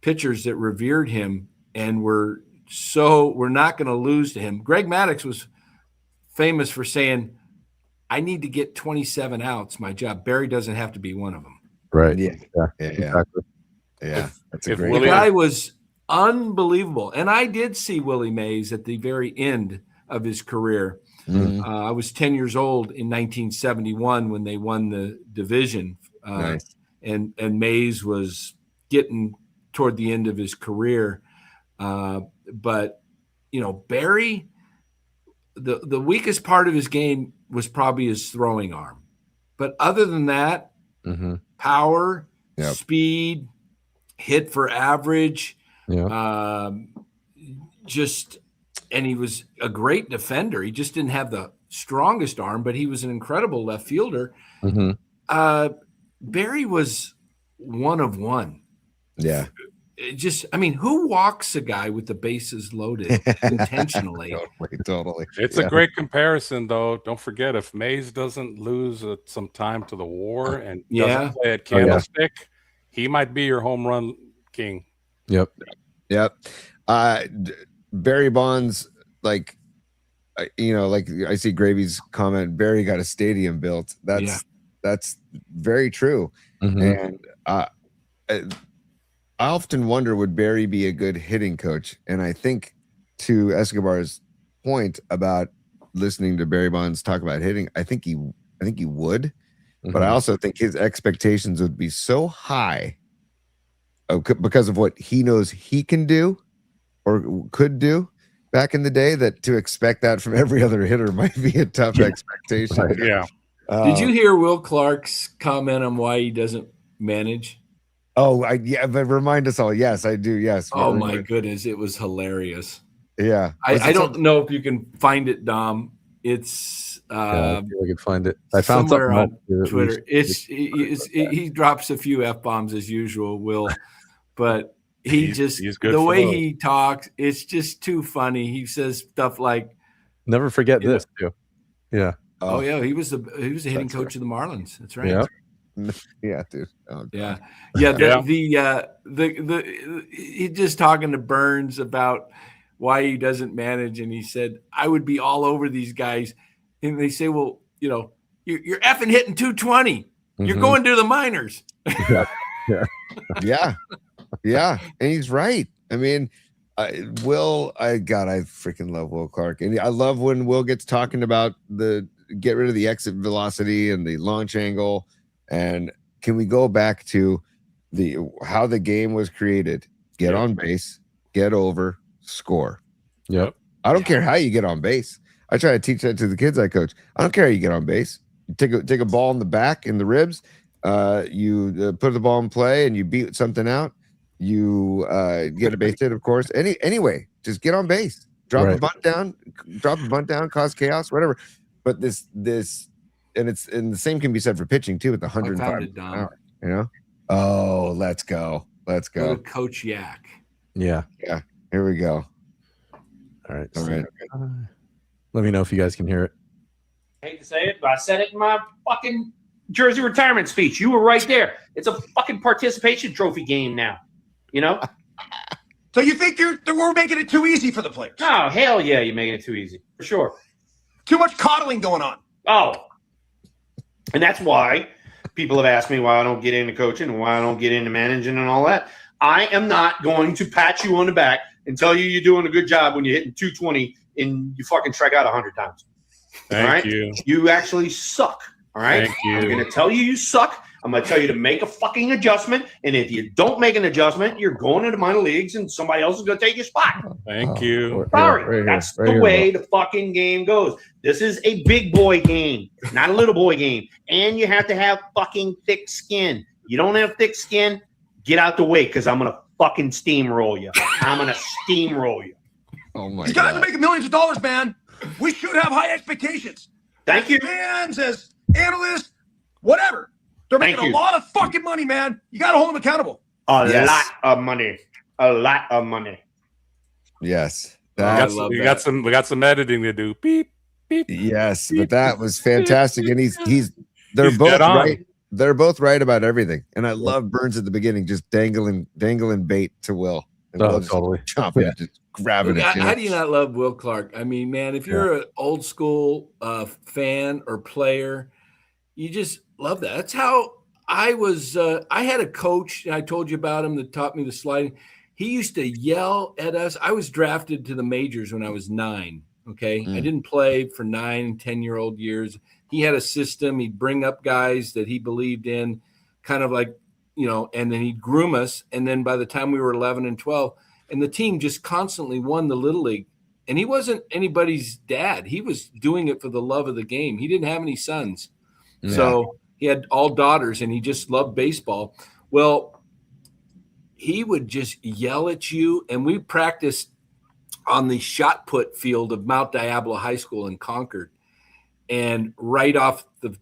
pitchers that revered him and we're not going to lose to him. Greg Maddux was famous for saying, I need to get 27 outs. My job. Barry doesn't have to be one of them. Right. Exactly. That's a great. The guy was unbelievable. And I did see Willie Mays at the very end of his career. I was 10 years old in 1971 when they won the division. And Mays was getting toward the end of his career. But Barry, the weakest part of his game was probably his throwing arm. But other than that, power, speed, hit for average, and he was a great defender. He just didn't have the strongest arm, but he was an incredible left fielder. Barry was one of one. Who walks a guy with the bases loaded intentionally? Totally. It's a great comparison, though. Don't forget, if Mays doesn't lose some time to the war and doesn't play at Candlestick, he might be your home run king. Yep. Barry Bonds, like I see Gravy's comment, Barry got a stadium built. That's very true. Mhm. And I often wonder, would Barry be a good hitting coach? And I think, to Escobar's point about listening to Barry Bonds talk about hitting, I think he would, but I Mhm. also think his expectations would be so high because of what he knows he can do or could do back in the day, that to expect that from every other hitter might be a tough expectation. Right. Yeah. Did you hear Will Clark's comment on why he doesn't manage? Oh, but remind us all. Yes, I do. Yes. Oh my goodness, it was hilarious. Yeah. I don't know if you can find it, Dom. It's Yeah, I feel I could find it. I found somewhere something on else Twitter. He drops a few F-bombs as usual, Will, but he's good the way he talks, it's just too funny. He says stuff like, never forget this too. Yeah. Oh yeah, he was the hitting coach of the Marlins. That's right. Yeah. Yeah, dude. Oh, yeah. He's just talking to Burns about why he doesn't manage, and he said, I would be all over these guys. And they say, well, you're effing hitting 220. You're going to the minors. Yeah. Yeah. And he's right. I mean, I freaking love Will Clark. And I love when Will gets talking about get rid of the exit velocity and the launch angle. And can we go back to how the game was created? Get on base, get over, score. Yep. I don't care how you get on base. I try to teach that to the kids I coach. I don't care how you get on base. You take a ball in the back, in the ribs. You put the ball in play and you beat something out. You get a base hit, of course. Anyway, just get on base. Drop a bunt down, cause chaos, whatever. But this and the same can be said for pitching too, at the 105 hour, Oh, let's go. Go to Coach Yak. Yeah. Here we go. All right. Let me know if you guys can hear it. I hate to say it, but I said it in my fucking Jersey retirement speech. You were right there. It's a fucking participation trophy game now. So you think we're making it too easy for the players? Oh, hell yeah, you're making it too easy. For sure. Too much coddling going on. Oh. And that's why people have asked me why I don't get into coaching and why I don't get into managing and all that. I am not going to pat you on the back and tell you you're doing a good job when you're hitting 220 and you fucking strike out 100 times. Thank you. You actually suck. All right. Thank you. I'm going to tell you suck. I'm going to tell you to make a fucking adjustment. And if you don't make an adjustment, you're going into minor leagues and somebody else is going to take your spot. Thank you. Sorry. That's the way the fucking game goes. This is a big boy game, not a little boy game. And you have to have fucking thick skin. You don't have thick skin, get out the way because I'm going to fucking steamroll you. I'm going to steamroll you. Oh, my God. These guys are making millions of dollars, man. We should have high expectations. Thank you. Fans, as analysts, whatever. They're making a lot of fucking money, man. You got to hold them accountable. A lot of money. A lot of money. Yes. We got some editing to do. Beep, beep. Yes, but that was fantastic. And they're both right. They're both right about everything. And I love Burns at the beginning, just dangling bait to Will. And Will totally. Chopping it, just grabbing it. How do you not love Will Clark? I mean, man, if you're an old school fan or player, you just love that. That's how I was. I had a coach, and I told you about him, that taught me the sliding. He used to yell at us. I was drafted to the majors when I was 9. Okay. I didn't play for 9 and 10-year-old years. He had a system. He'd bring up guys that he believed in, kind of like, and then he'd groom us. And then by the time we were 11 and 12, and the team just constantly won the Little League. And he wasn't anybody's dad. He was doing it for the love of the game. He didn't have any sons. Yeah. So he had all daughters, and he just loved baseball. Well, he would just yell at you, and we practiced on the shot put field of Mount Diablo High School in Concord, and right off the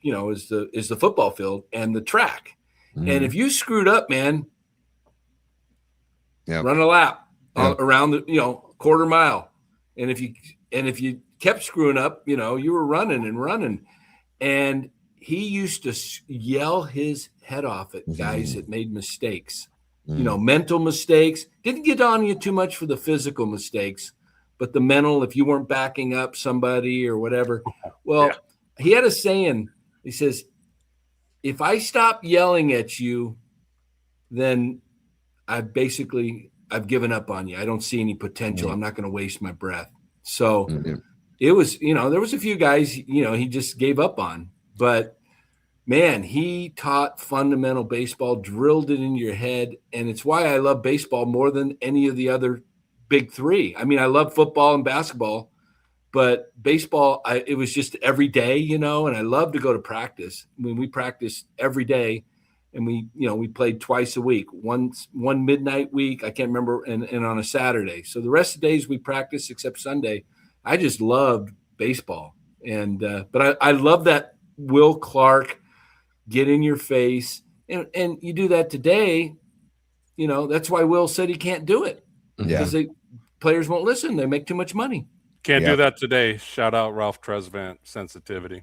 is the football field and the track. And if you screwed up, man, run a lap around the quarter mile, and if you kept screwing up, you were running. And he used to yell his head off at guys that made mistakes, mental mistakes. Didn't get on you too much for the physical mistakes, but the mental, if you weren't backing up somebody or whatever. Well, he had a saying. He says, if I stop yelling at you, then I've given up on you. I don't see any potential. I'm not going to waste my breath. So it was, there was a few guys, he just gave up on, but man, he taught fundamental baseball, drilled it in your head. And it's why I love baseball more than any of the other big three. I mean, I love football and basketball, but baseball, it was just every day, and I love to go to practice. I mean, we practiced every day, and we played twice a week, one midnight week, I can't remember, and on a Saturday. So the rest of the days we practiced except Sunday. I just loved baseball. And but I love that Will Clark get in your face. And you do that today, that's why Will said he can't do it. Because players won't listen. They make too much money. Can't do that today. Shout out Ralph Tresvant, sensitivity.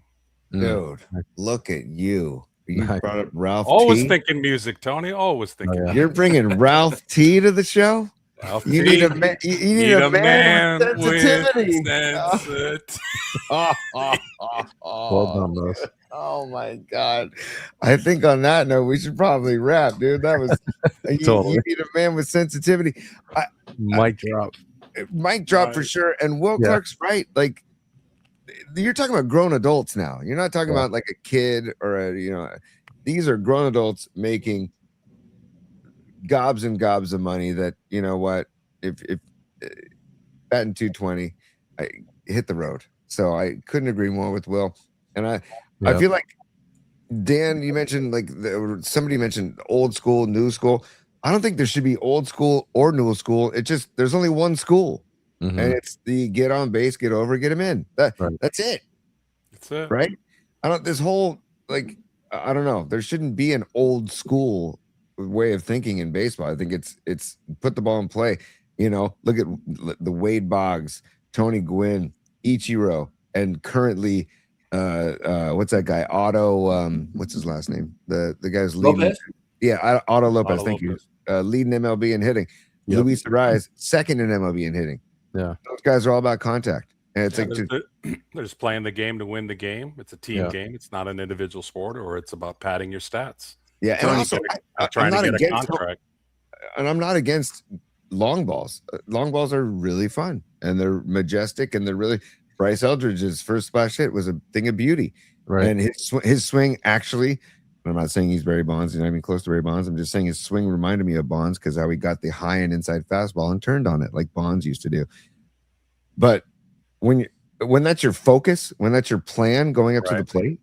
Dude, look at you. You brought up Ralph Always T. thinking music, Tony. Always thinking. You're bringing Ralph T to the show? Ralph you T. need a man. You need a man with sensitivity. Well done, Russ. Oh my God! I think on that note, we should probably wrap, dude. That was Totally. you need a man with sensitivity. Mic drop. Mic drop for sure. And Will Clark's right. Like, you're talking about grown adults now. You're not talking about like a kid or these are grown adults making gobs and gobs of money that, if batting 220, I hit the road. So I couldn't agree more with Will. And I feel like, Dan, you mentioned somebody mentioned old school, new school. I don't think there should be old school or new school. There's only one school, and it's the get on base, get over, get him in. That's it. That's it. Right? I don't know. There shouldn't be an old school way of thinking in baseball. I think it's put the ball in play. Look at the Wade Boggs, Tony Gwynn, Ichiro, and currently what's that guy? Otto, what's his last name? The guy's leading. Lopez? Yeah, Otto Lopez. Otto Thank Lopez. you. Leading MLB in hitting. Yep. Luis Ariz, second in MLB in hitting. Yeah. Those guys are all about contact. And it's they're just playing the game to win the game. It's a team game. It's not an individual sport, or it's about padding your stats. Yeah, and also, trying to get a contract. And I'm not against long balls. Long balls are really fun, and they're majestic, and they're really. Bryce Eldridge's first splash hit was a thing of beauty, right? And his swing actually. I'm not saying he's Barry Bonds. He's not even close to Barry Bonds. I'm just saying his swing reminded me of Bonds because how he got the high and inside fastball and turned on it like Bonds used to do. But when that's your focus, when that's your plan going up to the plate,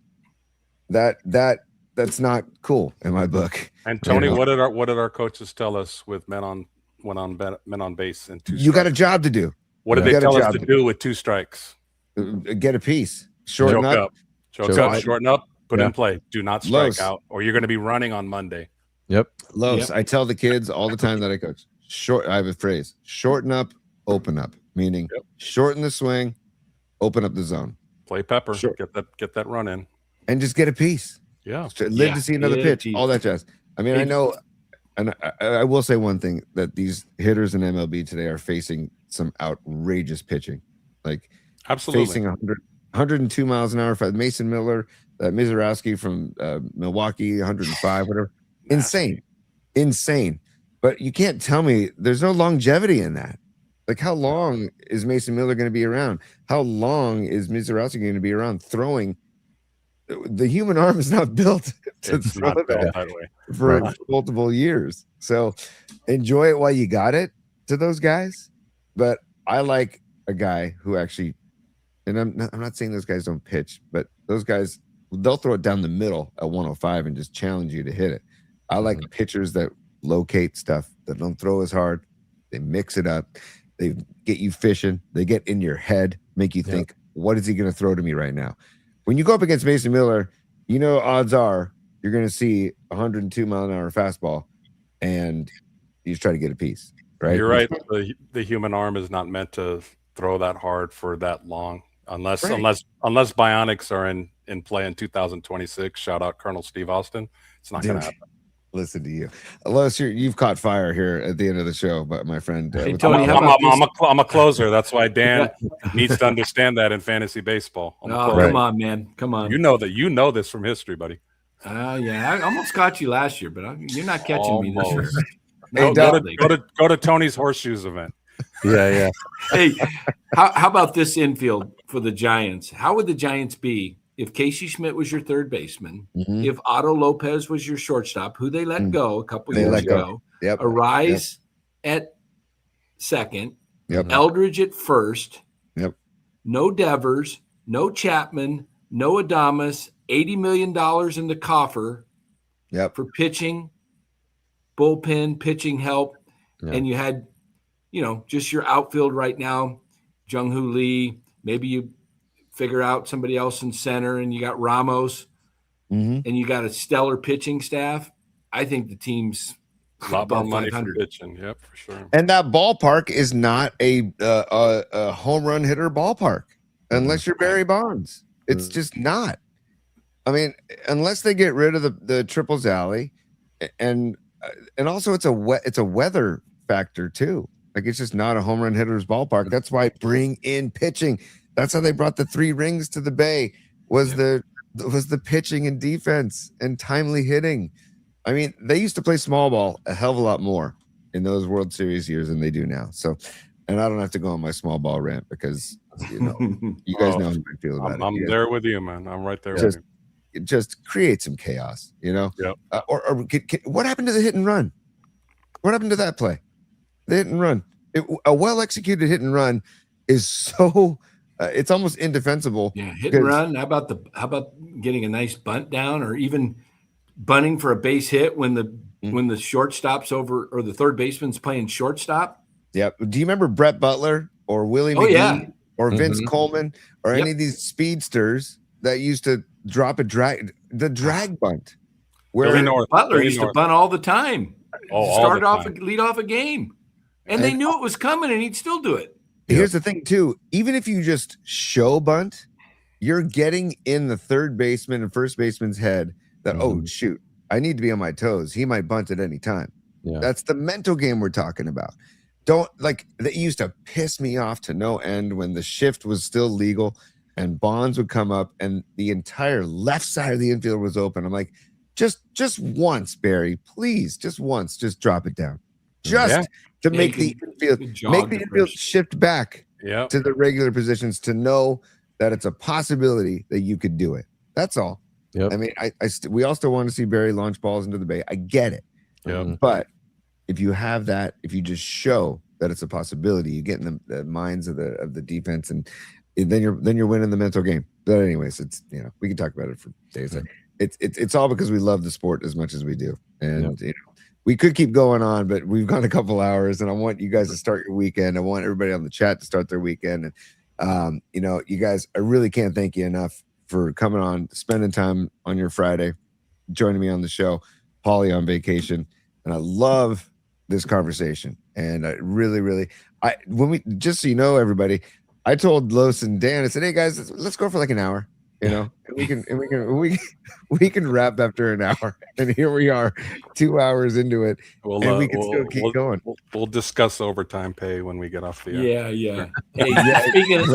that's not cool in my book. And Tony, what did our coaches tell us with men on base and 2 strikes? You got a job to do. What did they tell us to do with 2 strikes? Get a piece. Shorten up. Shorten up. Put in play. Do not strike out, or you're going to be running on Monday. Yep. Los, I tell the kids all the time that I coach. I have a phrase: shorten up, open up. Meaning, shorten the swing, open up the zone. Play pepper. Get that run in, and just get a piece. Yeah. Live to see another pitch. All that jazz. I mean, I know, and I will say one thing that these hitters in MLB today are facing some outrageous pitching, like absolutely facing 102 miles an hour. Mason Miller. Mizorowski from Milwaukee, 105, whatever. Insane. But you can't tell me there's no longevity in that. Like, how long is Mason Miller going to be around? How long is Mizorowski going to be around throwing? The human arm is not built to throw that way for multiple years. So enjoy it while you got it to those guys. But I like a guy who actually, and I'm not saying those guys don't pitch, but those guys, they'll throw it down the middle at 105 and just challenge you to hit it. I like pitchers that locate stuff, that don't throw as hard. They mix it up. They get you fishing. They get in your head, make you think, what is he going to throw to me right now? When you go up against Mason Miller, odds are you're going to see 102 mile an hour fastball and you just try to get a piece, right? You're right. The human arm is not meant to throw that hard for that long unless bionics are in play in 2026. Shout out Colonel Steve Austin. It's not going to happen. Listen to you, Lois. You've caught fire here at the end of the show, but my friend, hey, Tony, I'm a closer. That's why Dan needs to understand that in fantasy baseball. Come on, man, come on. You know this from history, buddy. Yeah, I almost caught you last year, but you're not catching me this year. Hey, Go to Tony's Horseshoes event. Yeah. Hey, how about this infield for the Giants? How would the Giants be if Casey Schmidt was your third baseman, if Otto Lopez was your shortstop, who they let go a couple years ago, Arise at second, Eldridge at first, no Devers, no Chapman, no Adames, $80 million in the coffer for pitching, bullpen, pitching help, and you had, just your outfield right now, Jung-Hoo Lee, maybe you figure out somebody else in center, and you got Ramos, and you got a stellar pitching staff. I think the team's a lot more money for pitching. Yep, for sure. And that ballpark is not a home run hitter ballpark unless you're Barry Bonds. It's just not. I mean, unless they get rid of the triples alley, and also it's a weather factor too. Like, it's just not a home run hitter's ballpark. That's why bring in pitching. That's how they brought the 3 rings to the Bay. Was the pitching and defense and timely hitting. I mean, they used to play small ball a hell of a lot more in those World Series years than they do now. So, and I don't have to go on my small ball rant because you guys know how I feel about it. I'm there with you, man. I'm right there with you. Just create some chaos, what happened to the hit and run? What happened to that play? The hit and run. A well executed hit and run is so it's almost indefensible. Yeah, hit and run. How about getting a nice bunt down, or even bunting for a base hit when the shortstop's over or the third baseman's playing shortstop? Yep. Do you remember Brett Butler or Willie McGee or Vince Coleman or any of these speedsters that used to drop the drag bunt? Where Butler used to bunt all the time. Lead off a game. And they knew it was coming, and he'd still do it. Here's the thing, too. Even if you just show bunt, you're getting in the third baseman and first baseman's head that, oh, shoot, I need to be on my toes. He might bunt at any time. Yeah. That's the mental game we're talking about. That used to piss me off to no end when the shift was still legal and Bonds would come up and the entire left side of the infield was open. I'm like, just once, Barry, please, just once, just drop it down. To make the infield shift back to the regular positions to know that it's a possibility that you could do it. That's all. Yep. I mean, we all still want to see Barry launch balls into the Bay. I get it. Yep. But if you have that, if you just show that it's a possibility, you get in the minds of the defense, and then you're winning the mental game. But anyways, it's we can talk about it for days. It's all because we love the sport as much as we do, and we could keep going on, but we've gone a couple hours, and I want you guys to start your weekend. I want everybody on the chat to start their weekend, and you guys, I really can't thank you enough for coming on, spending time on your Friday, joining me on the show. Paulie on vacation, and I love this conversation. And I really, just so you know, everybody, I told Los and Dan, I said, hey guys, let's go for like an hour, and we can wrap after an hour. And here we are, 2 hours into it, and we can still keep going. We'll discuss overtime pay when we get off the air. Yeah. Hey,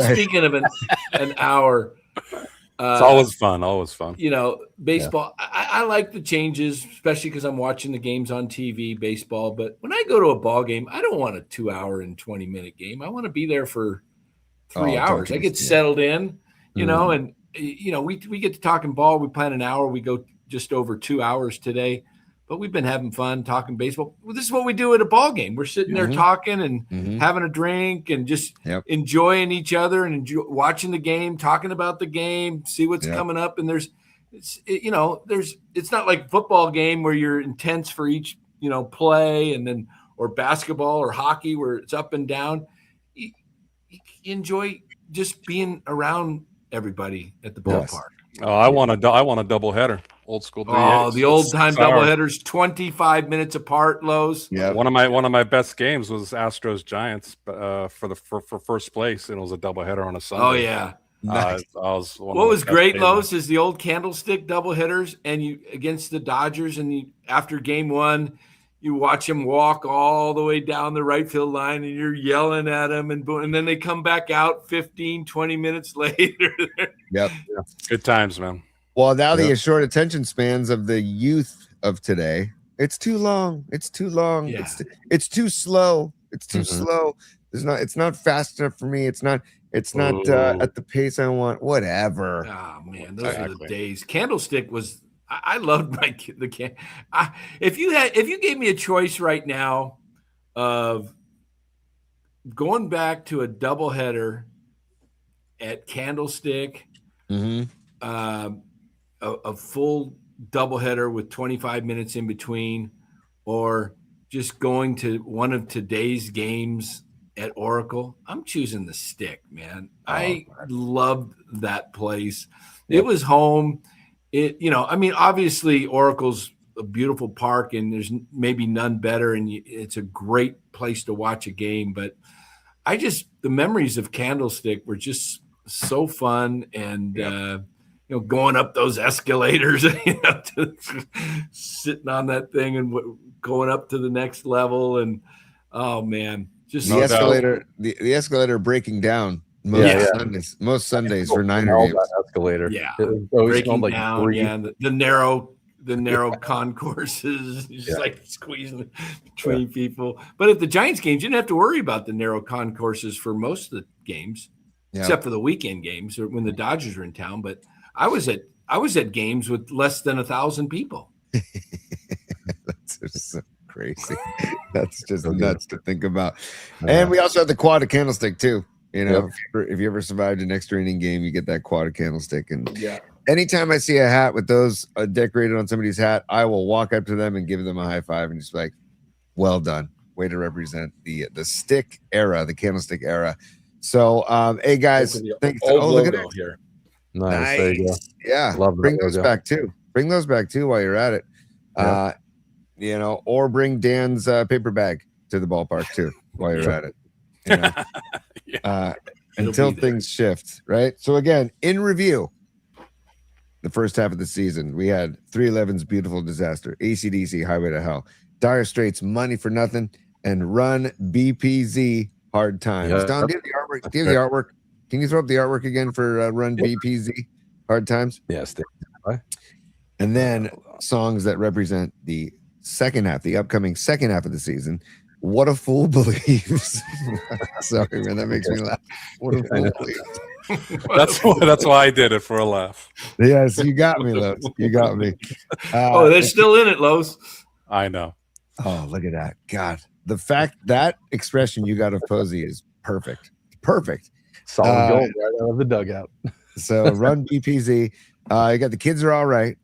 speaking of an hour, it's always fun. Baseball. I like the changes, especially because I'm watching the games on TV, baseball. But when I go to a ball game, I don't want a 2 hour and 20-minute game. I want to be there for 3 hours. I get settled in, and we get to talking ball. We plan an hour. We go just over 2 hours today, but we've been having fun talking baseball. Well, this is what we do at a ball game. We're sitting there talking and having a drink and just enjoying each other and watching the game, talking about the game, see what's coming up. And it's not like football game where you're intense for each, play, and then, or basketball or hockey where it's up and down. You enjoy just being around everybody at the ballpark. Oh, I want a double header. Old school. The old time double headers, 25 minutes apart. Lows. Yeah. One of my best games was Astros Giants for first place, and it was a double header on a Sunday. Oh yeah. Nice. What was great, Lowe's, is the old candlestick double hitters, and you against the Dodgers, and after game one, you watch them walk all the way down the right field line, and you're yelling at them, and then they come back out 15, 20 minutes later. Yep. Good times, man. Well, now the short attention spans of the youth of today. It's too long. It's too long. Yeah. It's too slow. It's too slow. It's not fast enough for me. It's not at the pace I want. Whatever. Oh man, those are the days. Candlestick was. I loved the can. If you gave me a choice right now of going back to a doubleheader at Candlestick, a full doubleheader with 25 minutes in between, or just going to one of today's games at Oracle, I'm choosing the Stick, man. I loved that place. It was home. Obviously Oracle's a beautiful park and there's maybe none better, and it's a great place to watch a game, but the memories of Candlestick were just so fun, and going up those escalators, sitting on that thing and going up to the next level, and oh man, just the escalator, the escalator breaking down most Sundays for Niner games. Escalator, breaking down, the narrow concourses, just like squeezing between people. But at the Giants games, you didn't have to worry about the narrow concourses for most of the games, except for the weekend games or when the Dodgers were in town. But I was at games with less than 1,000 people. That's just so crazy. That's just nuts to think about. And we also had the quad of Candlestick too. If you ever survived an extra inning game, you get that quad of Candlestick. And anytime I see a hat with those decorated on somebody's hat, I will walk up to them and give them a high five and just be like, well done. Way to represent the stick era, the Candlestick era. So, hey guys, thanks. Look at it here. Nice. There you go. Yeah. Bring those back too. Bring those back too while you're at it. Or bring Dan's paper bag to the ballpark too while you're at it. Until things shift, right? So again, in review, the first half of the season, we had 311's Beautiful Disaster, AC/DC Highway to Hell, Dire Straits Money for Nothing, and Run BPZ Hard Times. Don, do you have the artwork? Do you have the artwork? Can you throw up the artwork again for Run BPZ Hard Times? Yes. And then songs that represent the second half, the upcoming second half of the season. What a Fool Believes. Sorry, man, that makes me laugh. What a Fool Believes. That's why I did it, for a laugh. Yes, you got me, Los. You got me. They're still in it, Los. I know. Oh, look at that. God, the fact that expression you got of Posey is perfect. Perfect. Solid goal right out of the dugout. So Run BPZ. You got The Kids Are All Right.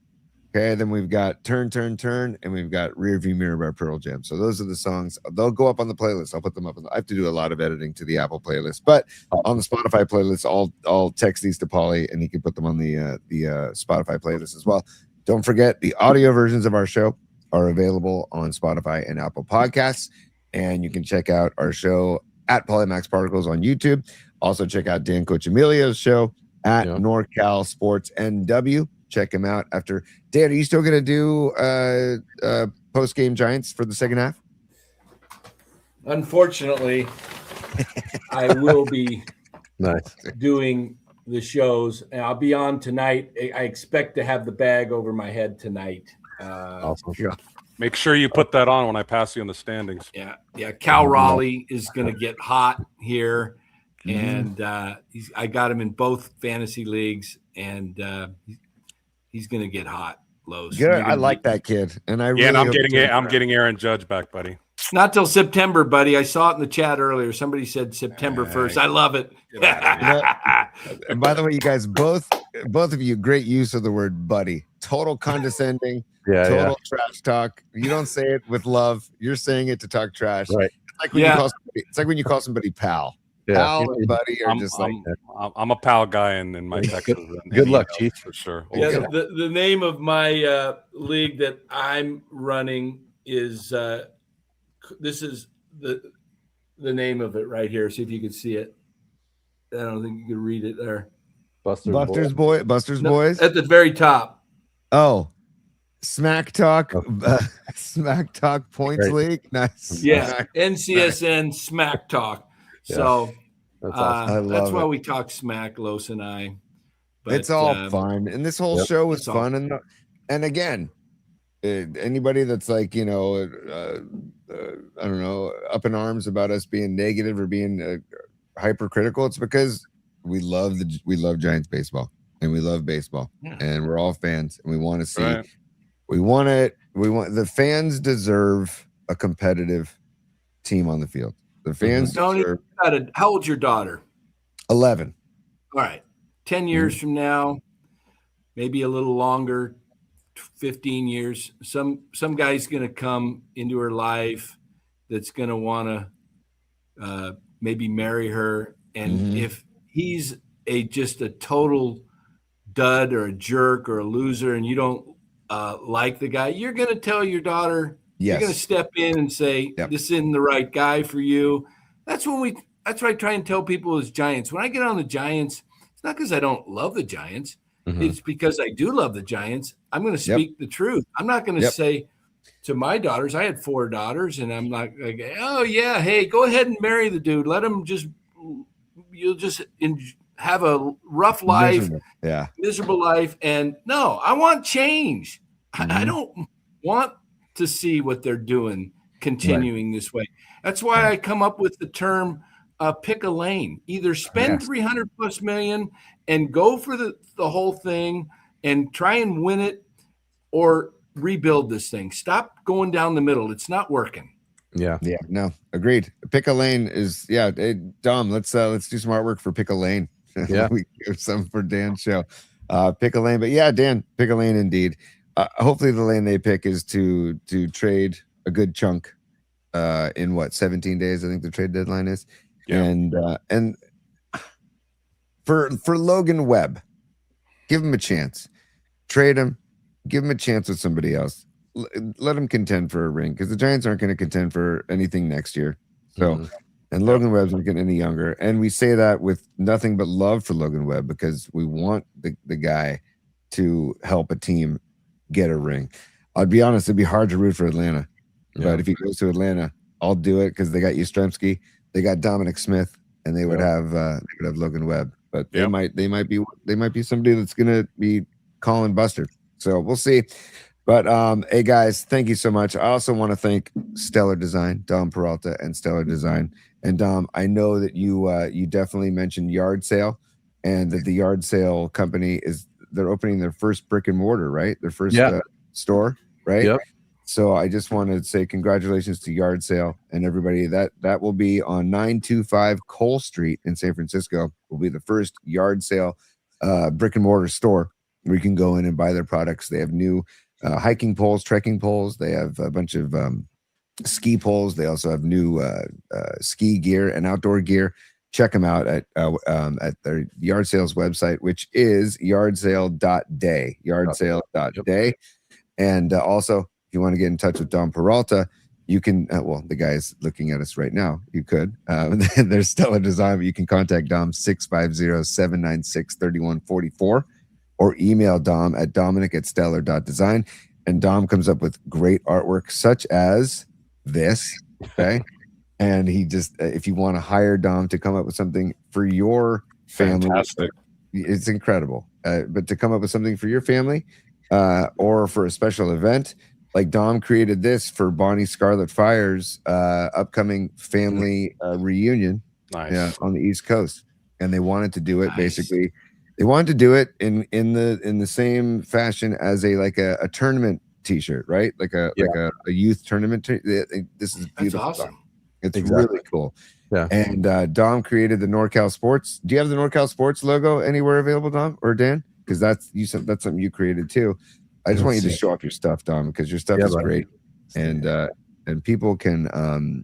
Okay, then we've got Turn, Turn, Turn, and we've got Rearview Mirror by Pearl Jam. So those are the songs. They'll go up on the playlist. I'll put them up. I have to do a lot of editing to the Apple playlist, but on the Spotify playlist, I'll text these to Paulie, and he can put them on the Spotify playlist as well. Don't forget, the audio versions of our show are available on Spotify and Apple Podcasts, and you can check out our show at Polymax Particles on YouTube. Also, check out Dan Coach Emilio's show at NorCal Sports NW. Check him out after. Dan, are you still going to do post-game Giants for the second half? Unfortunately, I will be doing the shows, and I'll be on tonight. I expect to have the bag over my head tonight. Awesome. Make sure you put that on when I pass you in the standings. Yeah. Cal Raleigh is going to get hot here, and I got him in both fantasy leagues, and he's going to get hot, Lowe's. Good. I like that kid, and I'm getting Aaron Judge back, buddy. Not till September, buddy. I saw it in the chat earlier. Somebody said September 1st. I love it. And by the way, you guys, both of you, great use of the word buddy. Total condescending, total trash talk. You don't say it with love. You're saying it to talk trash. Right. It's like when you call somebody pal. Pal and buddy are I'm a pal guy in my Texas. Good luck, Chief. For sure. Yeah, the name of my league that I'm running is this is the name of it right here. See if you can see it. I don't think you can read it there. Buster's Boys at the very top. Oh, Smack Talk, Smack Talk Points League. Nice. Yeah, NCSN Smack Talk. So that's awesome. that's why we talk smack, Los and I. But, it's all fun, and this whole show was fun. And again, anybody that's like, I don't know, up in arms about us being negative or being hypercritical, it's because we love Giants baseball, and we love baseball, and we're all fans, and we want to see. Right. We want the fans deserve a competitive team on the field. The fans deserve. How old's your daughter? 11. All right. 10 years from now, maybe a little longer, 15 years, some guy's going to come into her life that's going to want to maybe marry her. And if he's just a total dud or a jerk or a loser, and you don't like the guy, you're going to tell your daughter, you're going to step in and say, this isn't the right guy for you. That's what I try and tell people as Giants. When I get on the Giants, it's not because I don't love the Giants. It's because I do love the Giants. I'm going to speak the truth. I'm not going to say to my daughters, I had 4 daughters, and I'm not like, oh yeah, hey, go ahead and marry the dude. Let him you'll just have a rough life, miserable life. And no, I want change. I don't want to see what they're doing continuing this way. That's why I come up with the term pick a lane. Either spend $300+ million and go for the whole thing and try and win it, or rebuild this thing. Stop going down the middle. It's not working. Yeah. No, agreed. Pick a lane is Dom. Let's do some artwork for Pick a Lane. Yeah, we give some for Dan's show. Pick a lane, but Dan, pick a lane indeed. Hopefully the lane they pick is to trade a good chunk in 17 days. I think the trade deadline is. Yeah. And for Logan Webb, give him a chance. Trade him. Give him a chance with somebody else. Let him contend for a ring, because the Giants aren't going to contend for anything next year. So, and Logan Webb's not getting any younger. And we say that with nothing but love for Logan Webb, because we want the guy to help a team get a ring. I'll be honest, it'd be hard to root for Atlanta. But if he goes to Atlanta, I'll do it, because they got Yastrzemski, they got Dominic Smith, and they would have Logan Webb. But they might be somebody that's gonna be calling Buster. So we'll see. But hey guys, thank you so much. I also want to thank Stellar Design, Dom Peralta and Stellar Design. And Dom, I know that you definitely mentioned Yard Sale, and that the Yard Sale company they're opening their first brick and mortar, right? Their first store, right? Yep. So I just want to say congratulations to Yard Sale and everybody. That will be on 925 Cole Street in San Francisco. Will be the first Yard Sale brick and mortar store where you can go in and buy their products. They have new hiking poles, trekking poles. They have a bunch of ski poles. They also have new ski gear and outdoor gear. Check them out at their Yard Sale's website, which is yardsale.day. Yardsale.day. And also, if you want to get in touch with Dom Peralta, you can, the guy's looking at us right now. You could. There's Stellar Design, but you can contact Dom 650-796-3144, or email Dom at dominic@stellar.design. And Dom comes up with great artwork such as this. Okay. And he just, if you want to hire Dom to come up with something for your family, it's incredible. But to come up with something for your family or for a special event, like Dom created this for Bonnie Scarlet Fire's upcoming family reunion on the East Coast. And they wanted to do it basically. They wanted to do it in the same fashion as a tournament T-shirt, right? Like a youth tournament. This is beautiful. That's awesome. It's really cool. Yeah. And Dom created the NorCal Sports. Do you have the NorCal Sports logo anywhere available, Dom or Dan? Because that's something you created too. I just want you to show off your stuff, Dom, because your stuff is great, and people can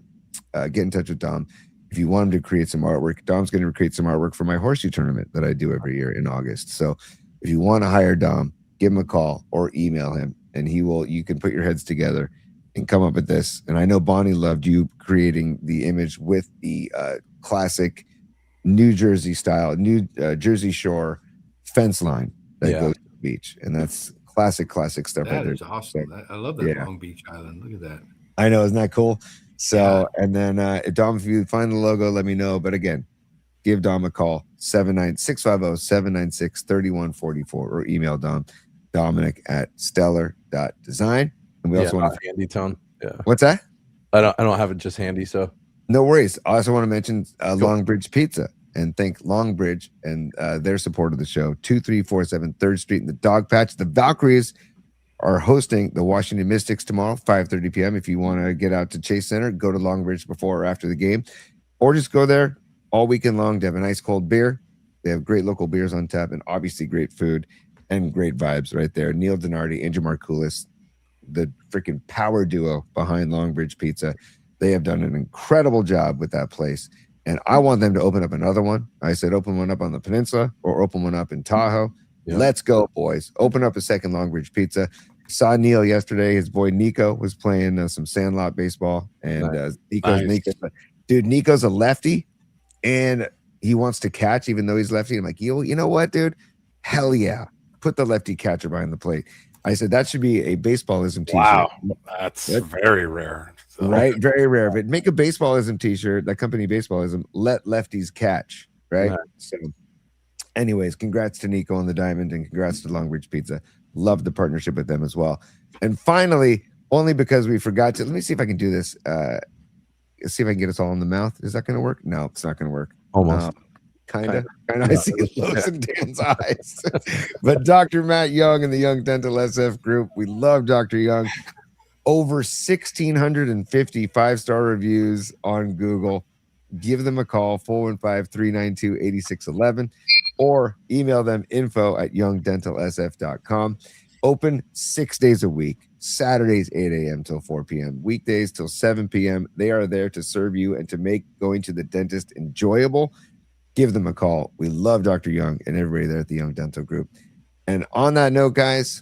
get in touch with Dom if you want him to create some artwork. Dom's going to create some artwork for my horseshoe tournament that I do every year in August. So if you want to hire Dom, give him a call or email him, and you can put your heads together and come up with this. And I know Bonnie loved you creating the image with the classic New Jersey style, Jersey Shore fence line that goes to the beach, and that's classic stuff. That is awesome. I love that Long Beach Island. Look at that. I know, isn't that cool? So, and then Dom, if you find the logo, let me know. But again, give Dom a call, 650-796-3144 or email Dominic@stellar.design. And we also want to handy tone. Yeah. What's that? I don't have it just handy, so no worries. I also want to mention Longbridge Pizza and thank Longbridge and their support of the show. 2347 3rd Street in the Dog Patch. The Valkyries are hosting the Washington Mystics tomorrow, 5:30 p.m. If you want to get out to Chase Center, go to Longbridge before or after the game, or just go there all weekend long to have an ice cold beer. They have great local beers on tap and obviously great food and great vibes right there. Neil Donardi, Andrew Markoulis, the freaking power duo behind Longbridge Pizza. They have done an incredible job with that place. And I want them to open up another one. I said, open one up on the peninsula or open one up in Tahoe. Yeah. Let's go, boys. Open up a second Longbridge Pizza. Saw Neil yesterday. His boy Nico was playing some Sandlot baseball. And Nico's a lefty. And he wants to catch even though he's lefty. I'm like, you know what, dude? Hell yeah. Put the lefty catcher behind the plate. I said, that should be a baseballism t-shirt. Wow. That's very rare. So. Right? Very rare. But make a baseballism t-shirt, that company baseballism, let lefties catch. Right? So anyways, congrats to Nico on the diamond and congrats to Longbridge Pizza. Love the partnership with them as well. And finally, only because we forgot to, let me see if I can do this. See if I can get us all in the mouth. Is that going to work? No, it's not going to work. Almost. Kind of. I see Lowe's in Dan's eyes. But Dr. Matt Young and the Young Dental SF group, we love Dr. Young. Over 1,650 5-star reviews on Google. Give them a call, 415-392-8611, or email them info@youngdentalsf.com. Open 6 days a week. Saturdays 8 a.m. till 4 p.m. Weekdays till 7 p.m. They are there to serve you and to make going to the dentist enjoyable. Give them a call. We love Dr. Young and everybody there at the Young Dental Group. And on that note, guys,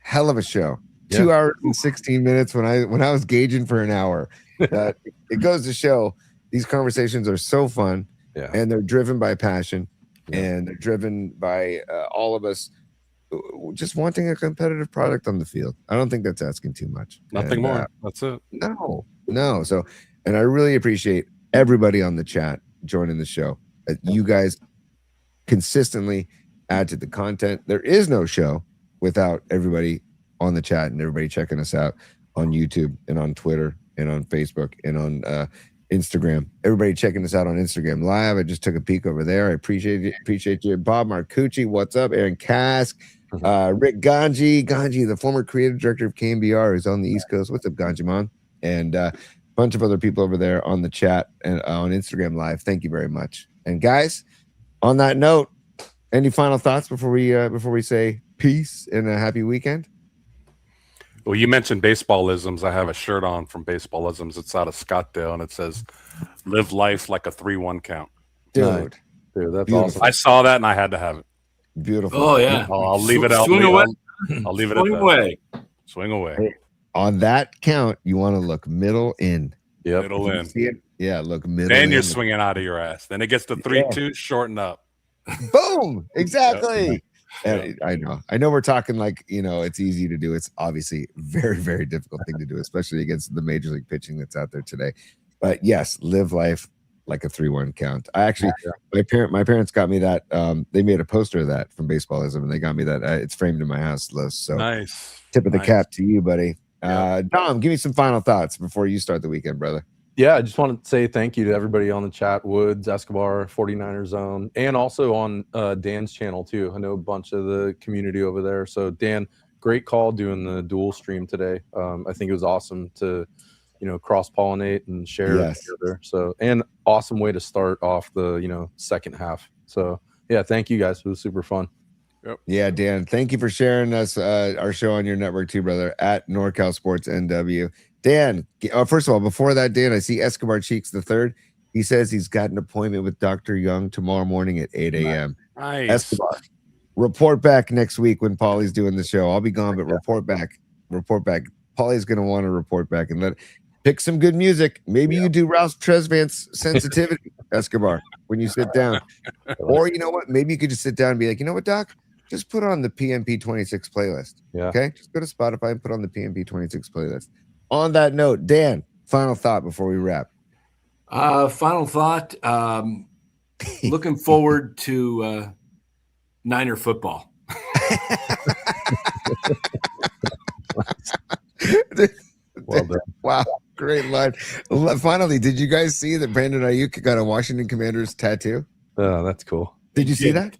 hell of a show. Yeah. 2 hours and 16 minutes when I was gauging for an hour. It goes to show these conversations are so fun, and they're driven by passion, and they're driven by all of us just wanting a competitive product on the field. I don't think that's asking too much. Nothing more. That's it. No. So, and I really appreciate everybody on the chat joining the show. You guys consistently add to the content. There is no show without everybody on the chat and everybody checking us out on YouTube and on Twitter and on Facebook and on Instagram. Everybody checking us out on Instagram Live. I just took a peek over there. I appreciate you. Bob Marcucci, what's up? Aaron Kask, Rick Ganji, the former creative director of KMBR, who's on the East Coast. What's up, Ganjimon? And a bunch of other people over there on the chat and on Instagram Live. Thank you very much. And guys, on that note, any final thoughts before we say peace and a happy weekend? Well, you mentioned baseballisms. I have a shirt on from Baseballisms. It's out of Scottsdale, and it says, "Live life like a 3-1 count." Dude, that's beautiful. awesome. I saw that, and I had to have it. Beautiful. Oh, yeah. I'll leave it out. Swing away. I'll leave it Swing at away. that. Swing away. Hey, on that count, you want to look middle in. Yep. Middle in. See it? Yeah, look middle Then in. you're swinging out of your ass. Then it gets to 3-2, shorten up. Boom. Exactly. Yep. And I know we're talking like, it's easy to do. It's obviously very, very difficult thing to do, especially against the major league pitching that's out there today. But yes, live life like a 3-1 count. I actually, my parents got me that. They made a poster of that from Baseballism, and they got me that. It's framed in my house, Los. So Nice. Tip of the cap to you, buddy. Dom, give me some final thoughts before you start the weekend, brother. Yeah, I just want to say thank you to everybody on the chat, Woods, Escobar, 49er Zone, and also on Dan's channel too. I know a bunch of the community over there. So Dan, great call doing the dual stream today. I think it was awesome to, cross-pollinate and share together. So, and awesome way to start off the, second half. So yeah, thank you guys. It was super fun. Yep. Yeah, Dan, thank you for sharing us our show on your network too, brother, at NorCal Sports NW. Dan, first of all, before that, Dan, I see Escobar Cheeks III. He says he's got an appointment with Dr. Young tomorrow morning at 8 a.m. Nice. Escobar, report back next week when Paulie's doing the show. I'll be gone, but report back. Paulie's going to want to report back and pick some good music. Maybe you do Ralph Tresvant's Sensitivity, Escobar, when you sit down. Or you know what? Maybe you could just sit down and be like, you know what, Doc? Just put on the PMP 26 playlist. Yeah. Okay? Just go to Spotify and put on the PMP 26 playlist. On that note, Dan, final thought before we wrap. Final thought. looking forward to Niner football. Well done. Wow, great line. Finally, did you guys see that Brandon Ayuk got a Washington Commanders tattoo? Oh, that's cool. Did you see that?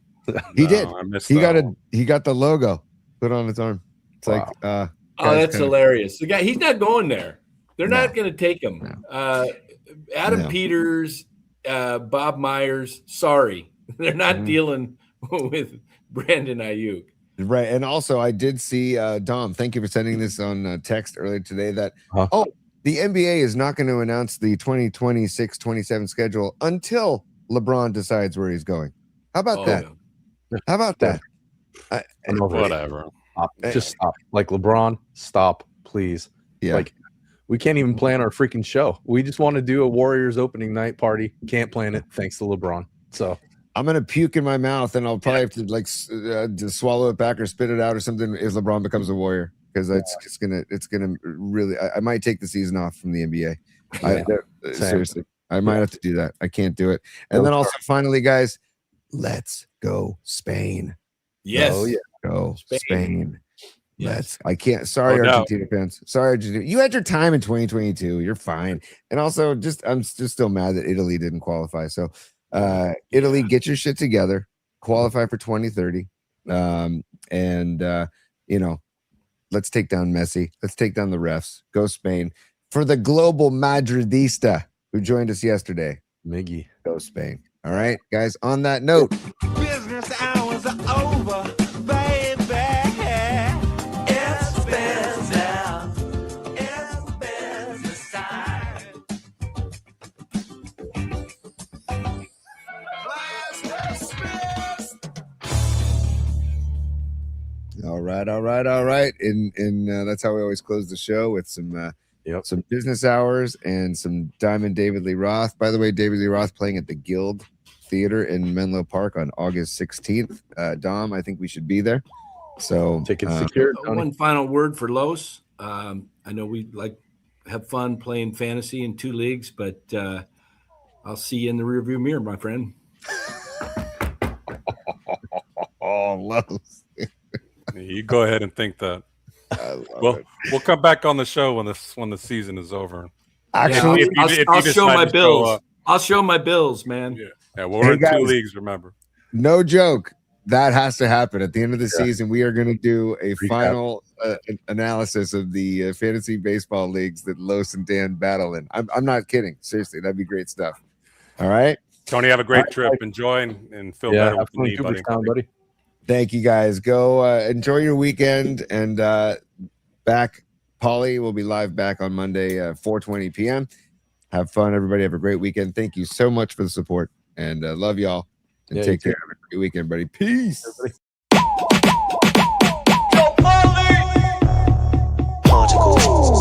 He did. I missed He that got the logo put on his arm. It's Wow. like That's hilarious. The guy, he's not going there. They're No. not going to take him. Adam No. Peters, Bob Myers. Sorry, they're not dealing with Brandon Ayuk. right. And also, I did see Dom. Thank you for sending this on text earlier today. That the NBA is not going to announce the 2026-27 schedule until LeBron decides where he's going. How about that? How about that? Whatever. Stop. Just stop. Like LeBron, stop, please. Yeah. Like we can't even plan our freaking show. We just want to do a Warriors opening night party. Can't plan it thanks to LeBron. So I'm gonna puke in my mouth, and I'll probably have to like to swallow it back or spit it out or something if LeBron becomes a Warrior, because it's gonna really. I might take the season off from the NBA. Seriously, I might have to do that. I can't do it. And then also, finally, guys, let's go Spain. Yes. Oh yeah, go Spain. Yes. I can't. Sorry, no. Argentina fans. Sorry, Argentina. You had your time in 2022. You're fine. And also, I'm just still mad that Italy didn't qualify. So, Italy, get your shit together. Qualify for 2030. Let's take down Messi. Let's take down the refs. Go Spain. For the global Madridista who joined us yesterday. Miggy. Go Spain. All right, guys. On that note, Business hours are over, baby. It's business. It's business time. all right. And that's how we always close the show with some some business hours and some Diamond David Lee Roth. By the way, David Lee Roth playing at the Guild Theater in Menlo Park on August 16th. Dom, I think we should be there. So Tickets secured. One final word for Los. I know we have fun playing fantasy in 2 leagues, but I'll see you in the rearview mirror, my friend. Oh, Los. You go ahead and think that. Well, we'll come back on the show when the season is over. Actually, I'll show my bills. I'll show my bills, man. Yeah, well, we're in 2 leagues, remember. No joke. That has to happen at the end of the season. We are going to do a final analysis of the fantasy baseball leagues that Los and Dan battle in. I'm not kidding. Seriously, that'd be great stuff. All right, Tony, have a great trip. Enjoy and feel better with the knee, buddy. Thank you, guys. Go enjoy your weekend, and back. Paulie will be live back on Monday, 4:20 p.m. Have fun, everybody. Have a great weekend. Thank you so much for the support, and love y'all. And take care. Have a great weekend, buddy. Peace. Particles.